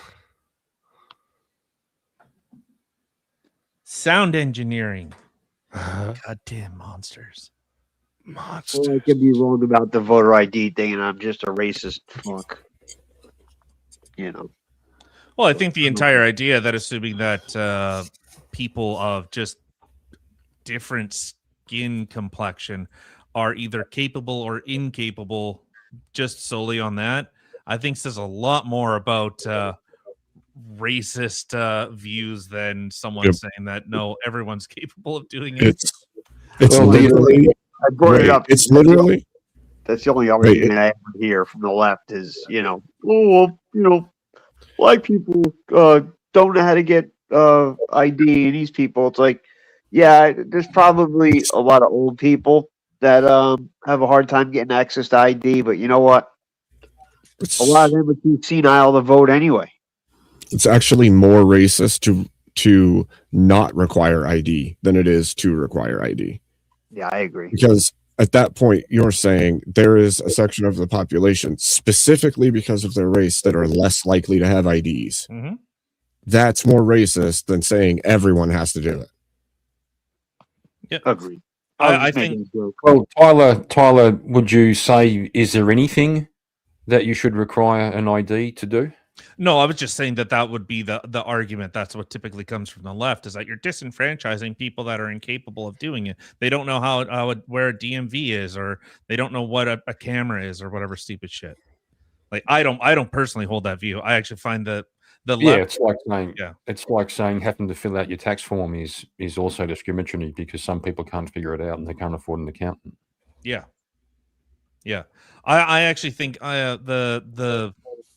Sound engineering. Goddamn monsters. Well, I could be wrong about the voter ID thing, and I'm just a racist fuck. Well, I think the entire idea that assuming that people of just different skin complexion are either capable or incapable just solely on that, I think says a lot more about racist views than someone saying that no, everyone's capable of doing it. It's literally. I brought it up. It's literally. That's the only argument I ever hear from the left is, black people don't know how to get ID, and these people. It's like, yeah, there's probably a lot of old people that have a hard time getting access to ID, but you know what? A lot of them are too senile to vote anyway. It's actually more racist to not require ID than it is to require ID. Yeah, I agree. Because at that point, you're saying there is a section of the population specifically because of their race that are less likely to have IDs. Mm-hmm. That's more racist than saying everyone has to do it. Yeah, agreed. I think. Well, Tyler, would you say is there anything that you should require an ID to do? No, I was just saying that would be the argument. That's what typically comes from the left, is that you're disenfranchising people that are incapable of doing it. They don't know where a DMV is, or they don't know what a camera is, or whatever stupid shit. Like I don't personally hold that view. I actually find the left, it's like saying having to fill out your tax form is also discriminatory because some people can't figure it out and they can't afford an accountant. Yeah. I actually think the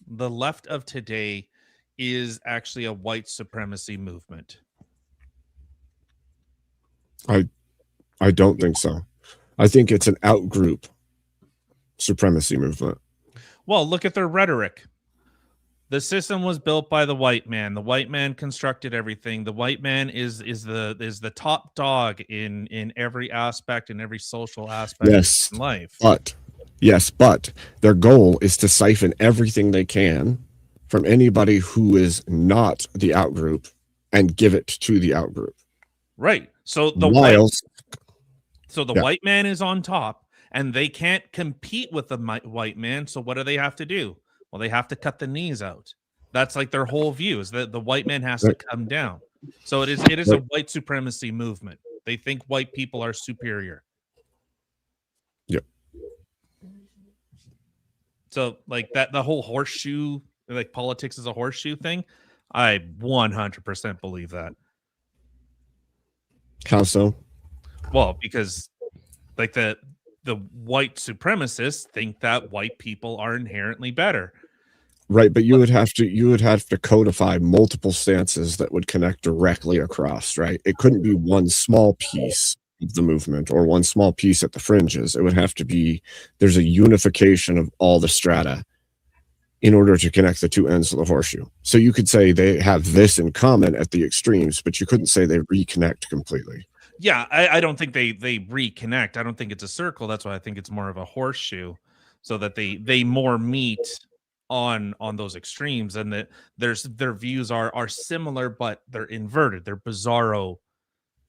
left of today is actually a white supremacy movement. I don't think so. I think it's an out-group supremacy movement. Well, look at their rhetoric. The system was built by the white man. The white man constructed everything. The white man is the top dog in every aspect, in every social aspect of life. But their goal is to siphon everything they can from anybody who is not the outgroup and give it to the outgroup. Right. So the white man is on top, and they can't compete with the white man. So what do they have to do? Well, they have to cut the knees out. That's like their whole view, is that the white man has to come down. So it is a white supremacy movement. They think white people are superior. Yep. So like the whole horseshoe, like politics is a horseshoe thing, I 100% believe that. How so? Well, because like the white supremacists think that white people are inherently better. Right, but you would have to codify multiple stances that would connect directly across, right? It couldn't be one small piece of the movement or one small piece at the fringes. It would have to be there's a unification of all the strata in order to connect the two ends of the horseshoe. So you could say they have this in common at the extremes, but you couldn't say they reconnect completely. Yeah, I don't think they reconnect. I don't think it's a circle. That's why I think it's more of a horseshoe, so that they more meet on those extremes, and that their views are similar, but they're inverted. They're bizarro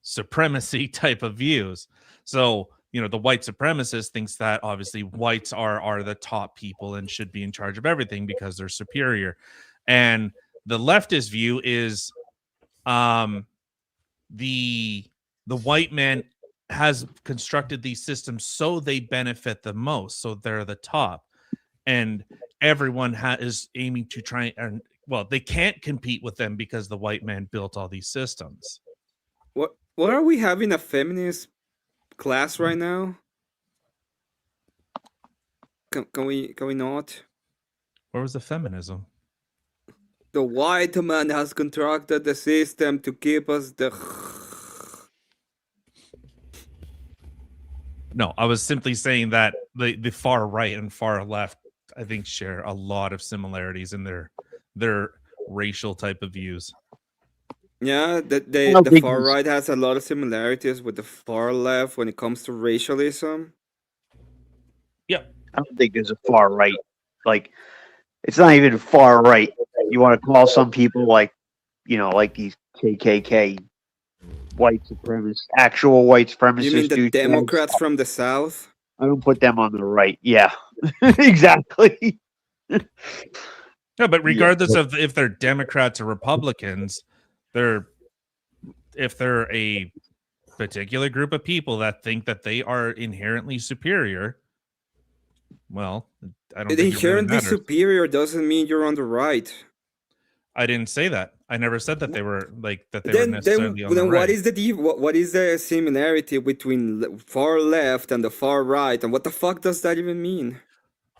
supremacy type of views. So the white supremacist thinks that obviously whites are the top people and should be in charge of everything because they're superior, and the leftist view is the white man has constructed these systems so they benefit the most, so they're the top, and everyone is aiming to try and they can't compete with them because the white man built all these systems. What are we having a feminist class right now? Can we not? Where was the feminism? The white man has constructed the system to keep us the. No, I was simply saying that the far right and far left, I think, share a lot of similarities in their racial type of views. Yeah, the far right has a lot of similarities with the far left when it comes to racialism. Yeah, I don't think there's a far right. Like, it's not even far right. You want to call some people like these KKK white supremacists, actual white supremacists. You mean the douchebags. Democrats from the South? I don't put them on the right. Yeah, exactly. Yeah, but regardless of if they're Democrats or Republicans, if they're a particular group of people that think that they are inherently superior, well, I don't think it really Inherently matters. superior doesn't mean you're on the right. I didn't say that. I never said that they were necessarily on the Then right. what is the similarity between far left and the far right, and what the fuck does that even mean?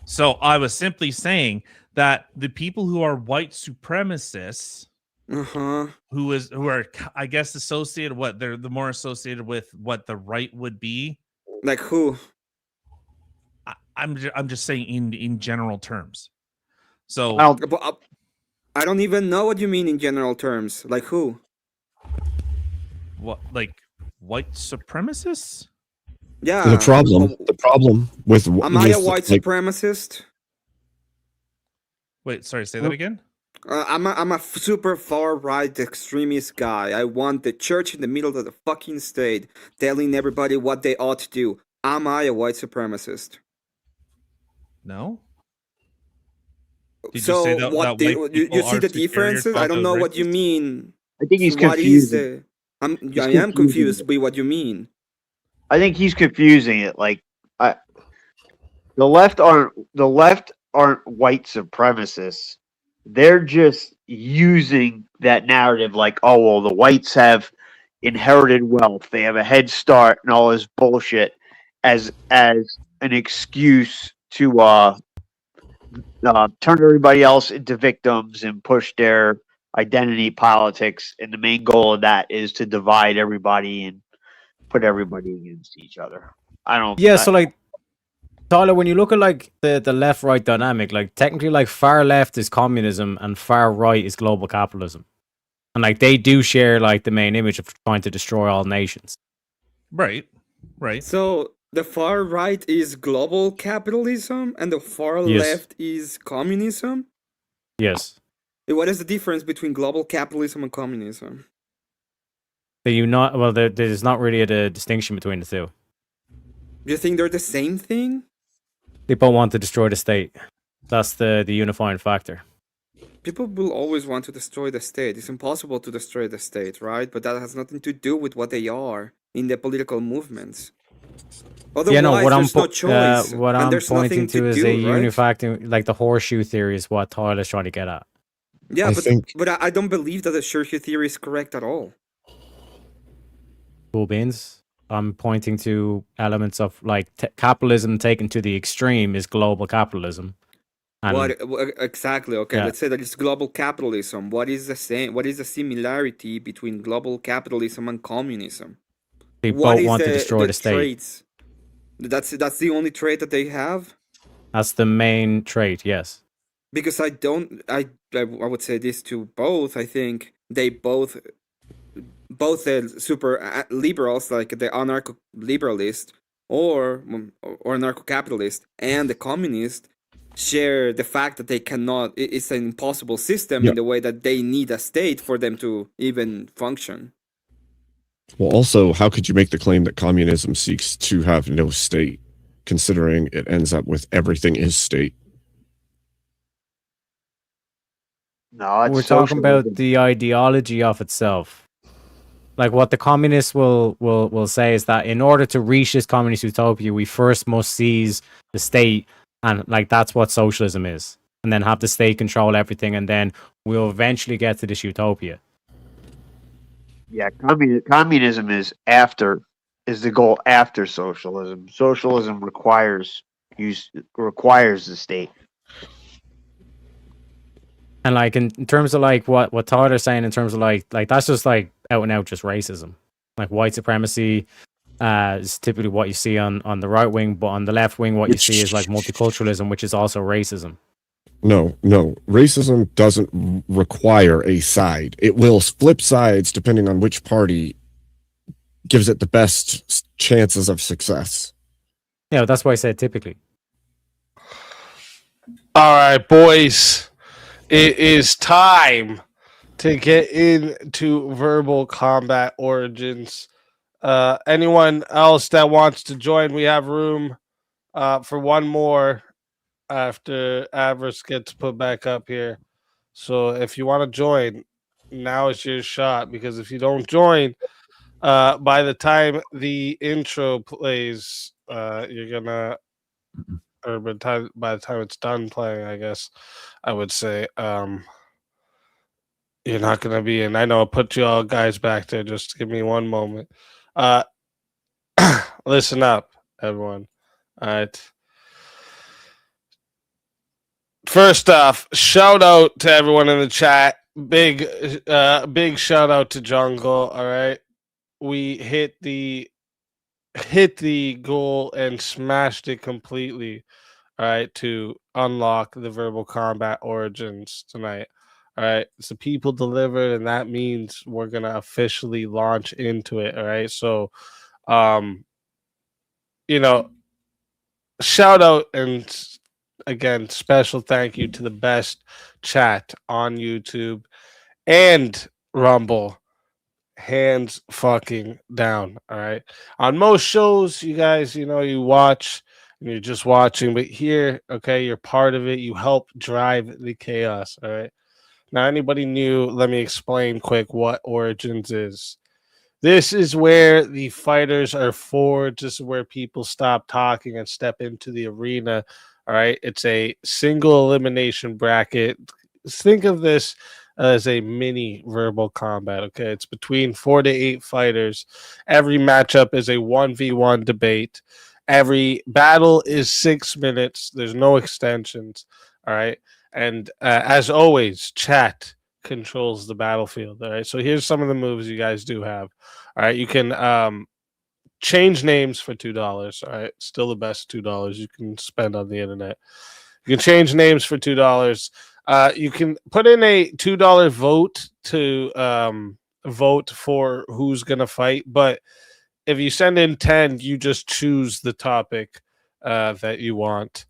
So I was simply saying that the people who are white supremacists, who are I guess associated they're the more associated with what the right would be. Like who? I'm just saying in general terms. So I don't even know what you mean in general terms. Like who? What, like white supremacists? Yeah. The problem with am I a white supremacist? Wait, sorry, say that again. I'm a super far right extremist guy. I want the church in the middle of the fucking state, telling everybody what they ought to do. Am I a white supremacist? No. Did so you say that, what? You see the differences? I don't know what you mean. I think he's confused. I am confused by what you mean. I think he's confusing it. Like, the left aren't white supremacists. They're just using that narrative, like, oh well, the whites have inherited wealth, they have a head start, and all this bullshit, as an excuse to turn everybody else into victims and push their identity politics. And the main goal of that is to divide everybody and put everybody against each other. So like, Tyler, when you look at like the left right dynamic, like technically like far left is communism and far right is global capitalism, and like they do share like the main image of trying to destroy all nations. Right. So the far right is global capitalism and the far left is communism? Yes. What is the difference between global capitalism and communism? There's not really a distinction between the two. Do you think they're the same thing? They both want to destroy the state. That's the unifying factor. People will always want to destroy the state. It's impossible to destroy the state, right? But that has nothing to do with what they are in the political movements. Otherwise, there's no choice. What I'm pointing to is a right? unifying, like the horseshoe theory is what Tyler's trying to get at. Yeah, but I don't believe that the horseshoe theory is correct at all. Cool beans. I'm pointing to elements of like capitalism taken to the extreme is global capitalism. And What exactly? Okay, yeah. let's say that it's global capitalism. What is the same? What is the similarity between global capitalism and communism? They What both is want to destroy the state. traits? That's the only trait that they have. That's the main trait, yes. Because I would say this to both. I think they both the super liberals, like the anarcho-liberalist or anarcho-capitalist, and the communist share the fact that they cannot. It's an impossible system in the way that they need a state for them to even function. Well, also, how could you make the claim that communism seeks to have no state, considering it ends up with everything is state? No, We're talking about the ideology of itself. Like what the communists will say is that in order to reach this communist utopia, we first must seize the state, and like that's what socialism is, and then have the state control everything, and then we'll eventually get to this utopia. Yeah, communism is the goal after socialism. Socialism requires the state. And like in terms of like what Tyler's saying in terms of like that's just like out and out just racism. Like white supremacy is typically what you see on the right wing, but on the left wing what you see is like multiculturalism, which is also racism. No. Racism doesn't require a side. It will flip sides depending on which party gives it the best chances of success. Yeah, that's why I said typically. All right, boys. It is time to get into Verbal Combat Origins. Anyone else that wants to join, we have room for one more after Avarice gets put back up here. So if you want to join, now is your shot, because if you don't join, by the time the intro plays, you're gonna, or by the time it's done playing, I guess I would say, you're not gonna be in. I know I'll put you all guys back there. Just give me one moment. Listen up, everyone. All right. First off, shout out to everyone in the chat. Big shout out to Jungle. All right, we hit the goal and smashed it completely. All right, to unlock the Verbal Combat Origins tonight. All right, so people delivered, and that means we're gonna officially launch into it. All right, so, shout out and again, special thank you to the best chat on YouTube and Rumble. Hands fucking down. All right. On most shows, you guys, you watch and you're just watching, but here, okay, you're part of it. You help drive the chaos. All right. Now, anybody new, let me explain quick what Origins is. This is where the fighters are forged. This is where people stop talking and step into the arena. All right. It's a single elimination bracket. Think of this as a mini Verbal Combat. Okay. It's between 4 to 8 fighters. Every matchup is a 1v1 debate. Every battle is 6 minutes. There's no extensions. All right. And as always, chat controls the battlefield. All right. So here's some of the moves you guys do have. All right. You can change names for $2. All right. Still the best $2 you can spend on the internet. You can change names for $2. You can put in a $2 vote to vote for who's going to fight. But if you send in 10, you just choose the topic that you want.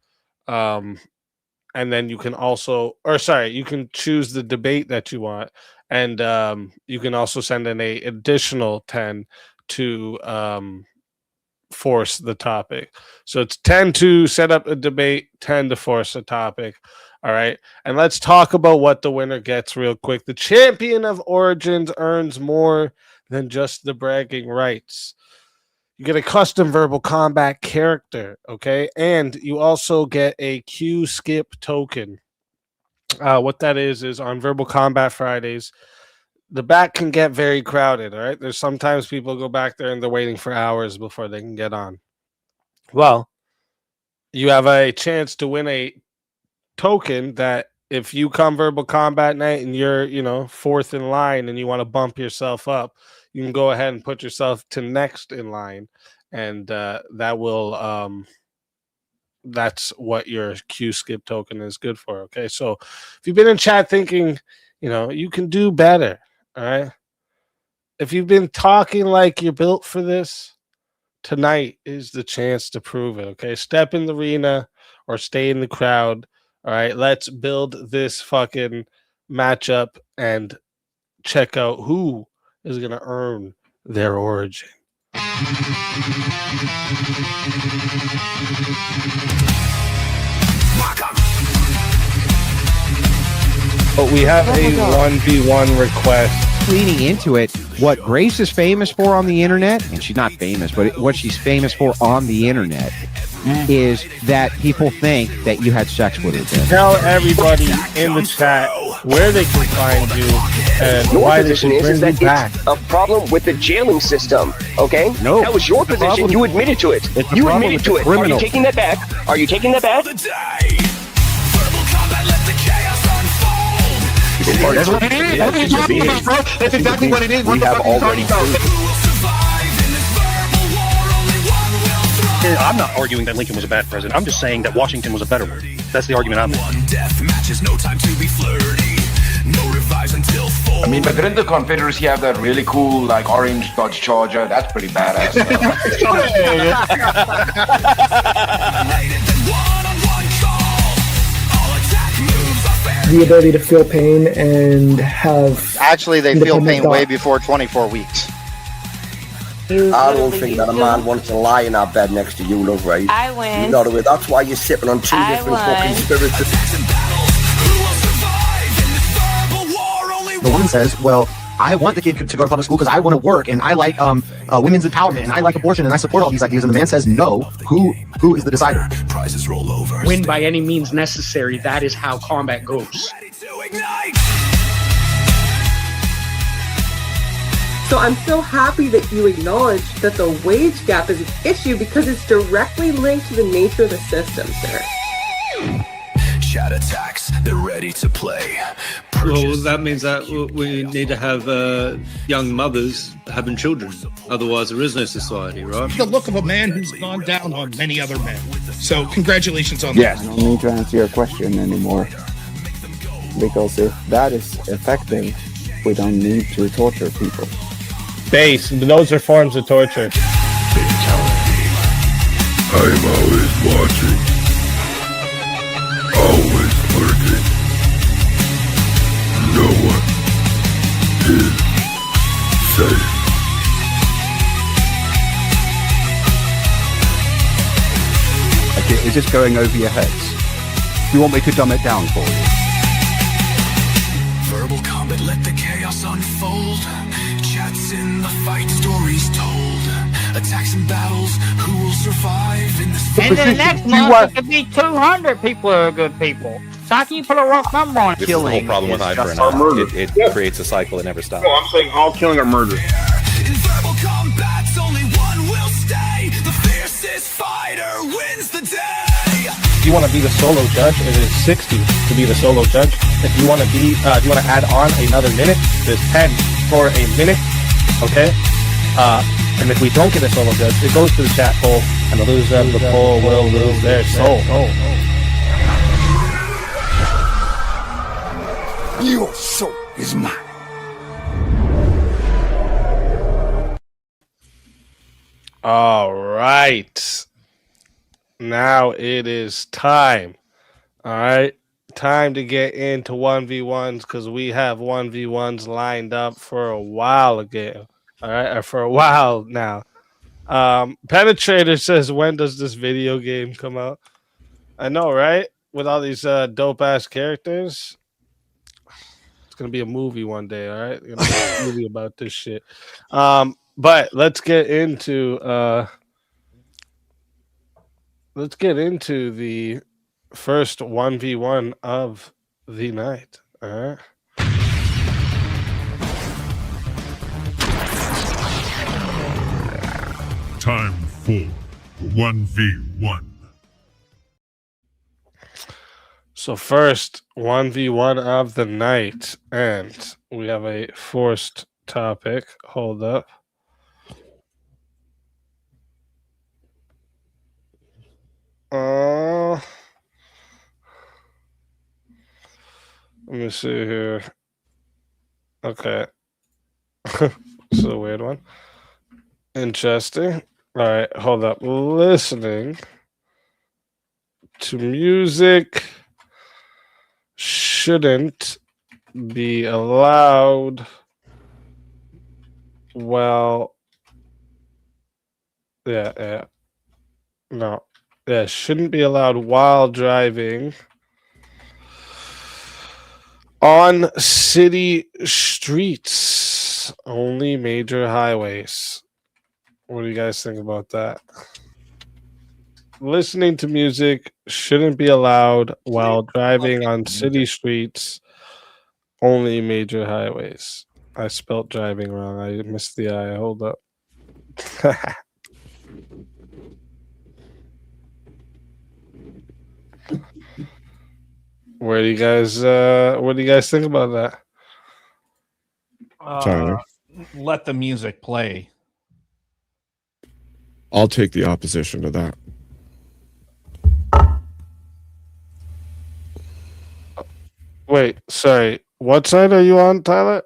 And then you can you can choose the debate that you want. And you can also send in an additional 10 to force the topic. So it's 10 to set up a debate, 10 to force a topic. All right. And let's talk about what the winner gets real quick. The champion of Origins earns more than just the bragging rights. You get a custom Verbal Combat character, okay? And you also get a Q skip token. What that is on Verbal Combat Fridays, the back can get very crowded. All right, there's sometimes people go back there and they're waiting for hours before they can get on. Well, you have a chance to win a token that if you come Verbal Combat Night and you're fourth in line and you want to bump yourself up, you can go ahead and put yourself to next in line, and that will that's what your Q skip token is good for. Okay, so if you've been in chat thinking you can do better, all right, if you've been talking like you're built for this, tonight is the chance to prove it. Okay, step in the arena or stay in the crowd. All right, let's build this fucking matchup and check out who is going to earn their origin. But we have a 1v1 request. Leaning into it, what Grace is famous for on the internet, and she's not famous, but what she's famous for on the internet is that people think that you had sex with her. Tell everybody in the chat where they can find you and your why they position should is bring that you back. it's a problem with the jailing system, okay? No. That was your position. You admitted to it. It's a You problem admitted with to the it. Are you criminal. taking that back? Are you taking that back? That's what it is. That's exactly what it is. What the fuck are you talking about? I'm not arguing that Lincoln was a bad president. I'm just saying that Washington was a better one. That's the argument I'm making. I mean, but didn't the Confederacy have that really cool, like, orange Dodge Charger? That's pretty badass. The ability to feel pain and have... Actually, they feel independent pain way thought. before 24 weeks. I don't think that a man wants to lie in our bed next to you, love, right? I win. You know the way. That's why you're sipping on two different fucking spirits. The woman says, well, I want the kid to go to public school because I want to work and I like women's empowerment and I like abortion and I support all these ideas. And the man says, no, who is the decider? Prizes roll over. Win by any means necessary. That is how combat goes. So I'm so happy that you acknowledge that the wage gap is an issue because it's directly linked to the nature of the system, sir. Chat attacks, they're ready to play. Well, that means that we need to have young mothers having children. Otherwise, there is no society, right? The look of a man who's gone down on many other men. So congratulations on that. I don't need to answer your question anymore. Because if that is effective, we don't need to torture people. Base, those are forms of torture. I'm always watching. Always lurking. No one is safe. Okay, is this going over your heads? Do you want me to dumb it down for you? Verbal combat, let the chaos unfold. Chats in the fight, stories told. Attacks and battles, who will survive in this And then next month, it could be 200 people who are good people. So how can you put a rough number on it? This is the whole problem with eye for an eye. It creates a cycle that never stops. No, I'm saying all killing or murder. In verbal combats, only one will stay. The fiercest fighter wins the day. If you want to be the solo judge, it is 60 to be the solo judge. If you want to be, if you want to add on another minute, there's 10 for a minute. Okay. And if we don't get a solo judge, it goes to the chat poll, and the loser of the poll will lose their soul. Your soul is mine. All right. Now it is time. All right. Time to get into 1v1s because we have 1v1s lined up for a while ago. All right. Or for a while now. Penetrator says, when does this video game come out? I know, right? With all these dope ass characters. It's going to be a movie one day. All right. Gonna be a movie about this shit. But let's get into the first 1v1 of the night. All right. time for 1v1. So first 1v1 of the night, and we have a forced topic. Hold up. Let me see here. Okay. It's a weird one. Interesting. All right, hold up. Listening to music shouldn't be allowed no, shouldn't be allowed while driving on city streets, only major highways. What do you guys think about that? Listening to music shouldn't be allowed while driving on city streets, only major highways. I spelled driving wrong. I missed the I. Hold up. What do you guys think about that? Let the music play. I'll take the opposition to that. Wait, sorry. What side are you on, Tyler?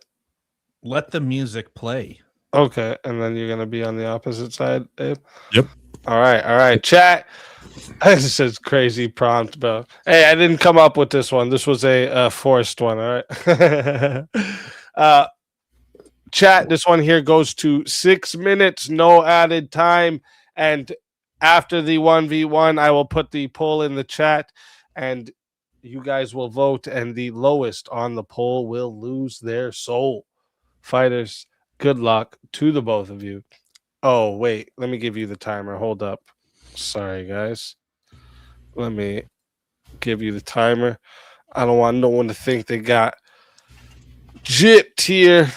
Let the music play. Okay, and then you're gonna be on the opposite side, Abe? Yep. All right. Chat. This is crazy prompt, bro. Hey, I didn't come up with this one. This was a forced one. All right. Chat. This one here goes to 6 minutes, no added time. And after the 1v1, I will put the poll in the chat, and you guys will vote. And the lowest on the poll will lose their soul. Fighters, good luck to the both of you. Oh, wait. Let me give you the timer. Hold up. Sorry, guys. Let me give you the timer. I don't want no one to think they got gypped here.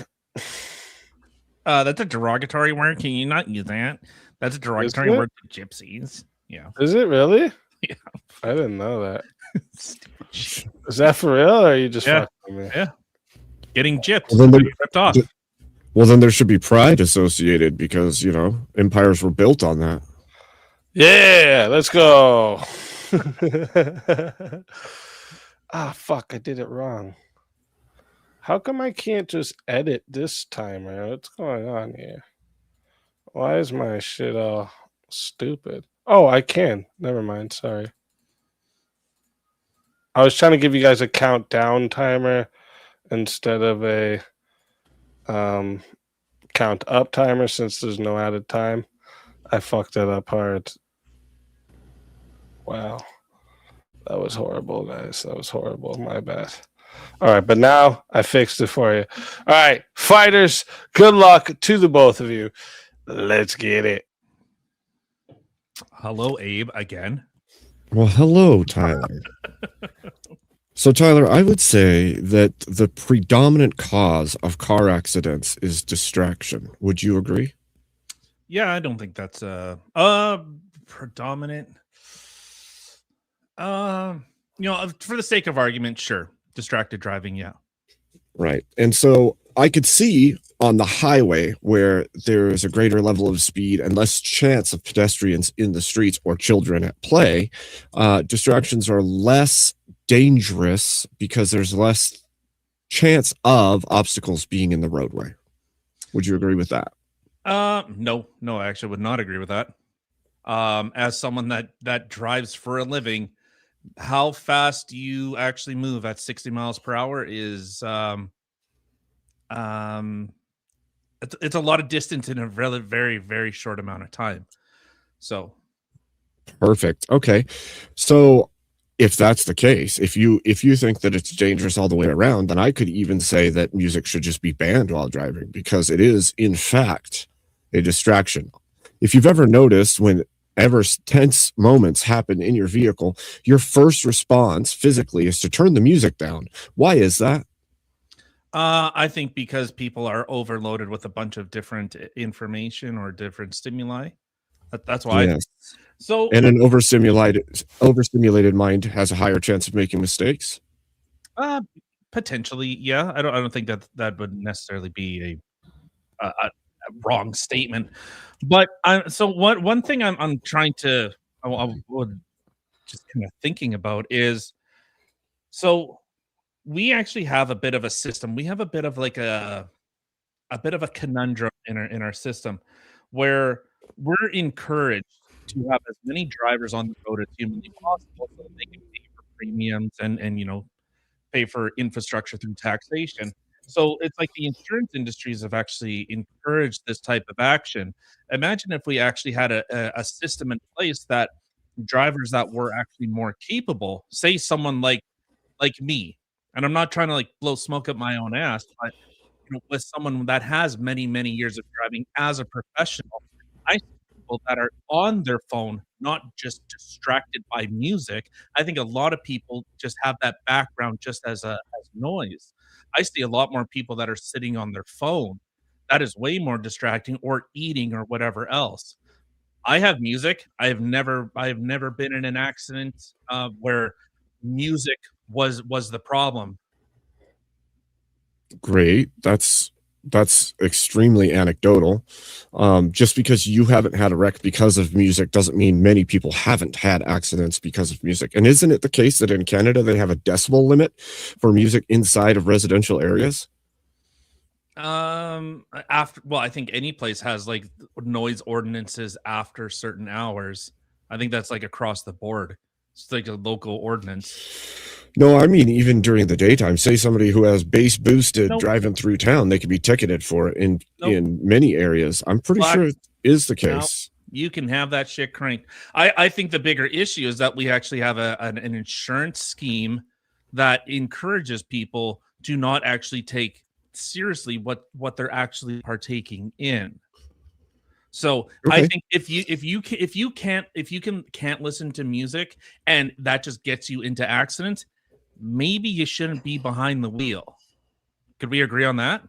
That's a derogatory word. Can you not use that? That's a derogatory word for gypsies. Yeah. Is it really? Yeah. I didn't know that. Is that for real, or are you just fucking with me? Yeah. Getting gypped. Well, then ripped off. Well, then there should be pride associated because, empires were built on that. Yeah, let's go. Fuck, I did it wrong. How come I can't just edit this timer? What's going on here? Why is my shit all stupid? Oh, I can. Never mind. Sorry. I was trying to give you guys a countdown timer instead of a count up timer since there's no added time. I fucked that up hard. Wow. That was horrible, guys. That was horrible. My bad. All right, but now I fixed it for you. All right, fighters, good luck to the both of you. Let's get it. Hello, Abe, again. Well, hello, Tyler. So, Tyler, I would say that the predominant cause of car accidents is distraction. Would you agree? Yeah, I don't think that's predominant. For the sake of argument, sure. Distracted driving, yeah. Right. And so I could see on the highway where there is a greater level of speed and less chance of pedestrians in the streets or children at play, distractions are less dangerous because there's less chance of obstacles being in the roadway. Would you agree with that? No, I actually would not agree with that. As someone that drives for a living, how fast you actually move at 60 miles per hour is it's a lot of distance in a really very, very short amount of time. So perfect. Okay. So if that's the case, if you think that it's dangerous all the way around, then I could even say that music should just be banned while driving because it is in fact a distraction. If you've ever noticed whenever tense moments happen in your vehicle, your first response physically is to turn the music down. Why is that? I think because people are overloaded with a bunch of different information or different stimuli. That's why. Yes. So And an overstimulated mind has a higher chance of making mistakes. Potentially, yeah. I don't think that would necessarily be a wrong statement. But one thing I'm trying to I would just kind of thinking about is, so we actually have a bit of a system. We have a bit of like a bit of a conundrum in our system where we're encouraged to have as many drivers on the road as humanly possible so that they can pay for premiums and pay for infrastructure through taxation. So it's like the insurance industries have actually encouraged this type of action. Imagine if we actually had a system in place that drivers that were actually more capable, say someone like me, and I'm not trying to like blow smoke up my own ass, but with someone that has many years of driving as a professional, I see people that are on their phone, not just distracted by music. I think a lot of people just have that background just as noise. I see a lot more people that are sitting on their phone. That is way more distracting, or eating or whatever else. I have music. I have never been in an accident where music was the problem. Great. That's extremely anecdotal. Just because you haven't had a wreck because of music doesn't mean many people haven't had accidents because of music. And isn't it the case that in Canada they have a decibel limit for music inside of residential areas? I think any place has like noise ordinances after certain hours. I think that's like across the board. It's like a local ordinance. No, I mean even during the daytime. Say somebody who has bass boosted Nope. driving through town, they could be ticketed for it in Nope. many areas. I'm pretty Black- sure it is the No, case. you can have that shit cranked. I think the bigger issue is that we actually have an insurance scheme that encourages people to not actually take seriously what they're actually partaking in. So I Okay. think if you can't listen to music and that just gets you into accidents, maybe you shouldn't be behind the wheel. Could we agree on that?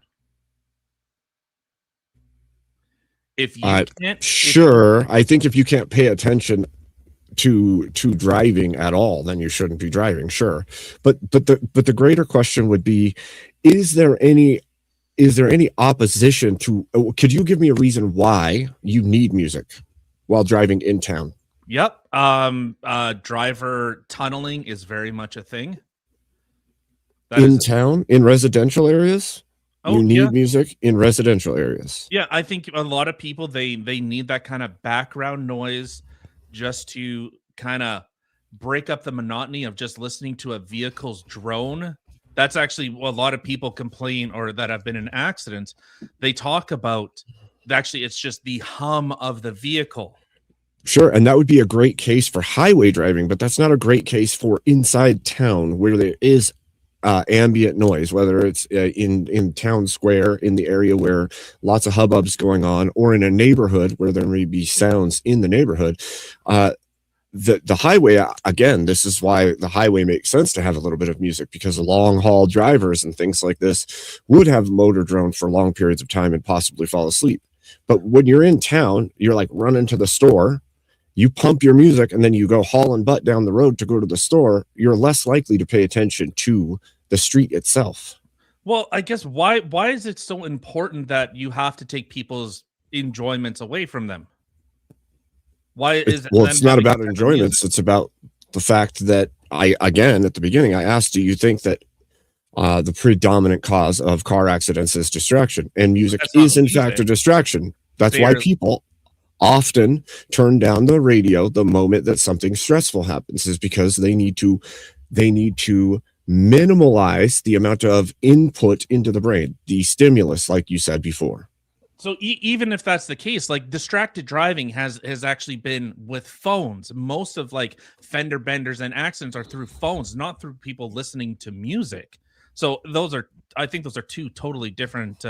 If you can't, Sure. I think if you can't pay attention to driving at all, then you shouldn't be driving. Sure, but the greater question would be: is there any opposition to? Could you give me a reason why you need music while driving in town? Yep. Driver tunneling is very much a thing. In town, in residential areas, Oh, you need yeah. music in residential areas. Yeah, I think a lot of people they need that kind of background noise just to kind of break up the monotony of just listening to a vehicle's drone. That's actually what a lot of people complain, or that have been in accidents. They talk about actually it's just the hum of the vehicle. Sure, and that would be a great case for highway driving, but that's not a great case for inside town where there is ambient noise, whether it's in town square, in the area where lots of hubbub's going on, or in a neighborhood where there may be sounds in the neighborhood. The highway, again, this is why the highway makes sense to have a little bit of music, because long haul drivers and things like this would have motor drone for long periods of time and possibly fall asleep. But when you're in town, you're like running to the store, you pump your music, and then you go hauling butt down the road to go to the store. You're less likely to pay attention to the street itself. Well, I guess why is it so important that you have to take people's enjoyments away from them? Why is Well, them it's not having about better enjoyments. It's about the fact that again, at the beginning, I asked, do you think that the predominant cause of car accidents is distraction? And music That's not is, in music. fact, a distraction. That's why They're- people often turn down the radio the moment that something stressful happens, is because they need to minimalize the amount of input into the brain, the stimulus, like you said before. So even if that's the case, like distracted driving has actually been with phones. Most of like fender benders and accidents are through phones, not through people listening to music. So I think those are two totally different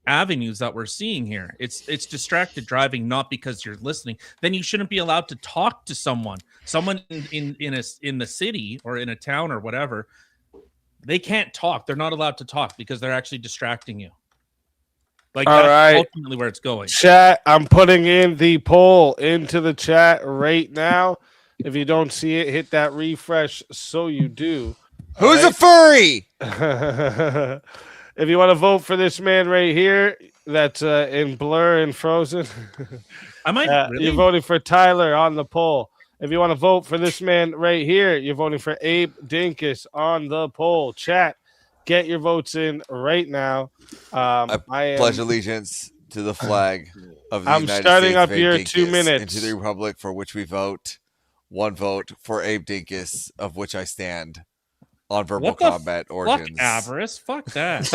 avenues that we're seeing here. It's distracted driving, not because you're listening. Then you shouldn't be allowed to talk to someone in the city or in a town or whatever. They can't talk. They're not allowed to talk because they're actually distracting you. Like All that's right. ultimately where it's going. Chat, I'm putting in the poll into the chat right now. If you don't see it, hit that refresh so you do. Who's a furry? If you want to vote for this man right here, that's in Blur and Frozen. I might really? You're voting for Tyler on the poll. If you want to vote for this man right here, you're voting for Abe Dinkus on the poll. Chat, get your votes in right now. I pledge allegiance to the flag of the I'm United starting States up of your Abe 2 Dinkus, minutes. and to the republic for which we vote. One vote for Abe Dinkus, of which I stand on Verbal What the Combat fuck, Origins. Avarice? Fuck that.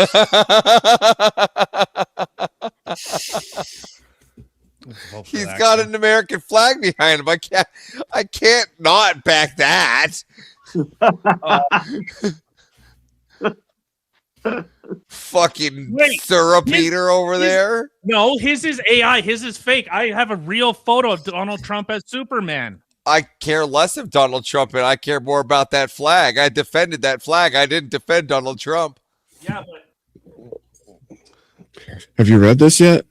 He's got an American flag behind him. I can't not back that. Fucking syrup eater over there. No, his is AI. His is fake. I have a real photo of Donald Trump as Superman. I care less of Donald Trump, and I care more about that flag. I defended that flag. I didn't defend Donald Trump. Yeah, but Have you read this yet?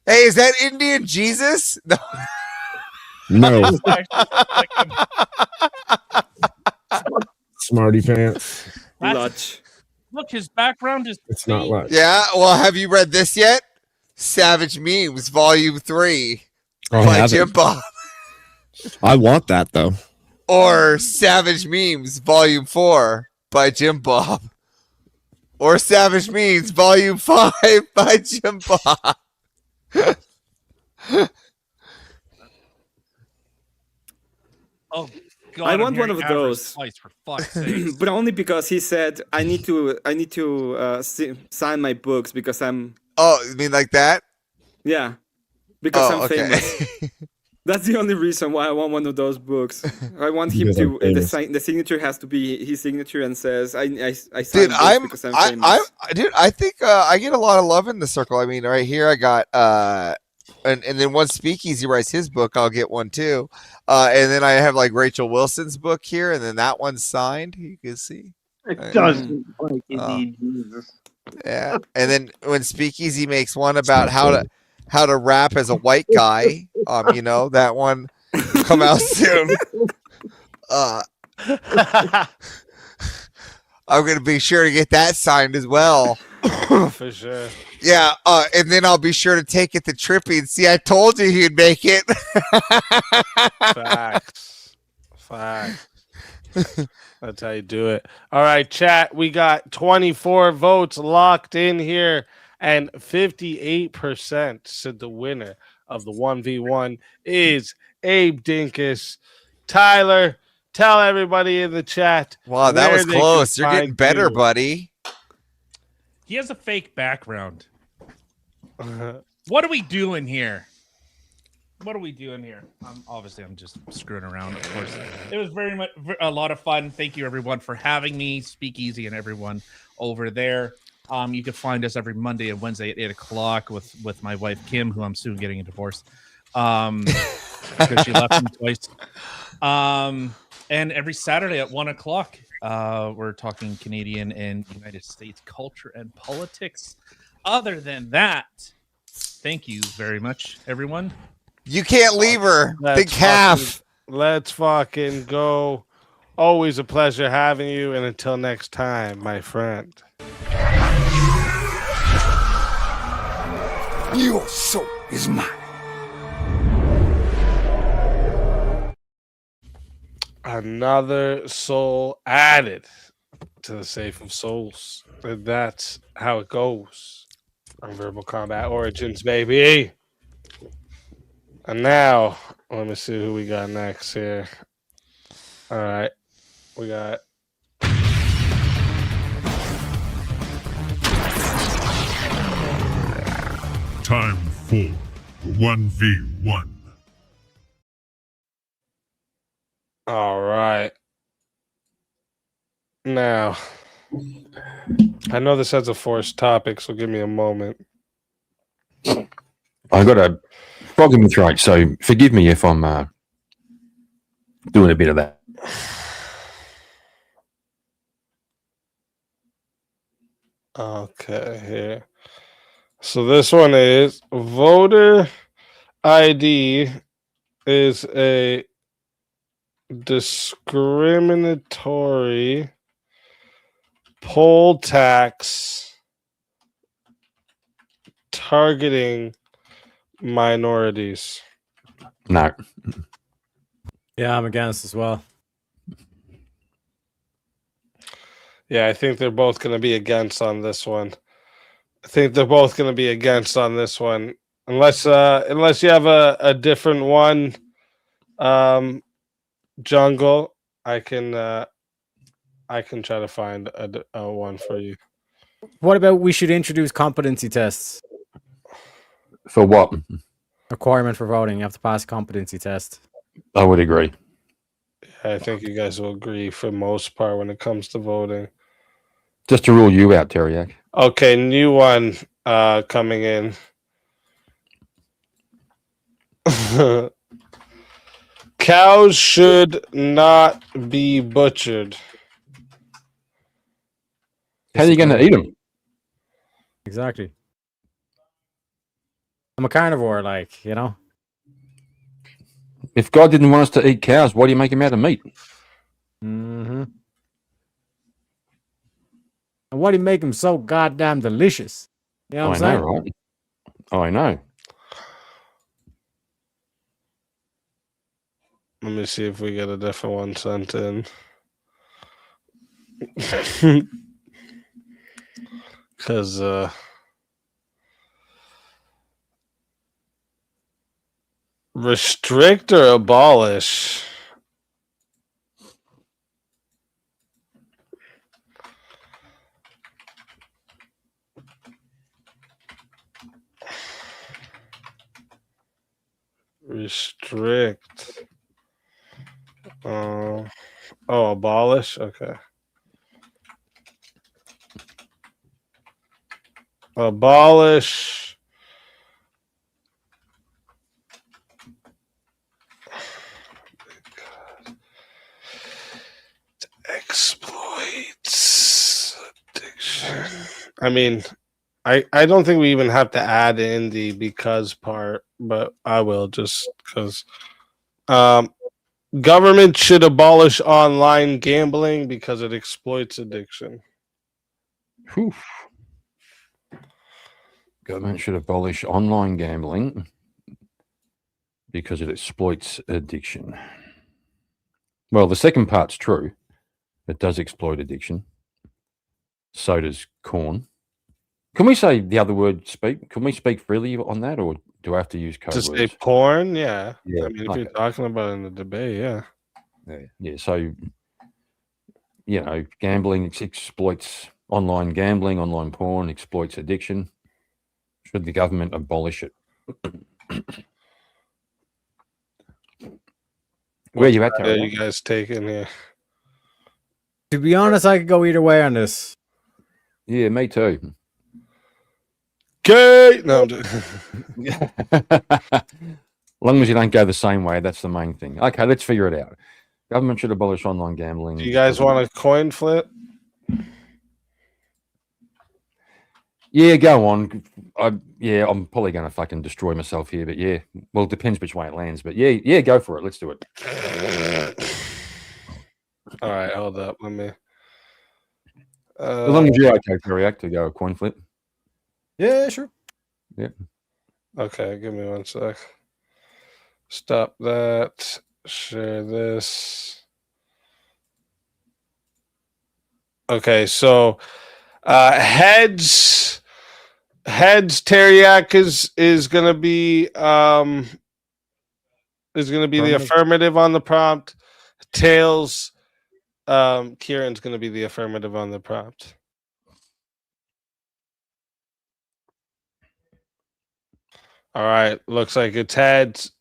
Hey, is that Indian Jesus? No. No. Smarty pants. Look, his background is. It's not like. Yeah, well, have you read this yet? Savage Memes, Volume 3 I by haven't. Jim Bob. I want that though. Or Savage Memes, Volume 4 by Jim Bob. Or Savage Memes, Volume 5 by Jim Bob. Oh, God, I I'm want one hearing of Avarice those, twice, for fuck's sake. but only because he said I need to sign my books because I'm. Oh, you mean like that? Yeah, because I'm okay. famous. That's the only reason why I want one of those books. I want him Because to. I'm The, famous. the signature has to be his signature and says I signed Dude, this because I'm famous. I think I get a lot of love in the circle. I mean, right here I got and then once Speakeasy writes his book, I'll get one too. And then I have like Rachel Wilson's book here, and then that one's signed. You can see. It doesn't like Indian Jesus. Yeah. And then when Speakeasy makes one about how to rap as a white guy, you know, that one will come out soon. I'm gonna be sure to get that signed as well. For sure. Yeah, and then I'll be sure to take it to Trippy and see. I told you he'd make it. Facts. That's how you do it. All right, chat. We got 24 votes locked in here, and 58% said the winner of the 1v1 is Abe Dinkus. Tyler, tell everybody in the chat. Wow, that was where they close. can You're getting find better, you. buddy. He has a fake background. What are we doing here? Obviously, I'm just screwing around, of course. It was very much a lot of fun. Thank you, everyone, for having me. Speakeasy and everyone over there. You can find us every Monday and Wednesday at 8 o'clock with my wife, Kim, who I'm soon getting a divorce. Because she left me twice. And every Saturday at 1 o'clock, we're talking Canadian and United States culture and politics. Other than that, thank you very much, everyone. You can't leave her. Big calf. Let's fucking go. Always a pleasure having you. And until next time, my friend. Your soul is mine. Another soul added to the Safe of Souls. And that's how it goes on Verbal Combat Origins, baby. And now, let me see who we got next here. All right. We got Time for 1v1. all right. Now, I know this has a forced topic, so give me a moment. I got a frog in my throat, so forgive me if I'm doing a bit of that. Okay, here. So this one is voter ID is a discriminatory poll tax targeting minorities. No. Yeah, I'm against as well. Yeah, I think they're both going to be against on this one. Unless you have a different one, Jungle, I can try to find a one for you. What about we should introduce competency tests? For what? Requirement for voting. You have to pass a competency test. I would agree. I think you guys will agree for most part when it comes to voting. Just to rule you out, Teriak. Okay, new one coming in. Cows should not be butchered. How are you going to eat them? Exactly. I'm a carnivore, like, you know. If God didn't want us to eat cows, why do you make them out of meat? Mm-hmm. And why do you make them so goddamn delicious? You know what I'm saying? Right? I know. Let me see if we get a different one sent in. Because restrict or abolish. Restrict. Abolish. Okay. Abolish. Exploits addiction. I mean, I don't think we even have to add in the because part, but I will just because government should abolish online gambling because it exploits addiction. Whew. Government should abolish online gambling because it exploits addiction. Well, the second part's true. It does exploit addiction. So does corn. Can we say the other word speak? Can we speak freely on that, or do I have to use code To words? say porn, yeah. Yeah, I mean, if okay. you're talking about it in the debate, yeah. Yeah. So, you know, gambling exploits online gambling, online porn exploits addiction. Should the government abolish it? Where are you at, Are Terry? you guys taking here? To be honest, I could go either way on this. Yeah, me too. Okay. No, I'm just... As long as you don't go the same way, that's the main thing. Okay, let's figure it out. Government should abolish online gambling. Do you guys want a coin flip? Yeah, go on. I'm probably going to fucking destroy myself here, but yeah. Well, it depends which way it lands, but yeah, go for it. Let's do it. All right, hold up. Let me. As long as you're okay, Periac, to go a coin flip. Yeah, sure. Yeah. Okay, give me 1 sec. Stop that. Share this. Okay, so heads Teriak is gonna be the affirmative on the prompt. Tails Kieran's gonna be the affirmative on the prompt. All right, looks like it's heads.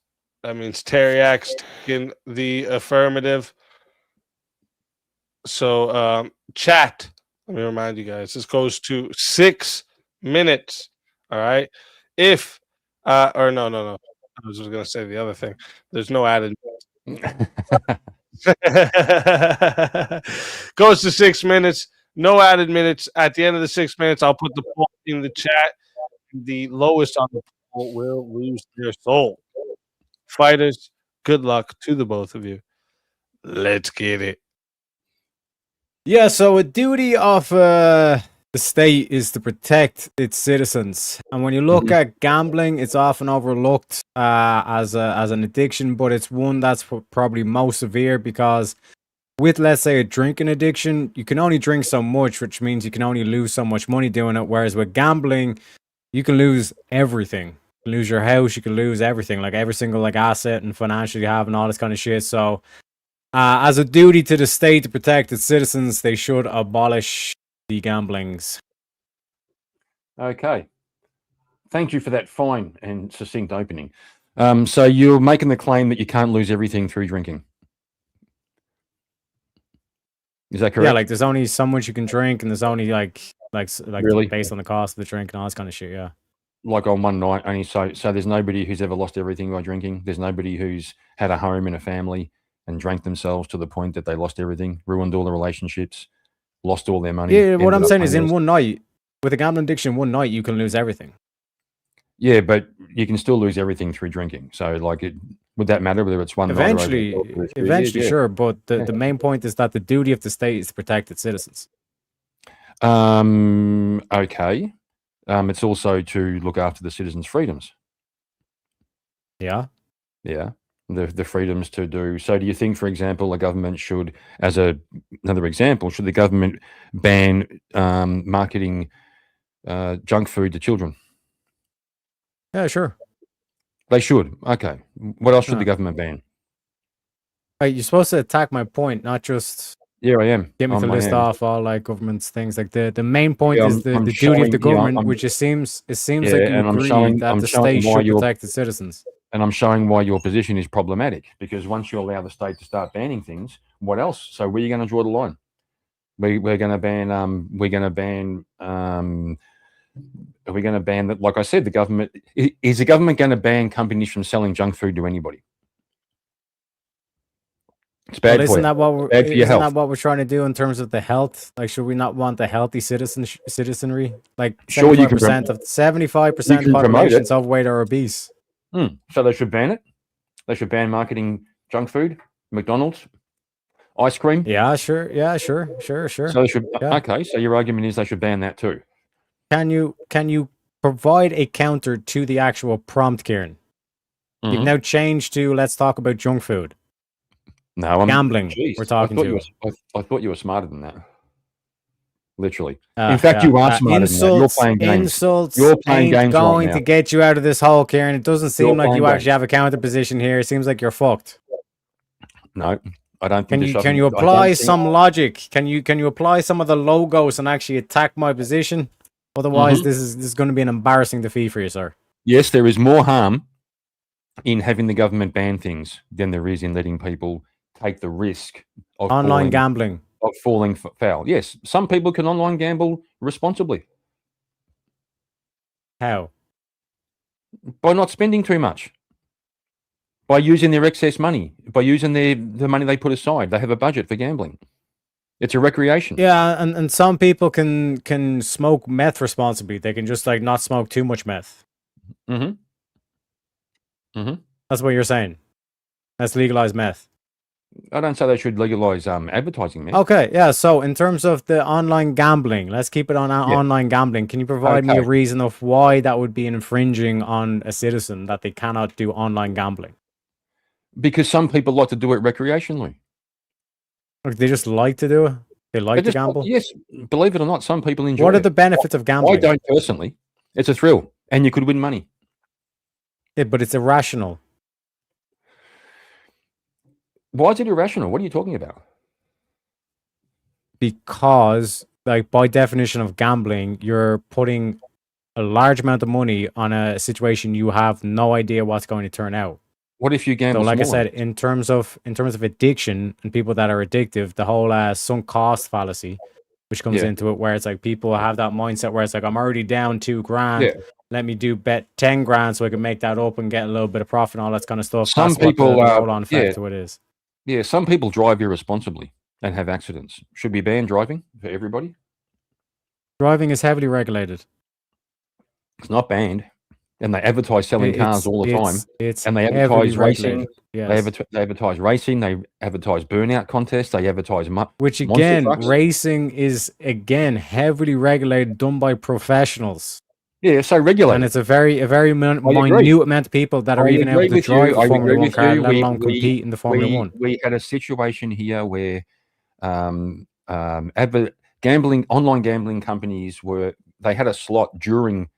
That means Teriak's taking the affirmative. So chat, let me remind you guys, this goes to 6 minutes. All right. If or no. I was just gonna say the other thing. There's no added goes to 6 minutes, no added minutes. At the end of the 6 minutes, I'll put the poll in the chat. the lowest on the poll will lose their soul. Fighters, good luck to the both of you. Let's get it. Yeah, so a duty of the state is to protect its citizens, and when you look at gambling, it's often overlooked as an addiction, but it's one that's probably most severe because with, let's say, a drinking addiction, you can only drink so much, which means you can only lose so much money doing it. Whereas with gambling, you can lose everything. You can lose your house, you can lose everything, like every single like asset and financial you have and all this kind of shit. So as a duty to the state to protect its citizens, they should abolish the gamblings. Okay. Thank you for that fine and succinct opening. So you're making the claim that you can't lose everything through drinking. Is that correct? Yeah, like there's only so much you can drink, and there's only like Really? based on the cost of the drink and all this kind of shit. Yeah. Like on one night only. So there's nobody who's ever lost everything by drinking. There's nobody who's had a home and a family and drank themselves to the point that they lost everything, ruined all the relationships, lost all their money. Yeah, what I'm ended up saying is in homeless. one night, with a gambling addiction, one night you can lose everything. Yeah, but you can still lose everything through drinking. So like, would that matter whether it's one night or over Eventually, 2 years? eventually, Yeah. sure. But the main point is that the duty of the state is to protect its citizens. Okay. It's also to look after the citizens' freedoms. Yeah. Yeah. The freedoms to do. So do you think, for example, a government should, as another example, should the government ban marketing junk food to children? Yeah, sure. They should. Okay. What else should the government ban? Right, you're supposed to attack my point, not just Yeah, I am. get me On to my list hand. off all like government's things. Like the main point Yeah, is I'm the duty showing- of the yeah, government, I'm- which it seems Yeah, like you and I'm agree showing- that I'm the showing state why should you're- protect its citizens. And I'm showing why your position is problematic, because once you allow the state to start banning things, what else? So where are you going to draw the line? We're going to ban. We're going to ban. Are we going to ban that? Like I said, the government is the government going to ban companies from selling junk food to anybody? It's bad Well, for isn't you. that what we're Bad for your isn't that health. what we're trying to do in terms of the health? Like, should we not want the healthy citizenry? Like, Sure, you can 75% of 75% of the promote population it. is overweight or obese. So they should ban it. They should ban marketing junk food, McDonald's, ice cream. Yeah, sure. Yeah, sure. So they should. Yeah. Okay, so your argument is they should ban that too. Can you provide a counter to the actual prompt, Kieran? You've Mhm. now changed to let's talk about junk food. No, I'm Gambling. Jeez, We're talking I to. thought you were smarter than that. Literally. Uh, In fact, yeah, you are smarter than that. You're insults, playing games. Insults You're playing ain't games going right to now. get you out of this hole, Kieran. It doesn't seem You're like you playing actually have a counter position here. It seems like you're fucked. No, I don't think. Can this you doesn't- can you I don't apply think- some logic? Can you apply some of the logos and actually attack my position? Otherwise, Mhm. this is going to be an embarrassing defeat for you, sir. Yes, there is more harm in having the government ban things than there is in letting people take the risk of Online gambling. of falling foul. Yes, some people can online gamble responsibly How? by not spending too much, by using their excess money, by using the money they put aside. They have a budget for gambling. It's a recreation. Yeah, and some people can smoke meth responsibly. They can just like not smoke too much meth. Mm-hmm. Mm-hmm. That's what you're saying. Let's legalize meth. I don't say they should legalize advertising, man. Okay, yeah. So in terms of the online gambling, let's keep it on online gambling. Can you provide me a Okay. reason of why that would be infringing on a citizen that they cannot do online gambling? Because some people like to do it recreationally. Like they just like to do it. They like to just- gamble. Yes, believe it or not, some people enjoy What are it. the benefits of I gambling? don't personally. It's a thrill, and you could win money. Yeah, but it's irrational. Why is it irrational? What are you talking about? Because, like, by definition of gambling, you're putting a large amount of money on a situation you have no idea what's going to turn out. What if you gamble? So, like I small? said, in terms of addiction and people that are addictive, the whole sunk cost fallacy, which comes Yeah. into it, where it's like people have that mindset where it's like I'm already down $2,000. Yeah. Let me bet 10 grand so I can make that up and get a little bit of profit and all that kind of stuff. Some That's what people, the roll-on effect yeah. to it is. Yeah, some people drive irresponsibly and have accidents. Should we ban driving for everybody? Driving is heavily regulated. It's not banned. And they advertise selling cars all the time. It's and they heavily advertise racing. regulated, yes. They advertise racing. They advertise burnout contests. They advertise which monster again, trucks. racing is again heavily regulated, done by professionals. Yeah, so regulated. And it's a very minute agree. amount of people that are I even able agree to with you. drive I a Formula agree 1 with car, you. let alone compete in the Formula 1. We had a situation here where gambling, online gambling companies they had a slot during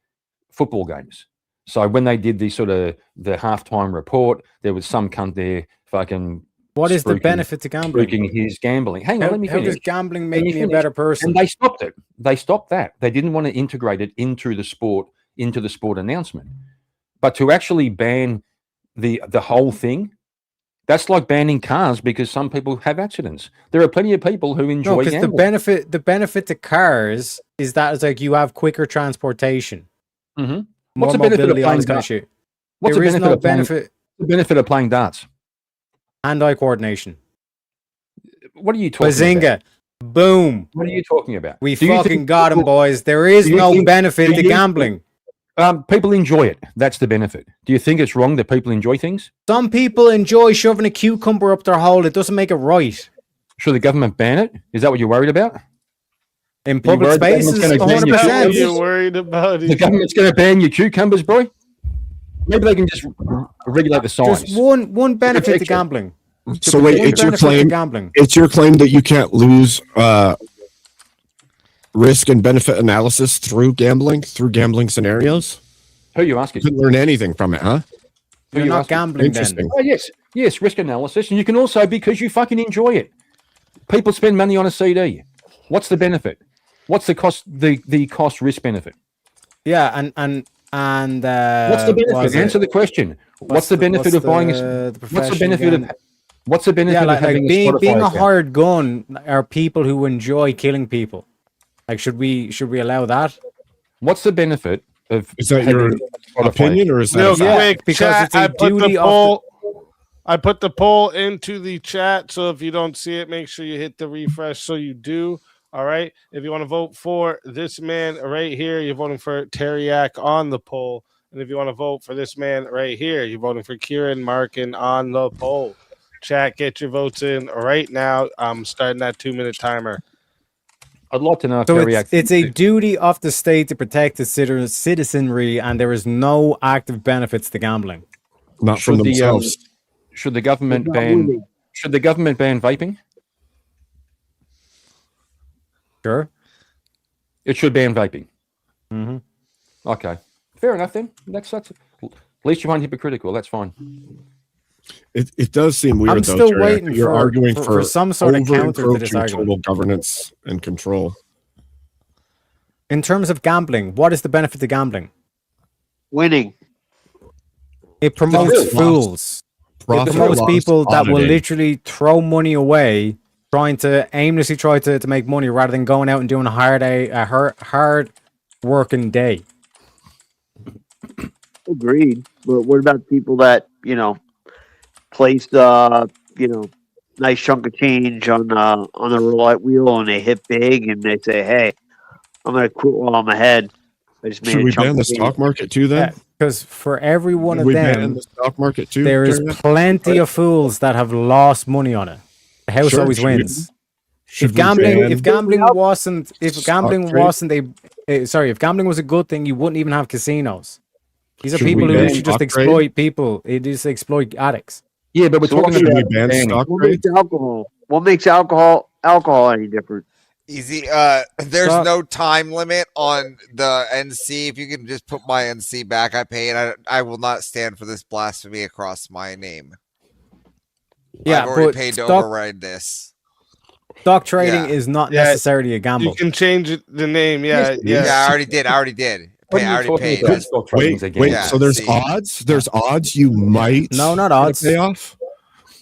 football games. So when they did the halftime report, there was some cunt there fucking. What is the benefit to gambling? Spooking his gambling. Hang on, let me finish. How does gambling make me a better person? And they stopped it. They stopped that. They didn't want to integrate it into the sport announcement. But to actually ban the whole thing, that's like banning cars because some people have accidents. There are plenty of people who enjoy because gambling. the benefit to cars is that it's like you have quicker transportation. Mm-hmm. More What's the benefit of mobility, all playing this kind of darts? shit. What's There the is benefit no of playing- benefit. The benefit of playing darts? Hand-eye coordination. What are you talking Bazinga. about? Boom. What are you talking about? We Do you fucking think got him, people- boys. There is do you no think- benefit do to you gambling. People enjoy it. That's the benefit. Do you think it's wrong that people enjoy things? Some people enjoy shoving a cucumber up their hole. It doesn't make it right. Should the government ban it? Is that what you're worried about? In Are you public worried the spaces, government's gonna ban your 100%. cucumbers? You're worried about The it. government's going to ban your cucumbers, bro? Maybe they can just regulate the size. Just one benefit to Protect you. gambling. So wait, One it's your benefit to claim. gambling. It's your claim that you can't lose risk and benefit analysis through gambling scenarios. Who are you asking? You couldn't learn anything from it, huh? Who You're you not asking? gambling then. Interesting. Oh, yes, risk analysis, and you can also because you fucking enjoy it. People spend money on a CD. What's the benefit? What's the cost? The cost risk benefit. Yeah, and What's the benefit? Answer the question. What's the benefit of buying a? What's the benefit of? What's the benefit Yeah, of like having being a Spotify a account? hired gun are people who enjoy killing people. Like, should we allow that? What's the benefit of? Is that having your a Spotify opinion, account? or is that Real a fact? quick, because chat, it's a I put duty the of poll. I put the poll into the chat, so if you don't see it, make sure you hit the refresh so you do. All right. If you want to vote for this man right here, you're voting for Teriak on the poll. And if you want to vote for this man right here, you're voting for Kieran Markin on the poll. Chat, get your votes in right now. I'm starting that 2-minute timer. I'd like to know if So Teriak. it's a duty of the state to protect the citizenry, and there is no active benefits to gambling. Not from themselves. Should the government Not ban? winning. Should the government ban vaping? Sure. It should ban vaping. Mm-hmm. Okay, fair enough then. That's at least you aren't hypocritical. That's fine. It does seem weird. I'm though, still Terry. waiting You're for- arguing for some sort of counter to this over-encroaching argument. total governance and control. In terms of gambling, what is the benefit to gambling? Winning. It promotes Profit loss. fools. It Profit promotes loss people that will auditing. literally throw money away, trying to aimlessly try to make money rather than going out and doing a hard working day. Agreed. But what about people that, place nice chunk of change on the roulette wheel and they hit big and they say, "Hey, I'm gonna quit while I'm ahead." I just made Should a we chunk ban of the change." stock market too? Then Because for every one Should of we ban them, the stock market too. there is Terry? plenty of fools that have lost money on it. The house Sure, always should we- wins. should If we gambling, ban if gambling wasn't, if stock gambling trade? wasn't if gambling was a good thing, you wouldn't even have casinos. These are Should we people who ban literally just stock trade? exploit people. It is exploit addicts. Yeah, but we're So talking what about Should we ban banning. stock What trade? makes alcohol? What makes alcohol any different? Easy. There's So- no time limit on the NC. If you can just put my NC back, I pay it. I will not stand for this blasphemy across my name. Yeah, I've already but paid to stock- override this. Stock trading Yeah. is not Yeah, necessarily a You gamble. can change the name. Yeah, Yes, yeah. Yeah, I already did. I already did. What I are you already talking paid. about? Stock trading's a Wait, game. Yeah, so there's see. odds. There's odds you might No, not get a odds. payoff.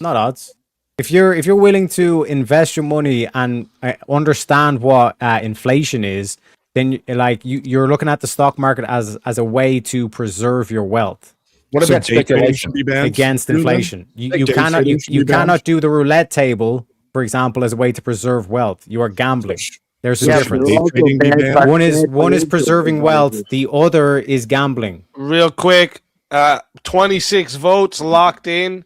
Not odds. If you're willing to invest your money and understand what inflation is, then you're looking at the stock market as a way to preserve your wealth What So about day trading speculation? should be banned against too, then? inflation. You Like day cannot trading you, should you be banned? cannot do the roulette table, for example, as a way to preserve wealth. You are gambling. There's a Yeah, but difference. they're also bad One is financial preserving wealth. advisors. The other is gambling. Real quick, 26 votes locked in,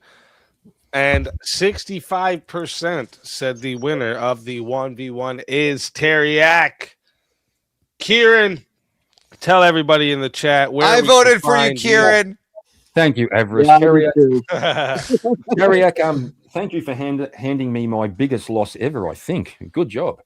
and 65% said the winner of the 1v1 is Teriak. Kieran, tell everybody in the chat where I we voted can for you, find Kieran. Thank you, Everest. Yeah, Teriak, me too. Teriak, thank you for handing me my biggest loss ever, I think. Good job.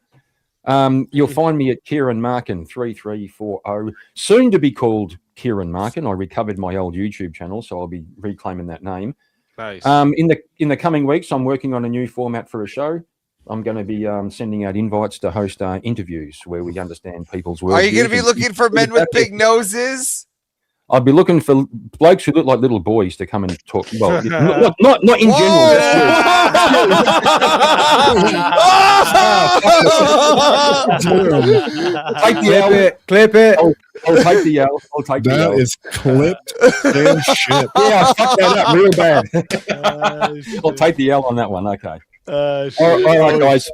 You'll find me at Kieran Markin 3340, soon to be called Kieran Markin. I recovered my old YouTube channel, so I'll be reclaiming that name. Nice. In the coming weeks, I'm working on a new format for a show. I'm going to be sending out invites to host interviews where we understand people's world. Are you going to be looking for men with big noses? I'll be looking for blokes who look like little boys to come and talk. Well, not in general. Take the L. Clip it. I'll take the L. I'll take the L. That is clipped damn shit. Yeah, I fucked that up real bad. I'll take the L on that one. Okay. All right, guys.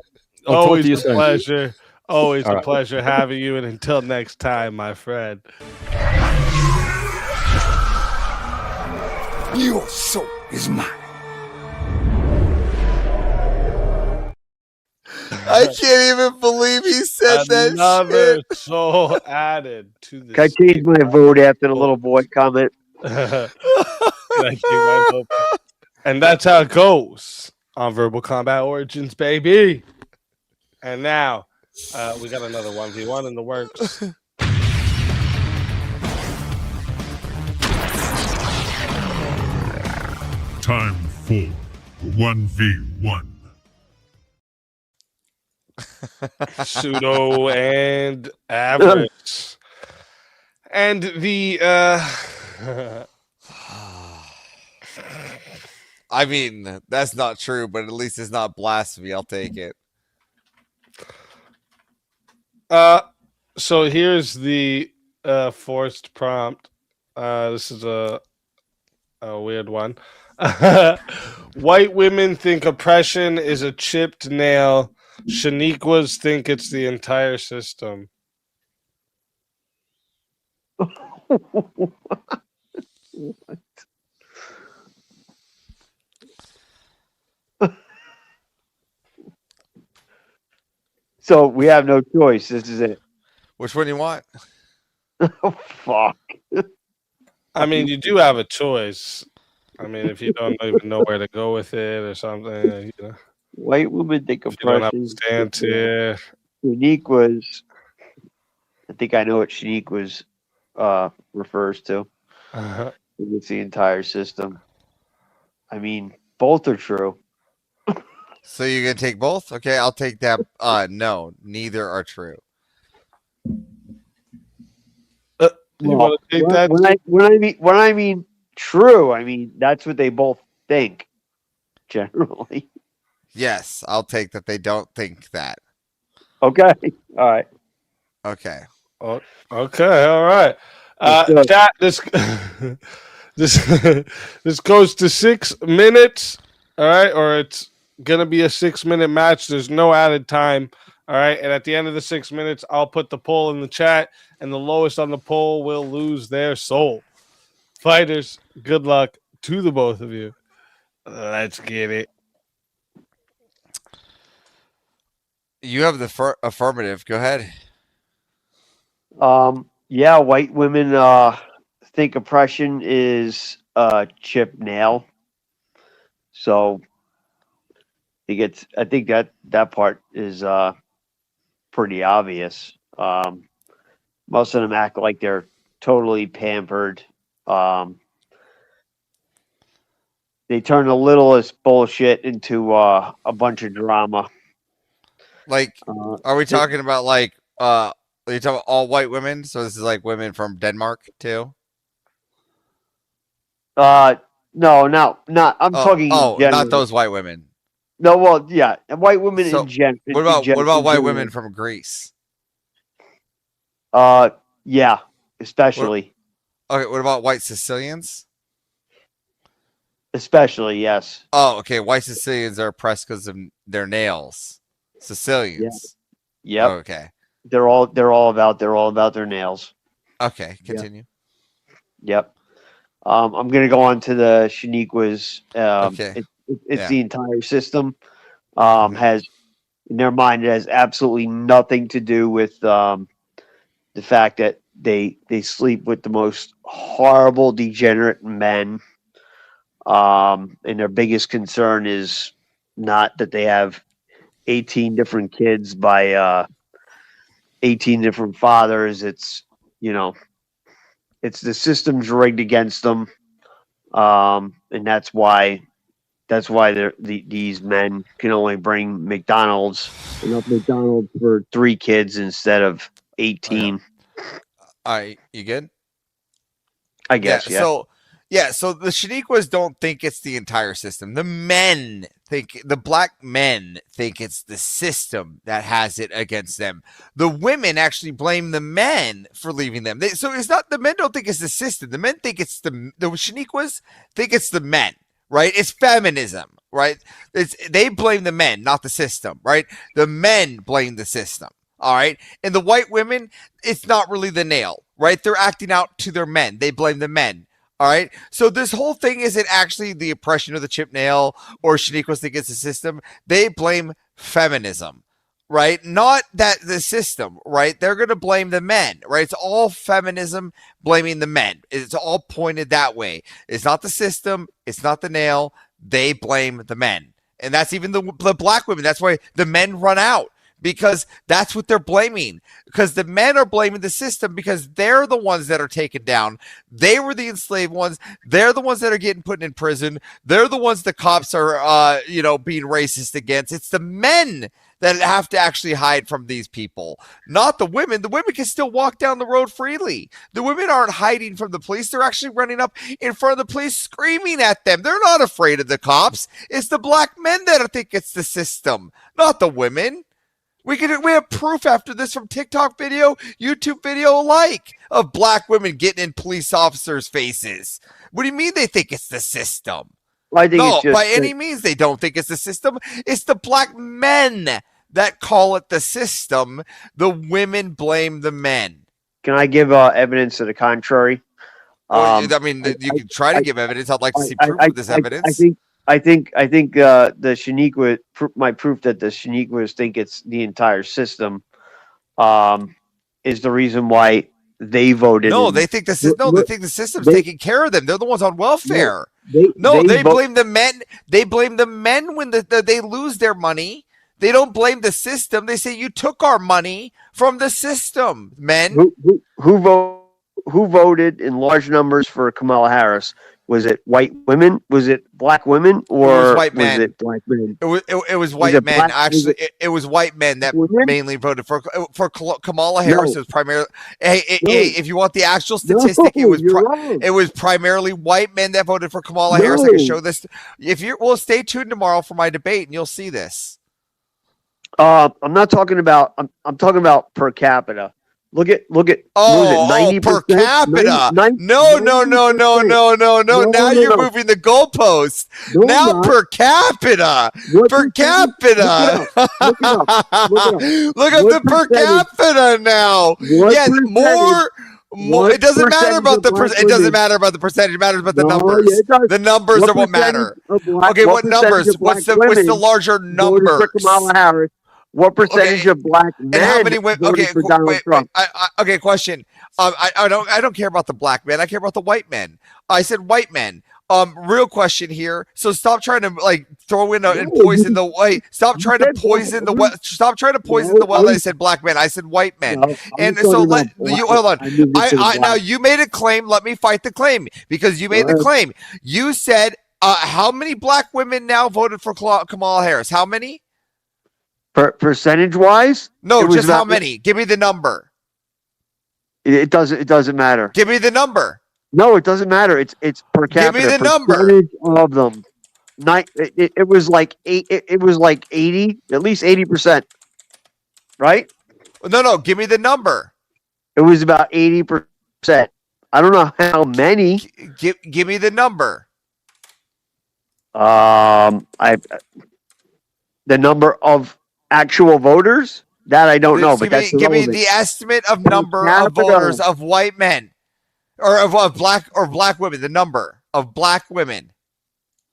I'll talk Always to you a soon. pleasure. Always All a right. pleasure having you. And until next time, my friend. Your soul is mine. I can't even believe he said Another that shit. soul added to the. Can I change my vote after the little boy comment? And that's how it goes on Verbal Combat Origins, baby. And now we got another 1v1 in the works. Time for 1v1. Pseudo and average. And the I mean, that's not true, but at least it's not blasphemy. I'll take it. so here's the forced prompt. This is a weird one. White women think oppression is a chipped nail. Shaniquas think it's the entire system. So we have no choice. This is it. Which one do you want? Oh, fuck. I mean, you do have a choice. I mean, if you don't even know where to go with it or something, you know. White women think If you don't have a oppression. stance here. Shanique was. I think I know what Shanique was refers to. It's the entire system. I mean, both are true. So you're gonna take both? Okay, I'll take that. No, neither are true. You want to take that? When I mean true, I mean that's what they both think. Generally. Yes, I'll take that. They don't think that. Okay. All right. Okay. Oh, okay. All right. Chat. This this goes to 6 minutes. All right, or it's gonna be a 6-minute match. There's no added time. All right, and at the end of the 6 minutes, I'll put the poll in the chat, and the lowest on the poll will lose their soul. Fighters, good luck to the both of you. Let's get it. You have the affirmative. Go ahead. Yeah, white women think oppression is chipped nail. So I think that part is pretty obvious. Most of them act like they're totally pampered. They turn the littlest bullshit into a bunch of drama. Like, are we talking about like are you talking about all white women? So this is like women from Denmark too? No, not. I'm talking. Oh, generally. not those white women. No, well, yeah, white women So, in general. What about white women from Greece? Yeah, especially. Okay, what about white Sicilians? Especially, yes. Oh, okay. White Sicilians are oppressed because of their nails. Sicilians. Yep. Okay. They're all about their nails. Okay. Continue. Yep. I'm gonna go on to the Shaniquas. Okay. It's Yeah. the entire system. Has in their mind, it has absolutely nothing to do with the fact that they sleep with the most horrible, degenerate men. And their biggest concern is not that they have 18 different kids by 18 different fathers. It's it's the system's rigged against them, and that's why these men can only bring enough McDonald's for 3 kids instead of 18. All right, you good? I guess, yeah. So the Shaniquas don't think it's the entire system. The black men think it's the system that has it against them. The women actually blame the men for leaving them. So it's not the men don't think it's the system. The men think it's the Shaniquas think it's the men, right? It's feminism, right? They blame the men, not the system, right? The men blame the system. All right. And the white women, it's not really the nail, right? They're acting out to their men. They blame the men. All right. So this whole thing isn't actually the oppression of the chip nail or Shaniquas think it's the system. They blame feminism, right? Not that the system, right? They're going to blame the men, right? It's all feminism blaming the men. It's all pointed that way. It's not the system. It's not the nail. They blame the men. And that's even the black women. That's why the men run out. Because that's what they're blaming. Because the men are blaming the system because they're the ones that are taken down. They were the enslaved ones. They're the ones that are getting put in prison. They're the ones the cops are, being racist against. It's the men that have to actually hide from these people, not the women. The women can still walk down the road freely. The women aren't hiding from the police. They're actually running up in front of the police screaming at them. They're not afraid of the cops. It's the black men that think it's the system, not the women. We have proof after this from TikTok video, YouTube video alike of black women getting in police officers' faces. What do you mean they think it's the system? Well, I think no, it's just by any means they don't think it's the system. It's the black men that call it the system. The women blame the men. Can I give evidence to the contrary? You can try to give evidence. I'd like to see proof of this evidence. I think the Shaniqua, my proof that the Shaniquas think it's the entire system, is the reason why they voted. No, they think the system. They think the system's taking care of them. They're the ones on welfare. They blame the men. They blame the men when they lose their money. They don't blame the system. They say you took our money from the system. Men who voted in large numbers for Kamala Harris. Was it white women? Was it black women? Or it was white men. Was it black men? It was white men. Actually, it was white men that mainly voted for Kamala Harris. It was primarily. If you want the actual statistic, it was primarily white men that voted for Kamala Harris. I can show this. Stay tuned tomorrow for my debate, and you'll see this. I'm not talking about. I'm talking about per capita. Look at. Oh, 90% per capita. No. Now you're moving the goalpost. Now per capita. Per capita. Look up the per capita now. Yeah, more. It doesn't matter about the percentage. It doesn't matter about the percentage. It matters about the numbers. The numbers are what matter. Okay, what numbers? What's the larger numbers? Kamala Harris. What percentage of black men? And how many women? Okay, for Donald Trump? Okay, question. I don't care about the black men. I care about the white men. I said white men. Real question here. So stop trying to throw in and poison the white. Stop trying to poison the well. Stop trying to poison the well. I said black men. I said white men. And so hold on. Now you made a claim. Let me fight the claim because you made the claim. You said how many black women now voted for Kamala Harris? How many? Percentage wise? No, just how many? Give me the number. It doesn't matter. Give me the number. No, it doesn't matter. It's per capita. Give me the number of them. It was like 8. It was like 80, at least 80%. Right? No. Give me the number. It was about 80%. I don't know how many. Give me the number. The number of actual voters. That I don't know, Just but that's give me irrelevant. the estimate of number of capita. voters of white men, or of black women. The number of black women.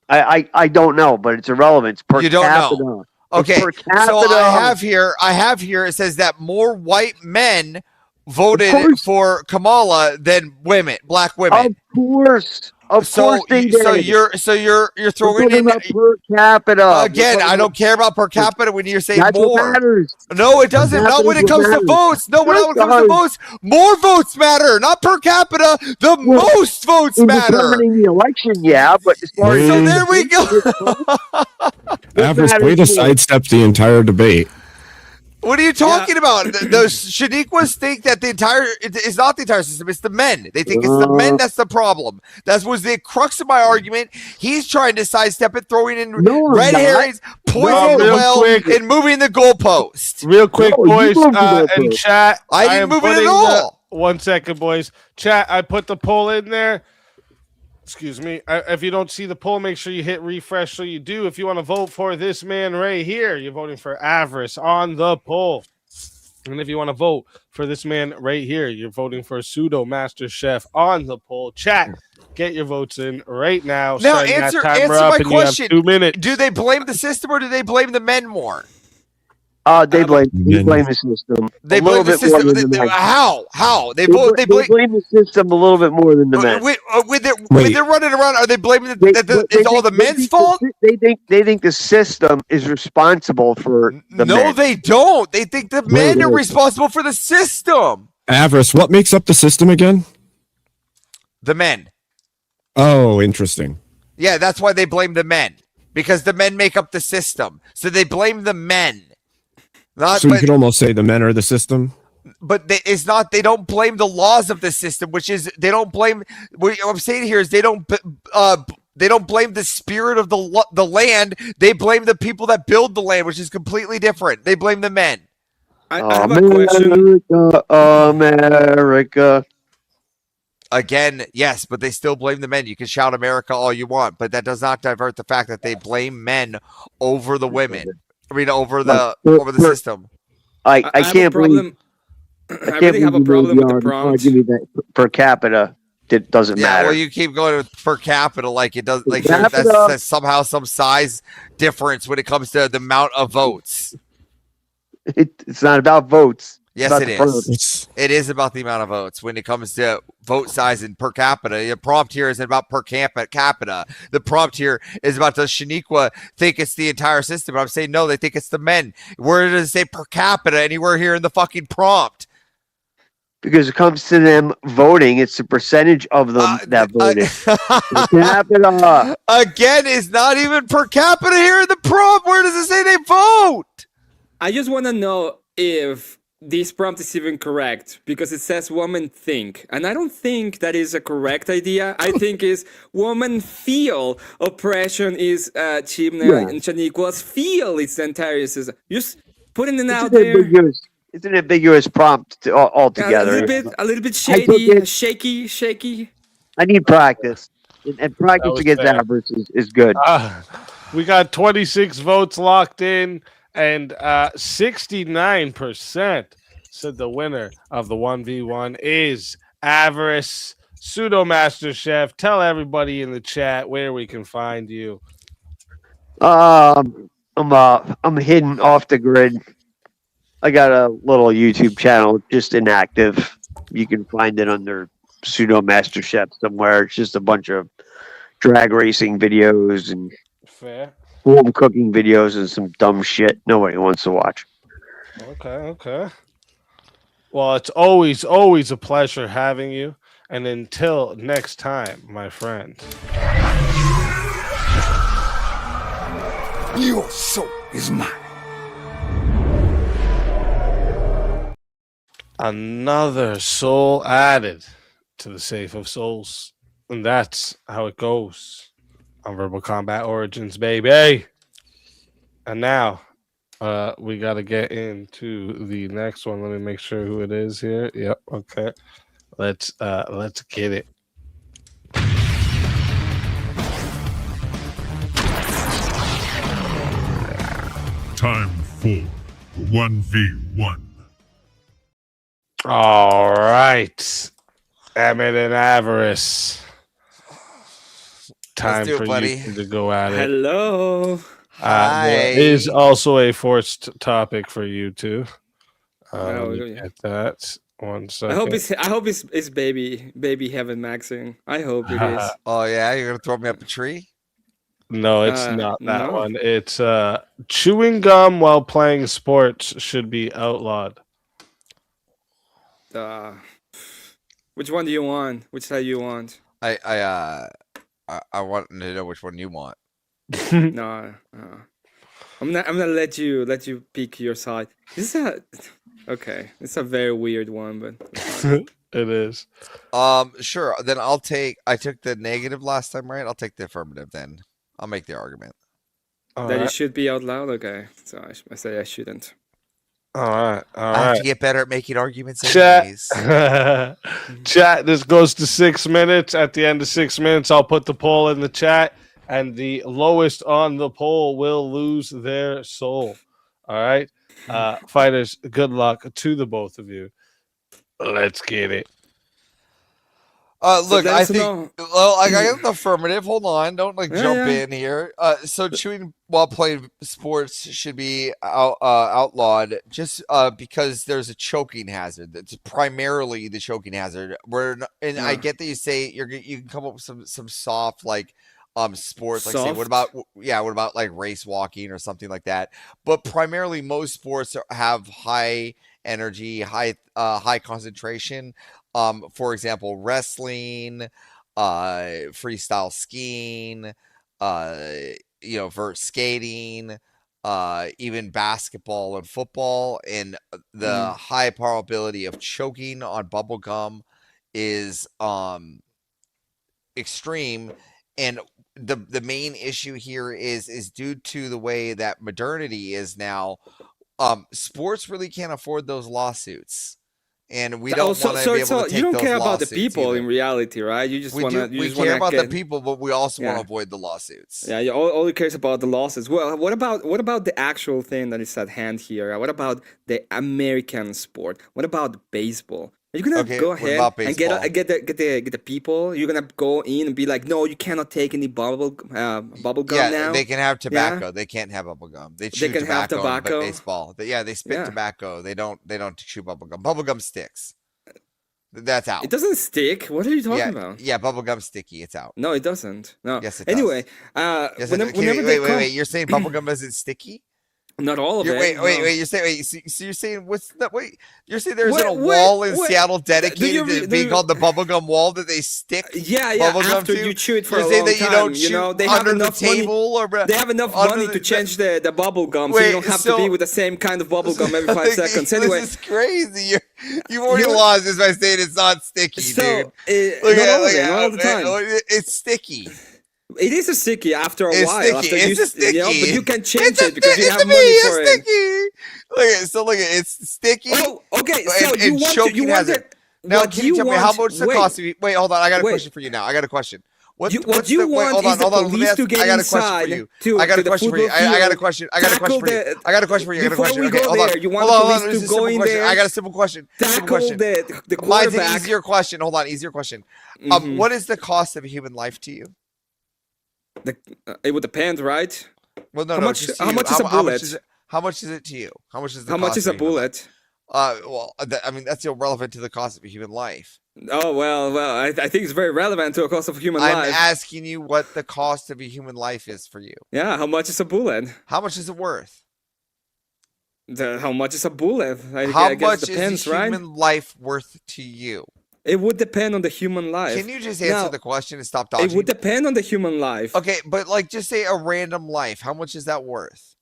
I don't know, but it's irrelevant. It's per You don't capita. know. It's Okay, per capita. so I have here. It says that more white men voted course. for Kamala than black women. Of course. Of course they did. So you're We're throwing talking in about per capita. again. We're I talking don't care about per capita when you're saying That's what more. matters. No, it doesn't. Not when it Capita is comes what to matters. votes. No, when Yes, it comes to it votes, more votes matter, not per capita. The most votes In matter. determining the election, yeah, but as far as So there we go. Avarice, way to sidestep the entire debate. What are you talking about? Those Shaniquas think that it's not the entire system, it's the men. They think it's the men that's the problem. That was the crux of my argument. He's trying to sidestep it, throwing in red herrings, poisoning the real well, quick. and moving the goalpost. Real quick, No, you boys, moved the and goalpost. chat. I didn't am move it at putting all. 1 second, boys. Chat, I put the poll in there. Excuse me. If you don't see the poll, make sure you hit refresh so you do. If you want to vote for this man right here, you're voting for Avarice on the poll. And if you want to vote for this man right here, you're voting for Pseudo Master Chef on the poll. Chat, get your votes in right now. Now Starting that answer timer my up, and you have question. 2 minutes. Do they blame the system or do they blame the men more? They blame the system. They a little blame the bit more system. than the men. How? They They blame the system a little bit more than the men. When they're running around, are they blaming it's all the men's fault? They think the system is responsible for the No, men. they don't. They think the men are responsible for the system. Avarice, what makes up the system again? The men. Oh, interesting. Yeah, that's why they blame the men. Because the men make up the system. So they blame the men. So you could almost say the men are the system. But it's not. They don't blame the laws of the system, which is they don't blame. What I'm saying here is they don't blame the spirit of the land. They blame the people that build the land, which is completely different. They blame the men. I have a question. America. Again, yes, but they still blame the men. You can shout America all you want, but that does not divert the fact that they blame men over the women. I mean, over the system. I can't believe. I really have a problem with the prompt. Give me that per capita. It doesn't matter. Well, you keep going with per capita like it does. Like capita. that's somehow some size difference when it comes to the amount of votes. It's not about votes. Yes, it is. It is about the amount of votes when it comes to vote size and per capita. The prompt here isn't about per capita. The prompt here is about does Shaniqua think it's the entire system? I'm saying no, they think it's the men. Where does it say per capita anywhere here in the fucking prompt? Because it comes to them voting, it's the percentage of them that voted. Per capita. Again, it's not even per capita here in the prompt. Where does it say they vote? I just want to know if this prompt is even correct, because it says women think, and I don't think that is a correct idea. I think is women feel oppression is Chimney and Shaniqua's feel it's the entire system. Just putting it out there. It's an ambiguous prompt altogether. A little bit shady, shaky. I need practice, and practice against fair. Avarice is good. We got 26 votes locked in, and 69% said the winner of the 1v1 is Avarice. Pseudo Master Chef, tell everybody in the chat where we can find you. I'm hidden off the grid. I got a little YouTube channel, just inactive. You can find it under Pseudo Master Chef somewhere. It's just a bunch of drag racing videos and home cooking videos and some dumb shit nobody wants to watch. Okay. Well, it's always a pleasure having you. And until next time, my friend. Your soul is mine. Another soul added to the Safe of Souls. And that's how it goes on Verbal Combat Origins, baby. And now we got to get into the next one. Let me make sure who it is here. Yep, okay. Let's get it. Time for 1v1. All right. Emmett and Avarice. Time do it, for buddy. you to go at it. Hello. There is also a forced topic for you two. Oh, Let me yeah. get that. 1 second. I hope it's baby heaven maxing. I hope it is. Oh yeah, you're gonna throw me up a tree? No, it's not that no. one. It's chewing gum while playing sports should be outlawed. Which one do you want? Which side you want? I want to know which one you want. No, I'm gonna let you pick your side. This is okay. It's a very weird one, but it is. Sure. Then I took the negative last time, right? I'll take the affirmative then. I'll make the argument. that it should be out loud. Okay, so I say I shouldn't. All right. I have to get better at making arguments. Chat. Anyways. Chat. This goes to 6 minutes. At the end of 6 minutes, I'll put the poll in the chat, and the lowest on the poll will lose their soul. All right, fighters. Good luck to the both of you. Let's get it. Look, I think. know. Well, I got the affirmative. Hold on, don't jump yeah. in here. So chewing while playing sports should be outlawed, just because there's a choking hazard. That's primarily the choking hazard. I get that you say you can come up with some soft sports, like say, what about like race walking or something like that? But primarily, most sports have high energy, high concentration. For example, wrestling, freestyle skiing, vert skating, even basketball and football, and the high probability of choking on bubble gum is extreme. And the main issue here is due to the way that modernity is now. Sports really can't afford those lawsuits. And we don't want to be able to take you don't those care about the lawsuits people either. in reality, right? You just We want to. we care about the people, but we also want to avoid the lawsuits. Yeah, all you cares about the losses. Well, what about the actual thing that is at hand here? What about the American sport? What about baseball? Are you gonna go what ahead about and baseball? get the people? You're gonna go in and be like, no, you cannot take any bubble gum now. They can have tobacco. They can't have bubble gum. They chew can have tobacco. tobacco? But baseball. They spit tobacco. They don't chew bubble gum. Bubble gum sticks. That's out. It doesn't stick. What are you talking about? Yeah, bubble gum's sticky. It's out. No, it doesn't. No. Yes, it anyway, does. whenever You're saying bubble gum isn't sticky? Not all of it. Wait. You're saying what's that? Wait, you're saying there's a wall in Seattle dedicated to being called the bubblegum wall that they stick. Yeah. Bubblegum After to? you chew it for You're a saying long that you time, don't chew they have under the enough money. table or They have enough money to change the bubble gum, so you don't have to be with the same kind of bubble gum every 5 seconds. Anyway, this is crazy. You've already lost this by saying it's not sticky, dude. Not all the time. It's sticky. It is a sticky after a while. Sticky. It's sticky. But you can change it because you have money for it. Look, it's sticky. Oh, okay. So you want it. Now, can you tell me how much the cost? Wait, hold on. I got a question for you now. I got a question. What you want is the police to get inside to I got a the question for you. football I got a field, question. I got a question for you. I got a question for you. Before we go there, you want the police to go in there. I got a simple question. Tackle the Mine's quarterback. an easier question. Hold on, easier question. What is the cost of a human life to you? It would depend, right? Well, no, how much is a bullet? How much is it to you? How much is the how much is a bullet? That's irrelevant to the cost of a human life. Oh well, I think it's very relevant to the cost of a human life. I'm asking you what the cost of a human life is for you. Yeah, how much is a bullet? How much is it worth? How much is a bullet? How much is a human life worth to you? It would depend on the human life. Can you just answer the question and stop dodging? It would depend on the human life. Okay, but just say a random life. How much is that worth?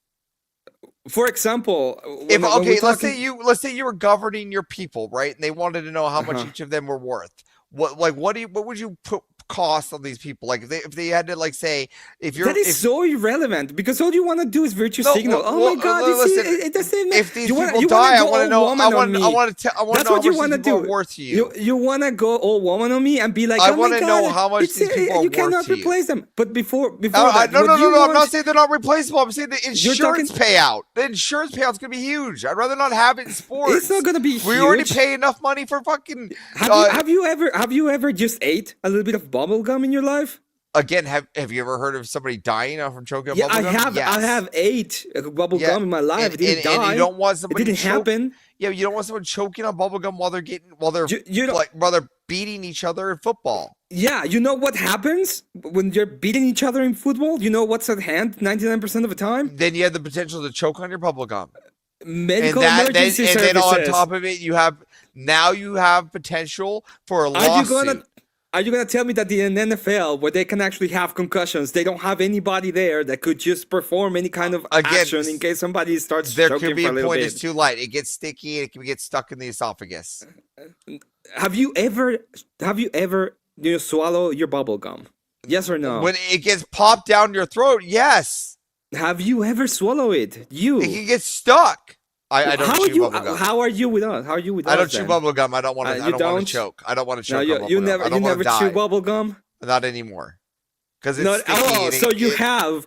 For example, let's say you were governing your people, right? And they wanted to know how much each of them were worth. What would you cost on these people. Like if they had to like say if you're that is so irrelevant because all you want to do is virtue signal. Oh my God! Listen, it doesn't. If these people die, I want to know. I want to know That's how what you much want to these people do. are worth to you. You want to go all woman on me and be like, I oh want to know how much it's, these people are you worth cannot to you. replace them. But before No, that, no. what you I'm not want- saying they're not replaceable. I'm saying the insurance talking- payout. The insurance payout's gonna be huge. I'd rather not have it in sports. It's not gonna be We already huge. pay enough money for fucking. Have you ever just ate a little bit of bubble gum in your life? Again, have you ever heard of somebody dying from choking on Yeah, bubble I gum? have. Yes. I have ate bubble Yeah, gum in my life. and- It didn't and die. you don't want somebody It didn't happen. Yeah, you don't want someone choking on bubble gum while they're while they're beating each other in football. Yeah, you know what happens when you're beating each other in football? You know what's at hand 99% of the time? Then you have the potential to choke on your bubble gum. Medical and emergency then services. on top of it, you have potential for a lawsuit. Are you gonna tell me that in NFL, where they can actually have concussions, they don't have anybody there that could just perform any kind of action in case somebody starts There choking could be for a a little point bit? it's too light. It gets sticky. It can get stuck in the esophagus. Have you ever swallow your bubble gum? Yes or no? When it gets popped down your throat, yes. Have you ever swallowed it? It can get stuck. I don't chew bubble gum. How are you with us? How are you with us? I don't chew then? bubble gum. I don't want to. You I don't want don't? to choke. I don't want to No, choke. you, on bubble you gum. never I don't you want never to chew die. bubble gum? Not anymore. Because it's Not, sticky. oh, so you have.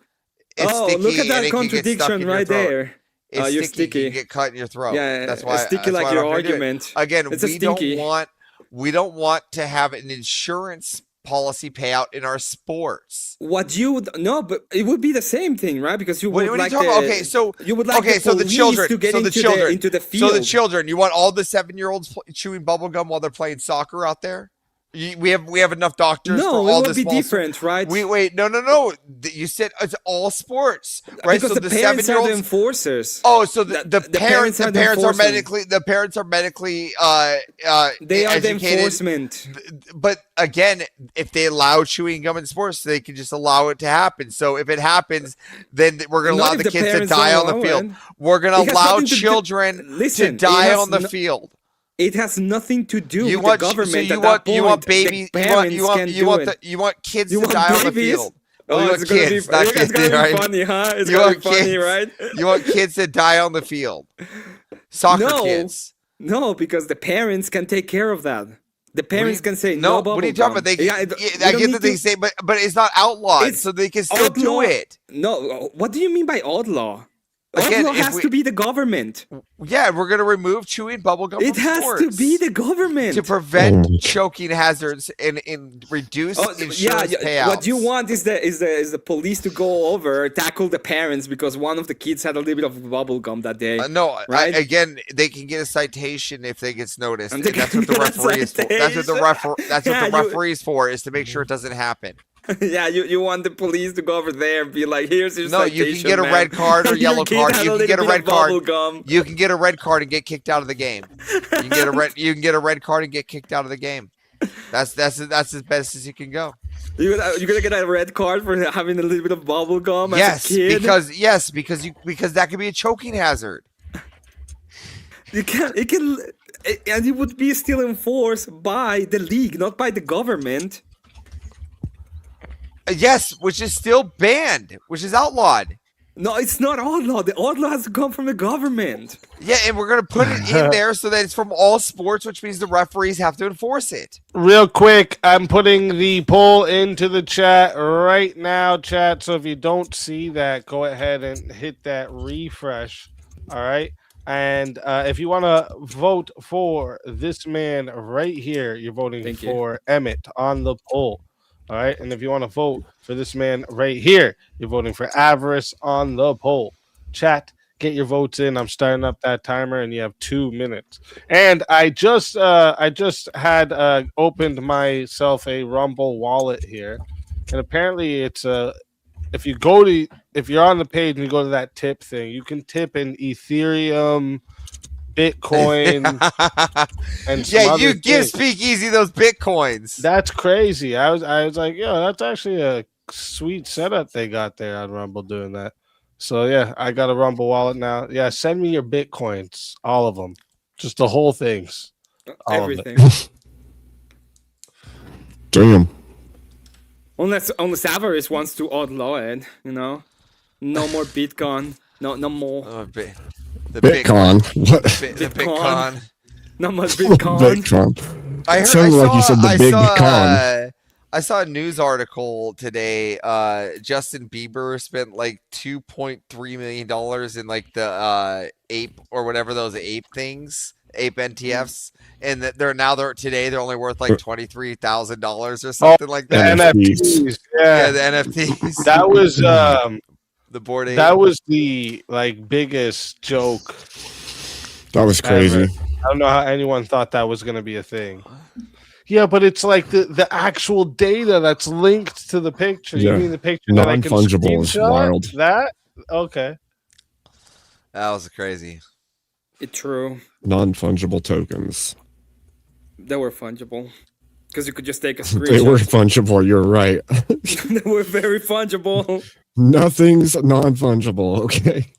It's Oh, sticky look at and that it can get stuck contradiction in your right throat. there. It's You're sticky. sticky. You get cut in your throat. Yeah, that's why. sticky that's like why your I'm not gonna do it. argument. Again, It's a we don't stinky. want to have an insurance policy payout in our sports. What you would no, but it would be the same thing, right? Because you would What are like you talking the, about? Okay, so you would like the so the police children to get so the into children into the field. So the children, you want all the 7-year-olds chewing bubble gum while they're playing soccer out there? We have enough doctors No, for it all would this be small different, right? Wait, no. You said it's all sports, right? Because so the parents are the 7-year-olds enforcers. Oh, so the parents are the are enforcement. medically They are the educated. enforcement. But again, if they allow chewing gum in sports, they can just allow it to happen. So if it happens, then we're going to Not allow if the the kids to parents die don't on the allow field. it. We're going It to has allow nothing to do- children Listen, to it die has on the no- field. It has nothing to do You with want the government. so at you that want point. you want The babies parents you want can you do want it. the, you want kids You to want die on the babies? field. Oh, you it's want gonna be kids, not it's kids, gonna be right? funny, huh? It's You gonna be want funny, kids- right? You want kids to die on the field. Soccer kids. No, because the parents can take care of that. The parents can say No, bubble what are you talking gum. about? They, Yeah, I we get don't that they need say, but it's not outlawed, It's so they can still do outlaw- it. No, what do you mean by outlaw? Again, Outlaw if has we- to be the government. Yeah, we're gonna remove chewing bubble gum. It from has sports to be the government to prevent choking hazards and reduce insurance payouts. What you want is the police to go over, tackle the parents because one of the kids had a little bit of bubble gum that day. No, right? again, they can get a citation if they gets noticed, And and they that's can what the get a referee is for. That's what the That's Yeah, what the you- referee's for, is to make sure it doesn't happen. Yeah, you want the police to go over there and be like, here's your No, you can citation, get a man. red card or Your yellow kid card. had You a can get a little red bit of bubble card. gum. You can get a red card and get kicked out of the game. You can get a red. You can get a red card and get kicked out of the game. That's as best as you can go. You're gonna get a red card for having a little bit of bubble gum as a kid. because that could be a choking hazard. And it would be still enforced by the league, not by the government. Yes, which is still banned, which is outlawed. No, it's not outlaw. The outlaw has to come from the government. Yeah, and we're gonna put it in there so that it's from all sports, which means the referees have to enforce it. Real quick, I'm putting the poll into the chat right now, chat. So if you don't see that, go ahead and hit that refresh. All right. And if you want to vote for this man right here, you're voting for Emmett on the poll. All right. And if you want to vote for this man right here, you're voting for Avarice on the poll. Chat, get your votes in. I'm starting up that timer and you have 2 minutes. And I just had opened myself a Rumble wallet here. And apparently it's if you're on the page and you go to that tip thing, you can tip in Ethereum, Bitcoin, and some Yeah, other you give things. Speakeasy those bitcoins. That's crazy. I was like, yo, that's actually a sweet setup they got there on Rumble doing that. So yeah, I got a Rumble wallet now. Yeah, send me your bitcoins, all of them, just the whole things, all Everything. of it. Damn. Unless Avarice wants to outlaw it, you know. No more Bitcoin. No more. The Bitcoin. What? The Bitcoin. No more Bitcoin. Bitcoin. I Sounded like you said the big con. I saw a news article today. Justin Bieber spent like $2.3 million in like the ape or whatever those ape things, ape NTFs, and that they're today they're only worth like $23,000 or something like that. NFTs. Yeah, the NFTs. That was the Bored Ape. That was the like biggest joke. That was crazy. Ever. I don't know how anyone thought that was going to be a thing. Yeah, but it's like the actual data that's linked to the picture. Yeah. You mean the picture that I can Non-fungible is screenshot? wild. That? Okay. That was crazy. It's true. Non-fungible tokens. They were fungible. Because you could just take a screenshot. They were fungible. You're right. They were very fungible. Nothing's non-fungible. Okay.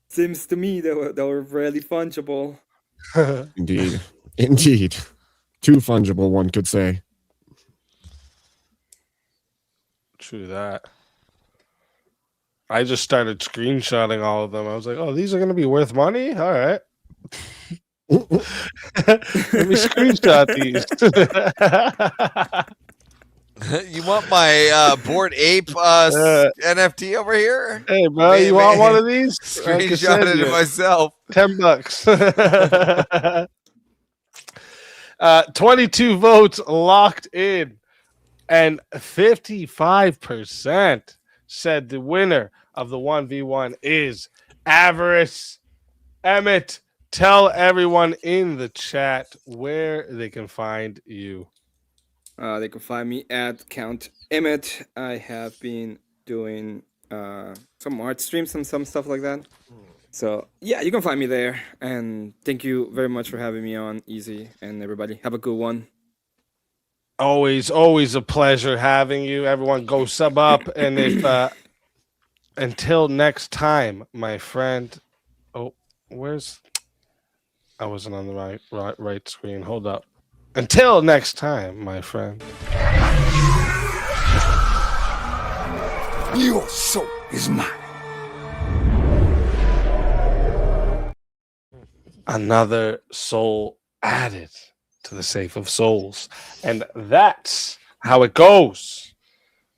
Seems to me they were really fungible. Indeed. Indeed. Too fungible, one could say. True that. I just started screenshotting all of them. I was like, oh, these are going to be worth money? All right. Let me screenshot these. You want my Bored Ape NFT over here? Hey, bro, you want one of these? Screenshotted it myself. $10. 22 votes locked in, and 55% said the winner of the 1v1 is Avarice. Emmett, tell everyone in the chat where they can find you. They can find me at Count Emmett. I have been doing some art streams and some stuff like that. So yeah, you can find me there. And thank you very much for having me on, Easy, and everybody. Have a good one. Always a pleasure having you. Everyone go sub up, and if until next time, my friend. Oh, I wasn't on the right screen. Hold up. Until next time, my friend. Your soul is mine. Another soul added to the Safe of Souls. And that's how it goes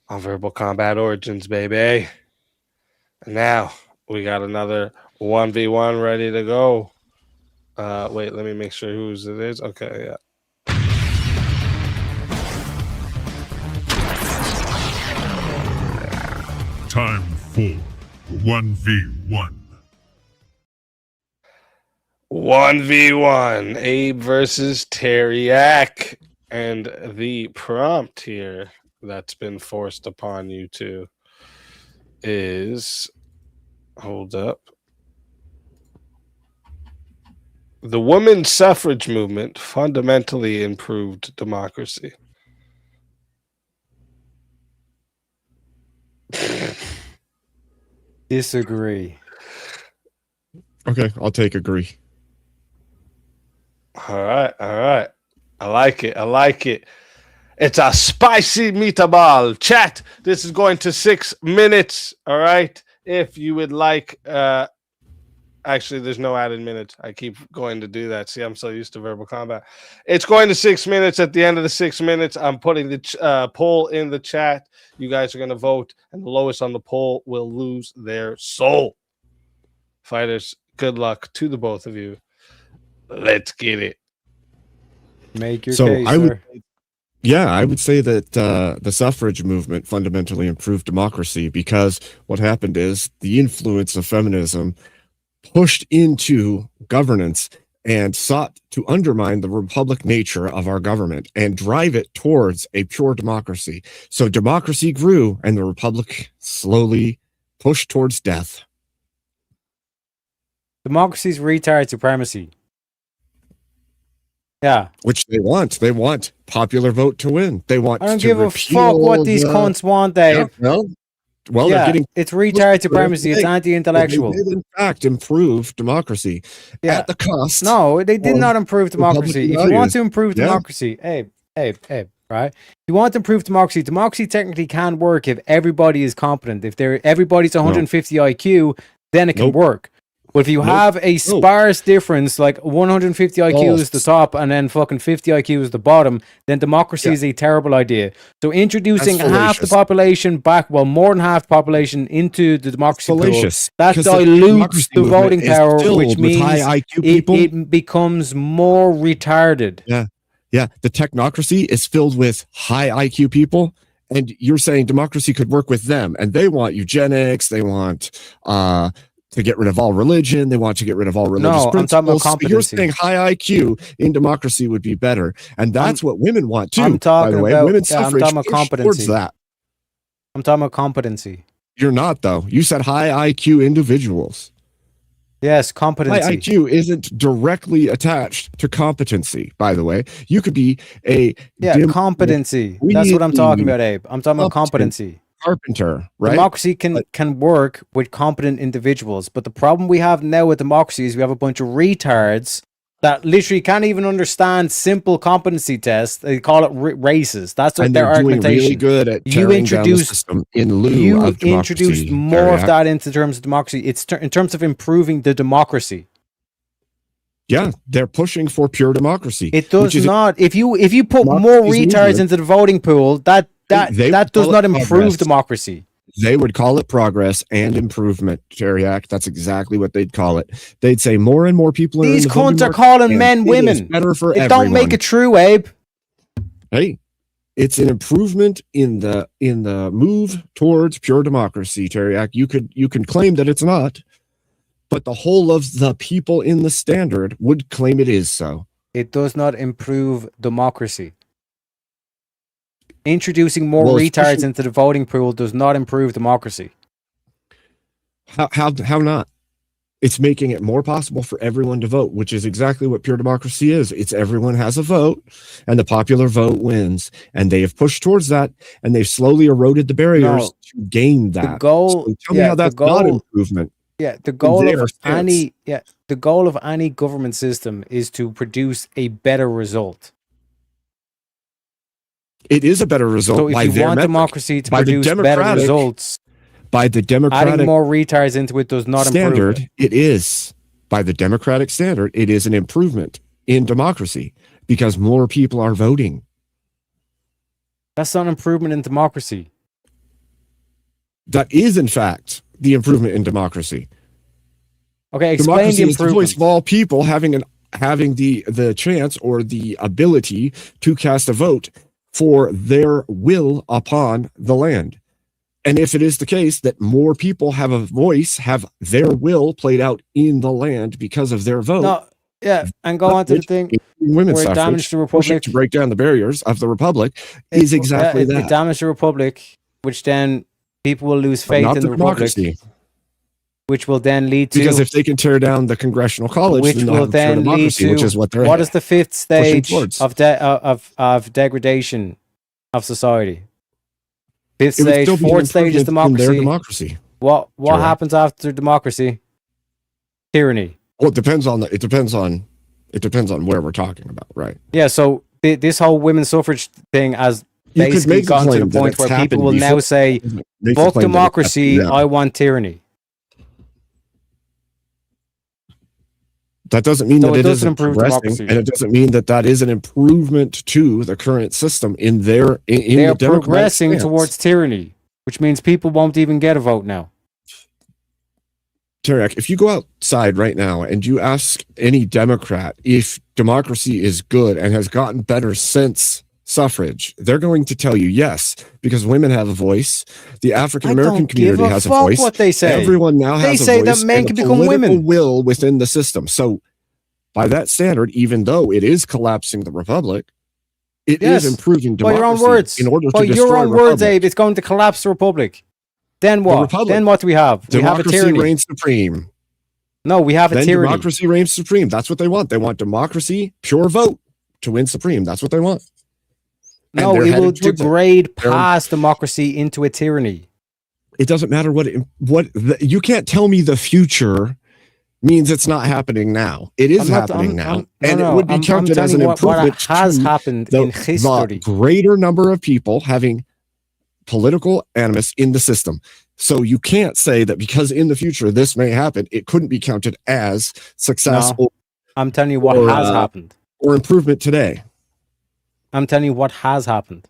on Verbal Combat Origins, baby. And now we got another 1v1 ready to go. Wait, let me make sure whose it is. Okay, yeah. Time for 1v1. 1v1, Abe versus Teriak. And the prompt here that's been forced upon you two is, hold up. The women's suffrage movement fundamentally improved democracy. Disagree. Okay, I'll take agree. All right. I like it. It's a spicy meatball. Chat, this is going to 6 minutes. All right. If you would like, actually, there's no added minutes. I keep going to do that. See, I'm so used to Verbal Combat. It's going to 6 minutes. At the end of the 6 minutes, I'm putting the poll in the chat. You guys are going to vote, and the lowest on the poll will lose their soul. Fighters, good luck to the both of you. Let's get it. Make your So case, I would, sir. yeah, I would say that the suffrage movement fundamentally improved democracy because what happened is the influence of feminism pushed into governance and sought to undermine the republic nature of our government and drive it towards a pure democracy. So democracy grew and the republic slowly pushed towards death. Democracy's retard supremacy. Yeah. Which they want. They want popular vote to win. They want I don't to give a fuck what these cunts want, Dave. Well, Yeah, they're getting it's retard supremacy. It's anti-intellectual. They did, in fact, improve democracy at the cost. No, they did of not improve democracy. If Republican you want to values. improve Yeah. democracy, hey, Abe, right? If you want to improve democracy, democracy technically can work if everybody is competent. If everybody's 150 IQ, then it can work. But if you have a sparse difference, like 150 IQ is the top and then fucking 50 IQ is the bottom, then democracy is a terrible idea. So introducing half the population back, well, more than half the population into the democracy pool, that dilutes the voting power, which means high IQ people. It becomes more retarded. Yeah. The technocracy is filled with high IQ people. And you're saying democracy could work with them. And they want eugenics. They want to get rid of all religion. They want to get rid of all religious principles. I'm talking about competency. You're saying high IQ in democracy would be better. And that's what women want too. I'm talking by the way. about, Women's suffrage I'm talking about competency. towards that. I'm talking about competency. You're not, though. You said high IQ individuals. Yes, competency. High IQ isn't directly attached to competency, by the way. You could be a... competency. That's what I'm talking about, Abe. I'm talking about competency. Carpenter, right? Democracy can work with competent individuals, but the problem we have now with democracy is we have a bunch of retards that literally can't even understand simple competency tests. They call it races. That's what their argumentation. Really good at you introduced in lieu of democracy. Introduced more of that into terms of democracy. It's in terms of improving the democracy. Yeah, they're pushing for pure democracy. It does not. If you put more retards into the voting pool, that does not improve democracy. They would call it progress and improvement, Teriak. That's exactly what they'd call it. They'd say more and more people. These cunts are calling men women. Better for everyone. Don't make it true, Abe. Hey, it's an improvement in the move towards pure democracy, Teriak. You can claim that it's not, but the whole of the people in the standard would claim it is so. It does not improve democracy. Introducing more retards into the voting pool does not improve democracy. How not? It's making it more possible for everyone to vote, which is exactly what pure democracy is. It's everyone has a vote, and the popular vote wins. And they have pushed towards that, and they've slowly eroded the barriers to gain that. The goal. So tell me how that's not improvement. Yeah, the goal of any government system is to produce a better result. It is a better result. So if you want democracy to produce better results, by the democratic adding more retards into it does not standard, improve it is by the democratic standard. It is an improvement in democracy because more people are voting. That's not an improvement in democracy. That is, in fact, the improvement in democracy. Okay, explain democracy the is the voice of all people having the chance or the ability to cast a vote for their will upon the land. And if it is the case that more people have a voice, have their will played out in the land because of their vote. No, yeah, and go on to the thing women's where it damaged the republic to break down the barriers of the republic is exactly that. It damaged the republic, which then people will lose faith in the republic, which will then lead to, because if they can tear down the congressional college, which will then lead to, which is what they're what is the fifth stage of degradation of society? Fifth stage, fourth stage is democracy. What happens after democracy? Tyranny. Well, it depends on where we're talking about, right? Yeah. So this whole women's suffrage thing has basically gotten to the point where people will now say, "Fuck democracy, I want tyranny." That doesn't mean that it isn't progressing, and it doesn't mean that is an improvement to the current system in their. They are progressing towards tyranny, which means people won't even get a vote now. Tarek, if you go outside right now and you ask any Democrat if democracy is good and has gotten better since suffrage, they're going to tell you yes, because women have a voice. The African American community has a voice. What they say. Everyone now has a voice. They say that men can become women. Will within the system. So, by that standard, even though it is collapsing the republic, it is improving democracy. By your own words. In order to by your own words, Abe, it's going to collapse the republic. Then what? Then what do we have? We have a tyranny. Democracy reigns supreme. No, we have a tyranny. Democracy reigns supreme. That's what they want. They want democracy, pure vote to win supreme. That's what they want. No, it will degrade past democracy into a tyranny. It doesn't matter you can't tell me the future means it's not happening now. It is happening now, and it would be counted as an improvement. What has happened in history. The greater number of people having political animus in the system. So you can't say that because in the future this may happen, it couldn't be counted as successful. I'm telling you what has happened. Or improvement today. I'm telling you what has happened.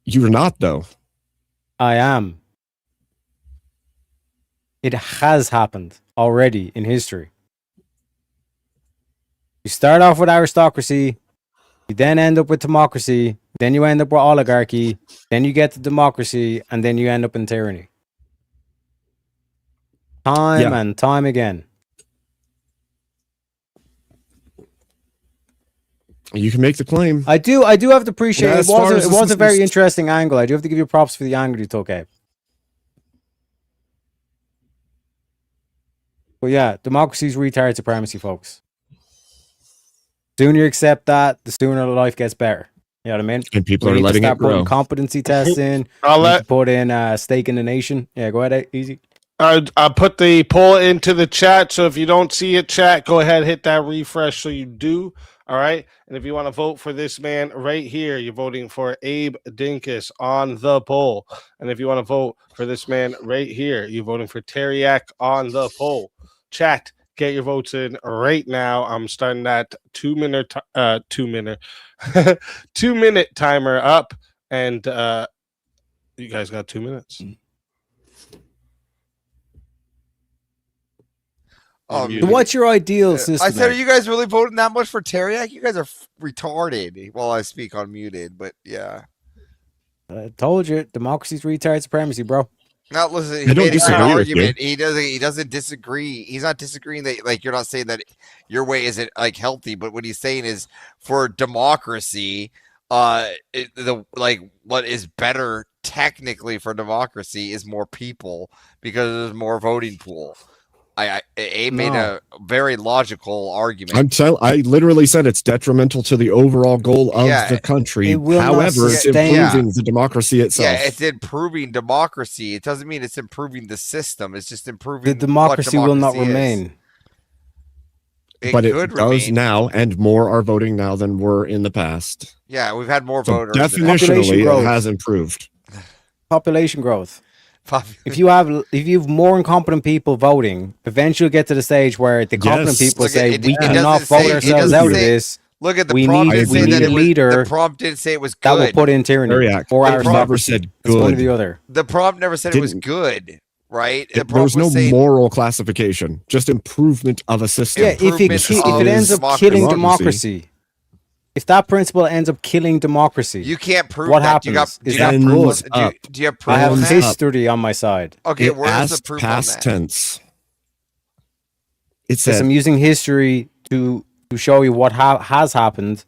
You're not, though. I am. It has happened already in history. You start off with aristocracy, you then end up with democracy, then you end up with oligarchy, then you get to democracy, and then you end up in tyranny. Time and time again. You can make the claim. I do have to appreciate Yeah, it. as far as It the was a very system's- interesting angle. I do have to give you props for the angle you took, Abe. But yeah, democracy's retard supremacy, folks. Sooner you accept that, the sooner life gets better. You know what I mean? And people We are need to letting it start putting grow. competency tests in. I'll We need let- to put in a stake in the nation. Yeah, go ahead, easy. I put the poll into the chat, so if you don't see it, chat, go ahead, hit that refresh so you do. All right. And if you want to vote for this man right here, you're voting for Abe Dinkus on the poll. And if you want to vote for this man right here, you're voting for Teriak on the poll. Chat, get your votes in right now. I'm starting that 2 minute 2 minute timer up, and you guys got 2 minutes. What's your ideal system? I said, are Abe? you guys really voting that much for Teriak? You guys are retarded. While I speak unmuted, but yeah. I told you, democracy's retard supremacy, bro. Now listen, I he don't made a good disagree with you. argument. He doesn't disagree. He's not disagreeing that like you're not saying that your way isn't like healthy, but what he's saying is for democracy, what is better technically for democracy is more people because there's more voting pool. Abe made a very logical argument. I literally said it's detrimental to the overall goal of the country. It will not However, it's sustain- improving the democracy itself. Yeah, it's improving democracy. It doesn't mean it's improving the system. It's just improving The democracy will not democracy is. remain. but it could does remain. now, and more are voting now than were in the past. Yeah, we've had more So voters. definitionally, growth. it has improved. Population growth. If you have more incompetent people voting, eventually you'll get to the stage where the competent Yes. people Look, say it we doesn't cannot say- vote it ourselves doesn't out of say- this. Look at the We prompt. need Didn't say a that it was, leader the prompt didn't say it was that will good. put in tyranny Teriak, or the prompt never aristocracy. said It's one or good. the other. The prompt never said it was Didn't- good, right? The There prompt was no saying, moral classification, just improvement of a system. Yeah, if it ends up killing democracy, if that principle ends up killing democracy, you can't prove what that. happens? You got, Is you that got good? proof? Do you have proof I have on that? history on my side. Okay, It where's the asked proof on past that? tense. It Because said I'm using history to show you what has happened.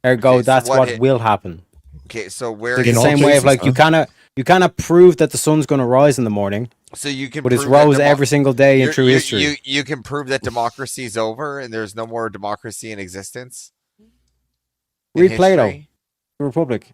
Ergo, Okay, so that's what what it- will happen. Okay, so where Like is the all same way of cases, like you kind of prove that the sun's going to rise in the morning, so you can but it's prove that rose every single day in you're- true you- history. You can prove that democracy is over and there's no more democracy in existence. in Read Plato, history? the Republic.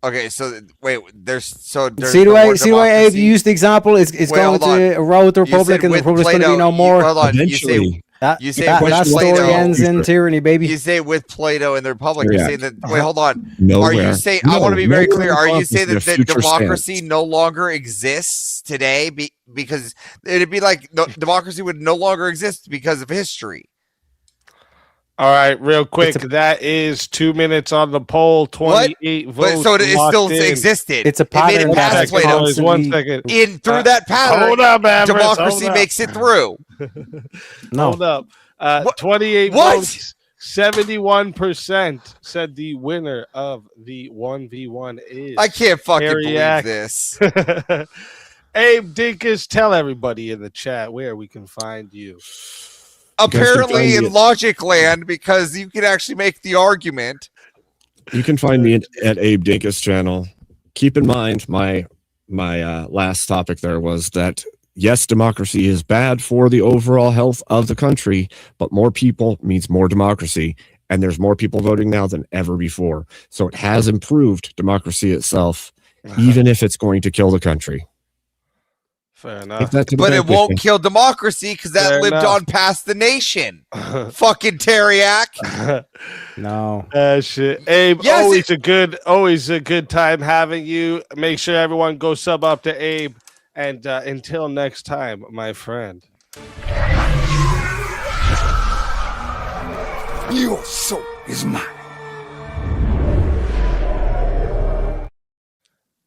Okay, so wait, there's See the no way, more see the way Abe democracy? used the example. It's Wait, going hold on. to erode the You said Republic, and the with Republic's going to be Plato- no more. Hold on, Eventually. That, you say that with story Plato- ends in tyranny, baby. You say with Plato and the Republic. You're Yeah. saying that. Wait, hold on. Nowhere. Are you saying? I want to be very Nowhere clear. in Are you prophecy saying that, a that future democracy stance. no longer exists today? Because it'd be like democracy would no longer exist because of history. All right, real quick. It's That is 2 minutes on the poll. 28 But votes. so it locked still in. existed. It's a It made it pattern past that Second, Plato. boys, 1 second. In through that pattern, Hold up, Ambrose, democracy hold up. makes it through. No, Hold up. What? 28 What? votes. 71% said the winner of the 1v1 is. I can't fucking Teriak. believe this. Abe Dinkus, tell everybody in the chat where we can find you. Apparently find in me- Logic Land, because you can actually make the argument. You can find me at Abe Dinkus channel. Keep in mind, my last topic there was that yes, democracy is bad for the overall health of the country, but more people means more democracy, and there's more people voting now than ever before. So it has improved democracy itself, even if it's going to kill the country. Fair Take enough. that to the But it bank, won't Mister. kill democracy because that Fair lived enough. on past the nation. Fucking Teriak. No. Shit. Abe, Yes, always a good time having you. Make sure everyone go sub up to Abe. And until next time, my friend. Your soul is mine.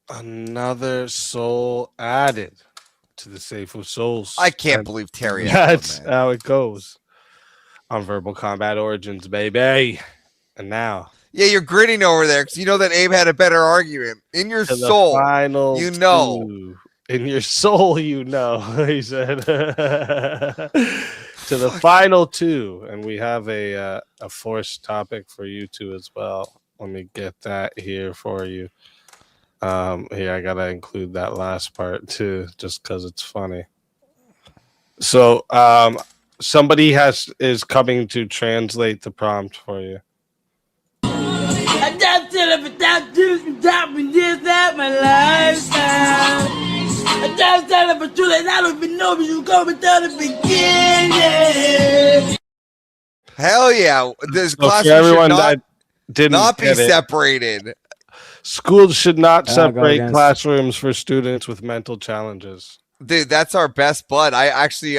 Another soul added to the Safe of Souls. I can't And believe Teriak. That's how it goes on Verbal Combat Origins, baby. And now, Yeah, you're grinning over there because you know that Abe had a better argument. In your to the soul, final you know. two. In your soul, you know, he said. To the final two, and we have a forced topic for you two as well. Let me get that here for you. Here, I gotta include that last part too, just because it's funny. So, somebody is coming to translate the prompt for you. I just tell it without juice and topping this at my lifestyle. I just tell it for true that I don't even know if you go without the beginning. Hell yeah! This So class for should everyone not, that didn't not be get it, separated. schools should not I'll go separate against- classrooms for students with mental challenges. Dude, that's our best bud. I actually,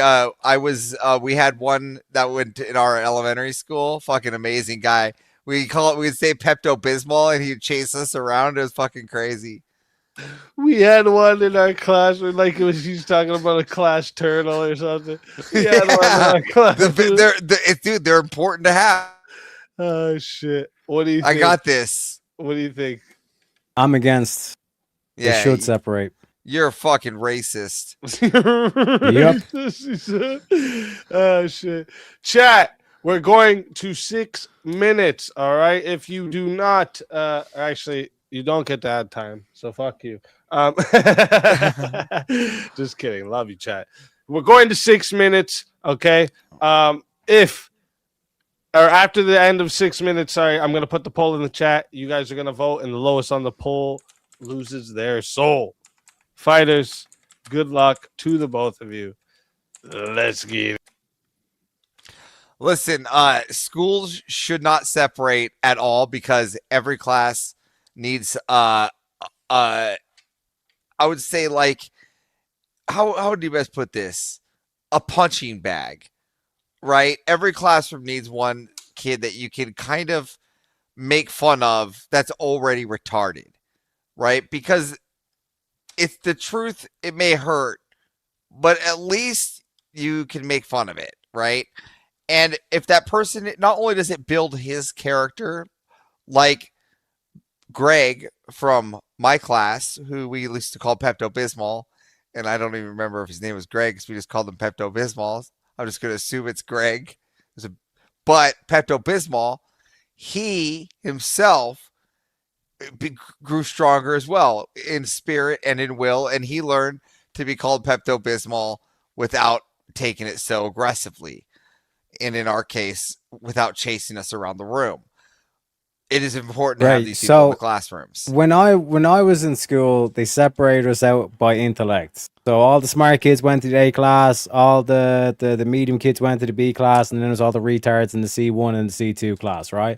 we had one that went in our elementary school. Fucking amazing guy. We'd say Pepto Bismol, and he'd chase us around. It was fucking crazy. We had one in our classroom, like it was he's talking about a class turtle or something. We had one in our class. Dude, they're important to have. Oh shit! What do you? I think? got this. What do you think? I'm against. They Yeah, should separate. You're a fucking racist. Oh shit! Chat. We're going to 6 minutes. All right. If you do not, actually, you don't get to add time. So fuck you. Just kidding. Love you, chat. We're going to 6 minutes. Okay. If or after the end of 6 minutes, sorry, I'm gonna put the poll in the chat. You guys are gonna vote, and the lowest on the poll loses their soul. Fighters, good luck to the both of you. Let's get it. Listen, schools should not separate at all because every class needs I would say, like, how do you best put this? A punching bag, right? Every classroom needs one kid that you can kind of make fun of that's already retarded, right? Because it's the truth. It may hurt, but at least you can make fun of it, right? And if that person, not only does it build his character, like Greg from my class, who we used to call Pepto Bismol, and I don't even remember if his name was Greg because we just called him Pepto Bismol. I'm just going to assume it's Greg. But Pepto Bismol, he himself grew stronger as well in spirit and in will, and he learned to be called Pepto Bismol without taking it so aggressively. And in our case, without chasing us around the room. It is important to have these people in the classrooms. When I was in school, they separated us out by intellect. So all the smart kids went to the A class, all the medium kids went to the B class, and then there's all the retards in the C1 and the C2 class, right?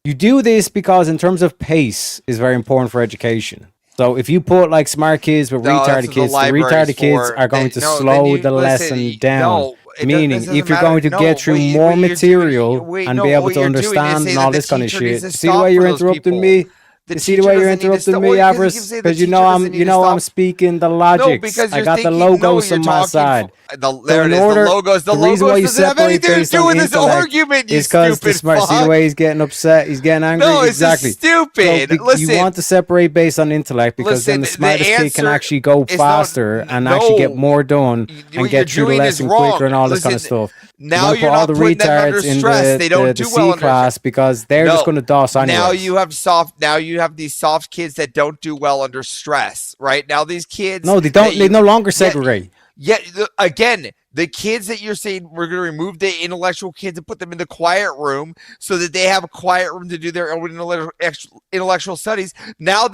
You do this because in terms of pace is very important for education. So if you put like smart kids with retarded kids, the retarded kids are going to slow the lesson down. Meaning, if you're going to get through more material and be able to understand and all this kind of shit. See the way you're interrupting me? You see the way you're interrupting me, Avarice? Because you know I'm speaking the logics. I got the logos on my side. There it is, the logos. The reason why you logos doesn't have separate anything to based do on with this intellect argument, you is because the stupid smart. See the fuck. way he's getting upset. He's getting angry. No, it's exactly. just stupid. So, Listen, you want to separate based on intellect because then the smartest kid can actually go faster and actually get more done and get through the lesson quicker and all this kind of stuff. Now you you're put all not the putting them under retards in stress. They don't do the well C under class because they're just going to DOS anyway. Now you have these soft kids that don't do well under stress, right? Now these kids No, they don't. They no longer segregate. Again, The kids that you're saying we're going to remove the intellectual kids and put them in the quiet room so that they have a quiet room to do their own intellectual studies. Now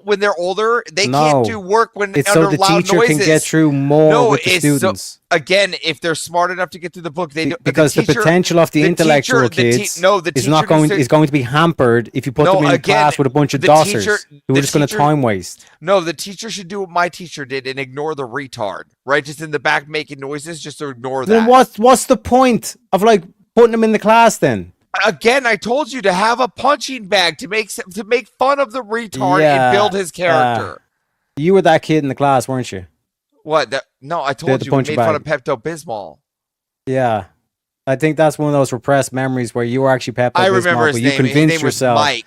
when they're older, they can't do work when it's under so the loud teacher noises. can get through more with the students. Again, if they're smart enough to get through the book, they do, because the potential of the intellectual kids is going to be hampered if you put them in class with a bunch of dossers who are just going to time waste. No, the teacher should do what my teacher did and ignore the retard, right? Just in the back making noises, just to ignore that. Then what's the point of like putting them in the class then? Again, I told you to have a punching bag to make fun of the retard and build his character. You were that kid in the class, weren't you? What? No, I told you we made fun of Pepto-Bismol. Yeah. I think that's one of those repressed memories where you were actually Pepto-Bismol, I remember but you convinced yourself. Mike.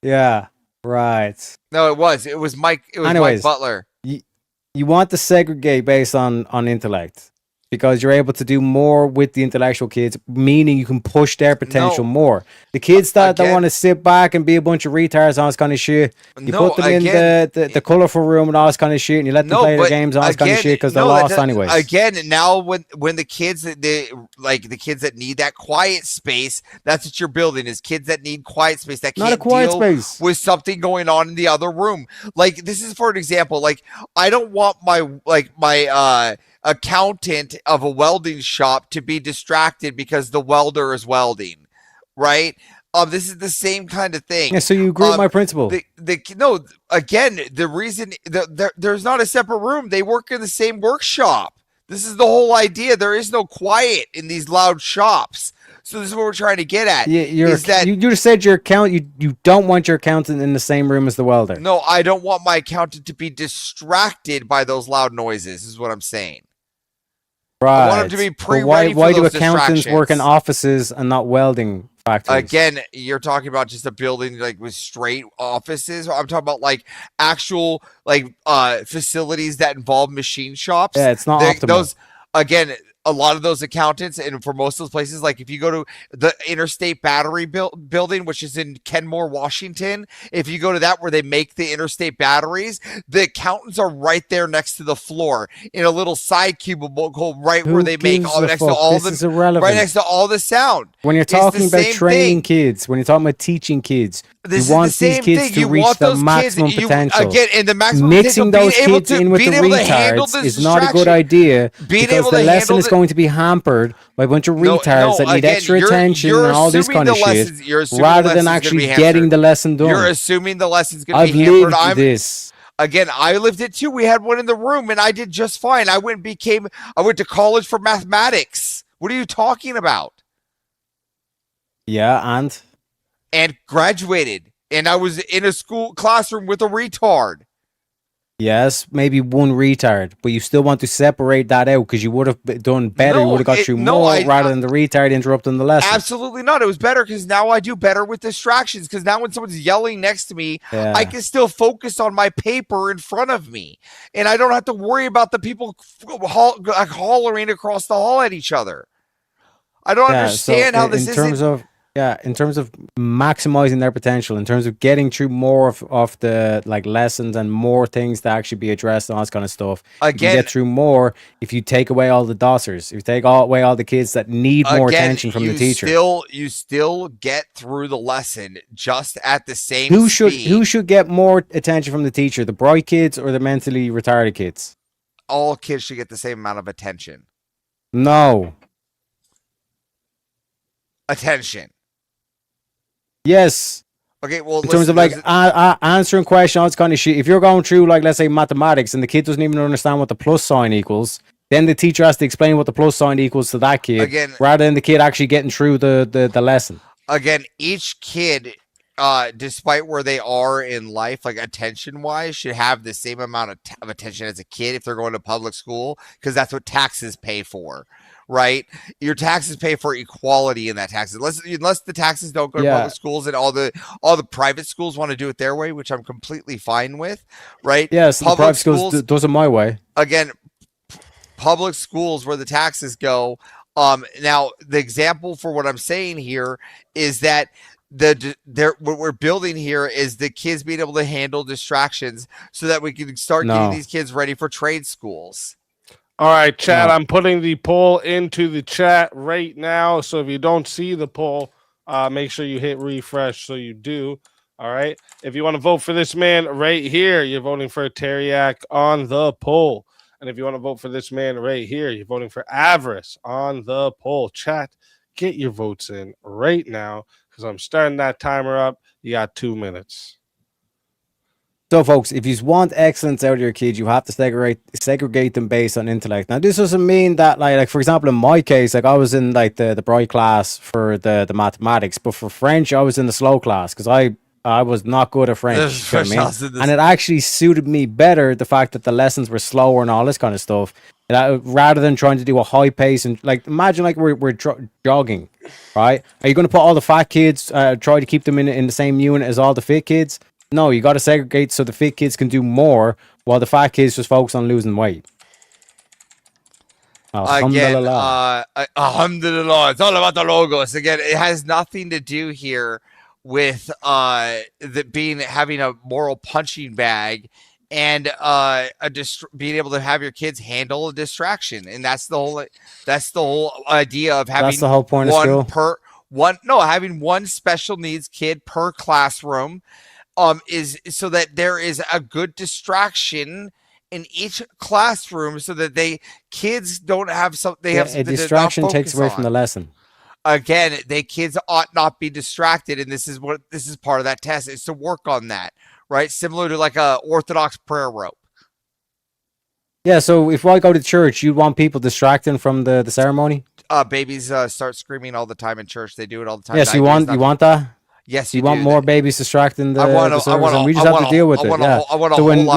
Yeah, right. No, it was Mike. It was Mike Butler. You want to segregate based on intellect because you're able to do more with the intellectual kids, meaning you can push their potential more. The kids that want to sit back and be a bunch of retards and all this kind of shit, you put them in the colorful room and all this kind of shit, and you let them play their games and all this kind of shit because they're lost anyways. Again, now when the kids the kids that need that quiet space, that's what you're building is kids that need quiet space that can't deal with something going on in the other room. Like this is for an example. Like I don't want my accountant of a welding shop to be distracted because the welder is welding, right? This is the same kind of thing. Yeah, so you agree with my principle. No, again, the reason there's not a separate room. They work in the same workshop. This is the whole idea. There is no quiet in these loud shops. So this is what we're trying to get at. Yeah, you just said you don't want your accountant in the same room as the welder. No, I don't want my accountant to be distracted by those loud noises, is what I'm saying. Right. I want him to be why do accountants work in offices and not welding factories? Again, you're talking about just a building like with straight offices. I'm talking about like actual facilities that involve machine shops. Yeah, it's not optimal. Those again. A lot of those accountants, and for most of those places, like if you go to the Interstate Battery building, which is in Kenmore, Washington, if you go to that where they make the interstate batteries, the accountants are right there next to the floor in a little side cubicle, right where they make all next to all right next to all the sound. When you're talking about training kids, when you're talking about teaching kids, you want these kids to reach the maximum potential. Again, and the maximum mixing those kids in with the retards is not a good idea because the lesson is going to be hampered by a bunch of retards that need extra attention and all this kind of shit, rather than actually getting the lesson done. You're assuming the lesson's going to be hampered. I've lived this. Again, I lived it too. We had one in the room, and I did just fine. I went to college for mathematics. What are you talking about? Yeah, and graduated, and I was in a school classroom with a retard. Yes, maybe one retard, but you still want to separate that out because you would have done better. You would have got through more rather than the retard interrupting the lesson. Absolutely not. It was better because now I do better with distractions because now when someone's yelling next to me, I can still focus on my paper in front of me. And I don't have to worry about the people hollering across the hall at each other. I don't understand how this isn't... in terms of maximizing their potential, in terms of getting through more of the lessons and more things to actually be addressed and all this kind of stuff. Again, you get through more if you take away all the dossers, if you take away all the kids that need more attention from the teacher. You still get through the lesson just at the same speed. Who should get more attention from the teacher, the bright kids or the mentally retarded kids? All kids should get the same amount of attention. No. Attention. Yes. Okay, well, in terms of answering questions, all this kind of shit. If you're going through let's say mathematics and the kid doesn't even understand what the plus sign equals, then the teacher has to explain what the plus sign equals to that kid, rather than the kid actually getting through the lesson. Again, each kid, despite where they are in life, attention wise, should have the same amount of attention as a kid if they're going to public school, because that's what taxes pay for. Right, your taxes pay for equality in that taxes. Unless the taxes don't go to public schools and all the private schools want to do it their way, which I'm completely fine with. Right? Yes, the private schools does it my way. Again, public schools where the taxes go. Now the example for what I'm saying here is that what we're building here is the kids being able to handle distractions so that we can start getting these kids ready for trade schools. All right, chat. I'm putting the poll into the chat right now. So if you don't see the poll, make sure you hit refresh so you do. All right. If you want to vote for this man right here, you're voting for Teriak on the poll. And if you want to vote for this man right here, you're voting for Avarice on the poll. Chat, get your votes in right now because I'm starting that timer up. You got 2 minutes. So, folks, if you want excellence out of your kids, you have to segregate them based on intellect. Now, this doesn't mean that, like for example, in my case, like I was in like the bright class for the mathematics, but for French, I was in the slow class because I was not good at French. You know what I mean? And it actually suited me better, the fact that the lessons were slower and all this kind of stuff, rather than trying to do a high pace. And like, imagine like we're jogging, right? Are you going to put all the fat kids, try to keep them in the same unit as all the fit kids? No, you got to segregate so the fit kids can do more while the fat kids just focus on losing weight. Again, alhamdulillah. It's all about the logos. Again, it has nothing to do here with having a moral punching bag and being able to have your kids handle a distraction, and that's the whole idea of having that's the whole point of school. Having one special needs kid per classroom is so that there is a good distraction in each classroom so that kids don't have something a distraction takes away from the lesson. Again, kids ought not be distracted, and this is part of that test, is to work on that, right? Similar to like a Orthodox prayer rope. Yeah, so if I go to church, you want people distracting from the ceremony? Babies start screaming all the time in church. They do it all the time. Yes, you want that? Yes, you want more babies distracting the service, and we just have to deal with it. So when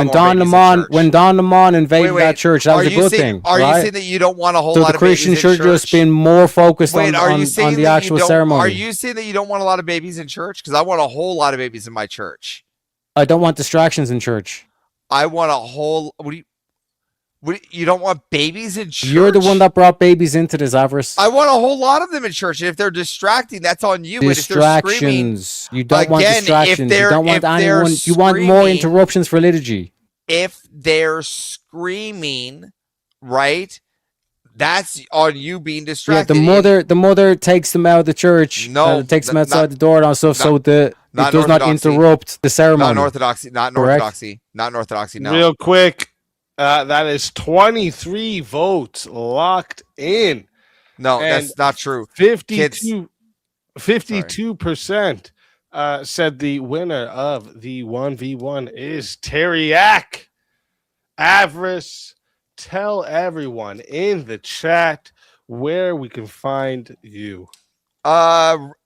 Don Lemon invaded that church, that was a good thing. Are you saying that you don't want a whole lot of babies in church? So the Christians should just been more focused on the actual ceremony. Are you saying that you don't want a lot of babies in church? Because I want a whole lot of babies in my church. I don't want distractions in church. I want a whole. You don't want babies in church? You're the one that brought babies into this, Avarice. I want a whole lot of them in church. And if they're distracting, that's on you. Distractions. You don't want distractions. You don't want anyone. You want more interruptions for liturgy. If they're screaming, right? That's on you being distracted. Yeah, the mother takes them out of the church. Takes them outside the door and stuff, so it does not interrupt the ceremony. Not orthodoxy. Not orthodoxy. Not orthodoxy. No. Real quick. That is 23 votes locked in. No, that's not true. 52% said the winner of the 1v1 is Teriak. Avarice, tell everyone in the chat where we can find you.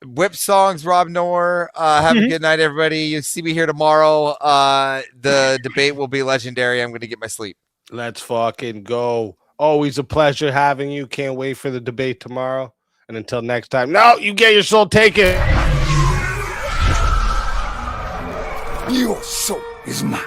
Whip Songs, Rob Noor. Have a good night, everybody. You see me here tomorrow. The debate will be legendary. I'm going to get my sleep. Let's fucking go. Always a pleasure having you. Can't wait for the debate tomorrow. And until next time. No, you get your soul taken. Your soul is mine.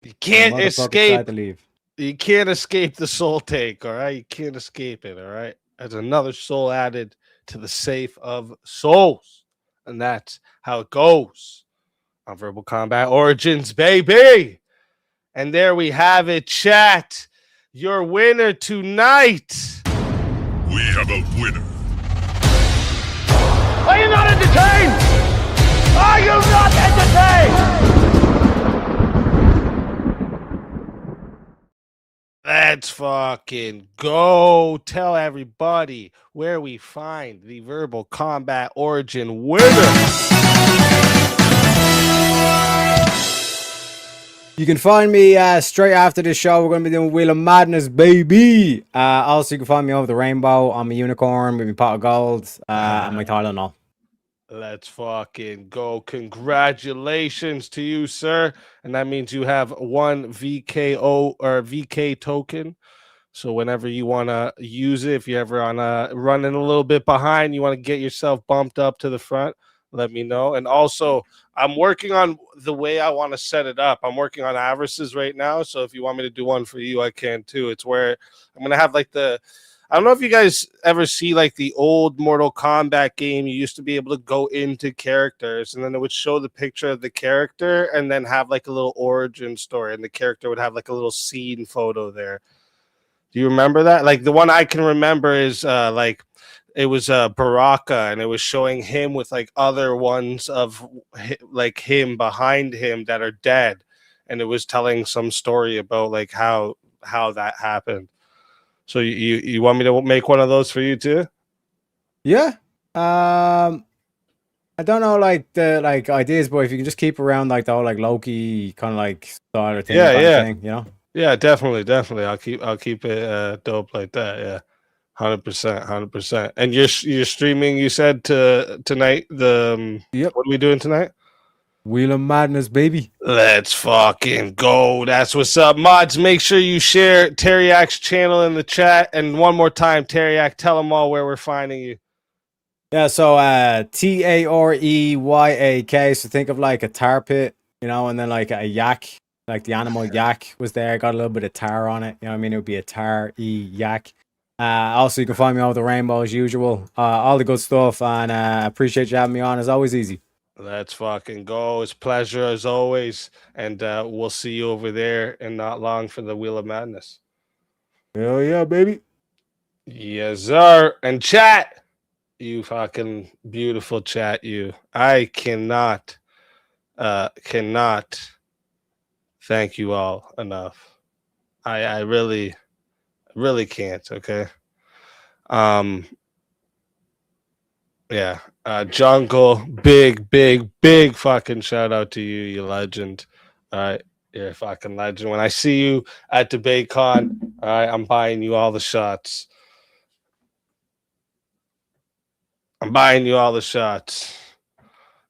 You can't escape. You can't escape the soul take, all right? You can't escape it, all right? There's another soul added to the safe of souls. And that's how it goes on Verbal Combat Origins, baby. And there we have it, chat. Your winner tonight. We have a winner. Are you not entertained? Are you not entertained? Let's fucking go. Tell everybody where we find the Verbal Combat Origin winner. You can find me straight after the show. We're going to be doing Wheel of Madness, baby. Also, you can find me over the rainbow. I'm a unicorn with my pot of gold and my Tylenol. Let's fucking go. Congratulations to you, sir. And that means you have one VKO or VK token. So whenever you want to use it, if you're ever on running a little bit behind, you want to get yourself bumped up to the front, let me know. And also, I'm working on the way I want to set it up. I'm working on Avarice's right now. So if you want me to do one for you, I can too. It's where I'm going to have like I don't know if you guys ever see like the old Mortal Kombat game. You used to be able to go into characters, and then it would show the picture of the character, and then have like a little origin story, and the character would have like a little scene photo there. Do you remember that? Like the one I can remember is like it was Baraka, and it was showing him with like other ones of like him behind him that are dead, and it was telling some story about like how that happened. So you want me to make one of those for you too? Yeah. I don't know like the like ideas, but if you can just keep around like the whole like Loki kind of like style or thing, Yeah, kind of yeah. thing, you know? Yeah, definitely. I'll keep it dope like that. Yeah, 100%. And you're streaming. You said tonight. Yep. What are we doing tonight? Wheel of Madness, baby. Let's fucking go. That's what's up, mods. Make sure you share Teriak's channel in the chat. And one more time, Teriak, tell them all where we're finding you. Yeah, so Tareyak. So think of like a tar pit, you know, and then like a yak, like the animal yak was there, got a little bit of tar on it. You know what I mean? It would be a tar-yak. Also, you can find me over the rainbow as usual. All the good stuff, and appreciate you having me on. As always, easy. Let's fucking go. It's a pleasure as always. And we'll see you over there and not long for the Wheel of Madness. Hell yeah, baby. Yes, sir. And chat. You fucking beautiful chat, you. I cannot thank you all enough. I really can't, okay? Yeah. Jungle, big fucking shout out to you, you legend. All right. You're a fucking legend. When I see you at DebateCon, all right, I'm buying you all the shots.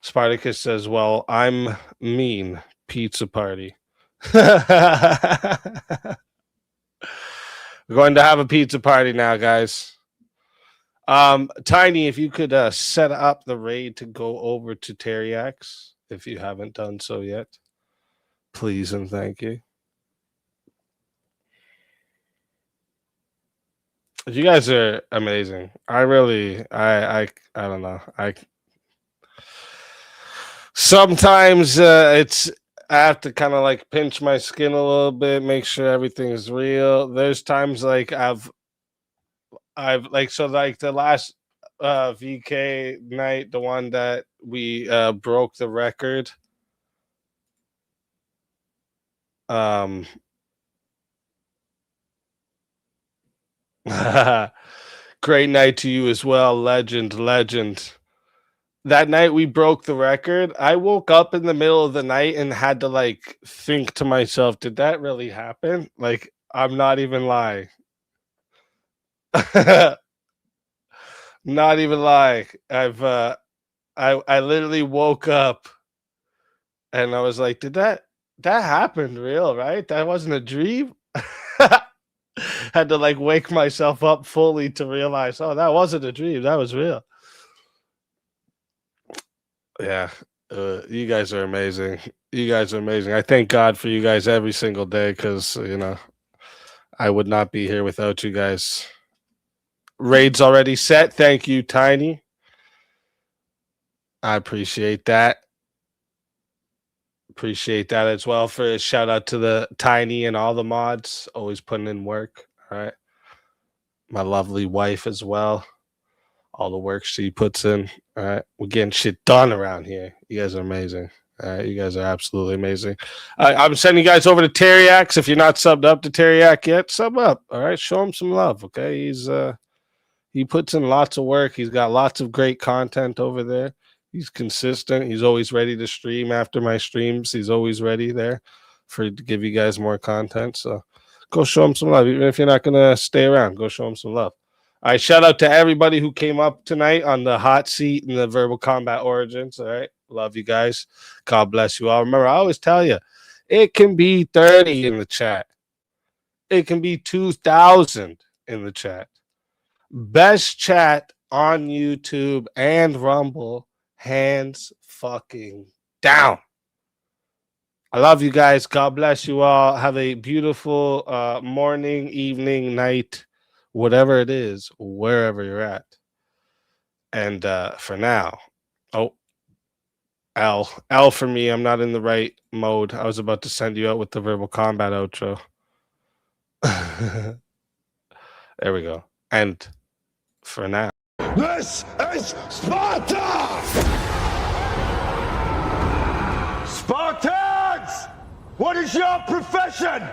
Spartacus says, well, I'm mean. Pizza party. We're going to have a pizza party now, guys. Tiny, if you could set up the raid to go over to Teriak's, if you haven't done so yet, please and thank you. You guys are amazing. I don't know. Sometimes it's I have to kind of like pinch my skin a little bit, make sure everything is real. There's times like I've like, so like the last VK night, the one that we broke the record. Great night to you as well, legend. That night we broke the record. I woke up in the middle of the night and had to like think to myself, did that really happen? Like, I'm not even lying. Not even lying. I literally woke up and I was like, did that happened real, right? That wasn't a dream. Had to like wake myself up fully to realize, oh, that wasn't a dream, that was real. Yeah, you guys are amazing. I thank God for you guys every single day, because I would not be here without you guys. Raid's already set. Thank you, Tiny. I appreciate that. Appreciate that as well. For a shout out to the Tiny and all the mods, always putting in work. All right, my lovely wife as well, all the work she puts in. All right, we're getting shit done around here. You guys are amazing. All right, you guys are absolutely amazing. I'm sending you guys over to Teriak's. If you're not subbed up to Teriak yet, sub up. All right, show him some love. Okay, he puts in lots of work. He's got lots of great content over there. He's consistent. He's always ready to stream after my streams. He's always ready there to give you guys more content. So go show him some love. Even if you're not going to stay around, go show him some love. All right, shout out to everybody who came up tonight on the hot seat in the Verbal Combat Origins. All right, love you guys. God bless you all. Remember, I always tell you, it can be 30 in the chat. It can be 2,000 in the chat. Best chat on YouTube and Rumble, hands fucking down. I love you guys. God bless you all. Have a beautiful morning, evening, night, whatever it is, wherever you're at. And for now, L for me, I'm not in the right mode. I was about to send you out with the verbal combat outro. There we go. And for now. This is Sparta! Spartans! What is your profession?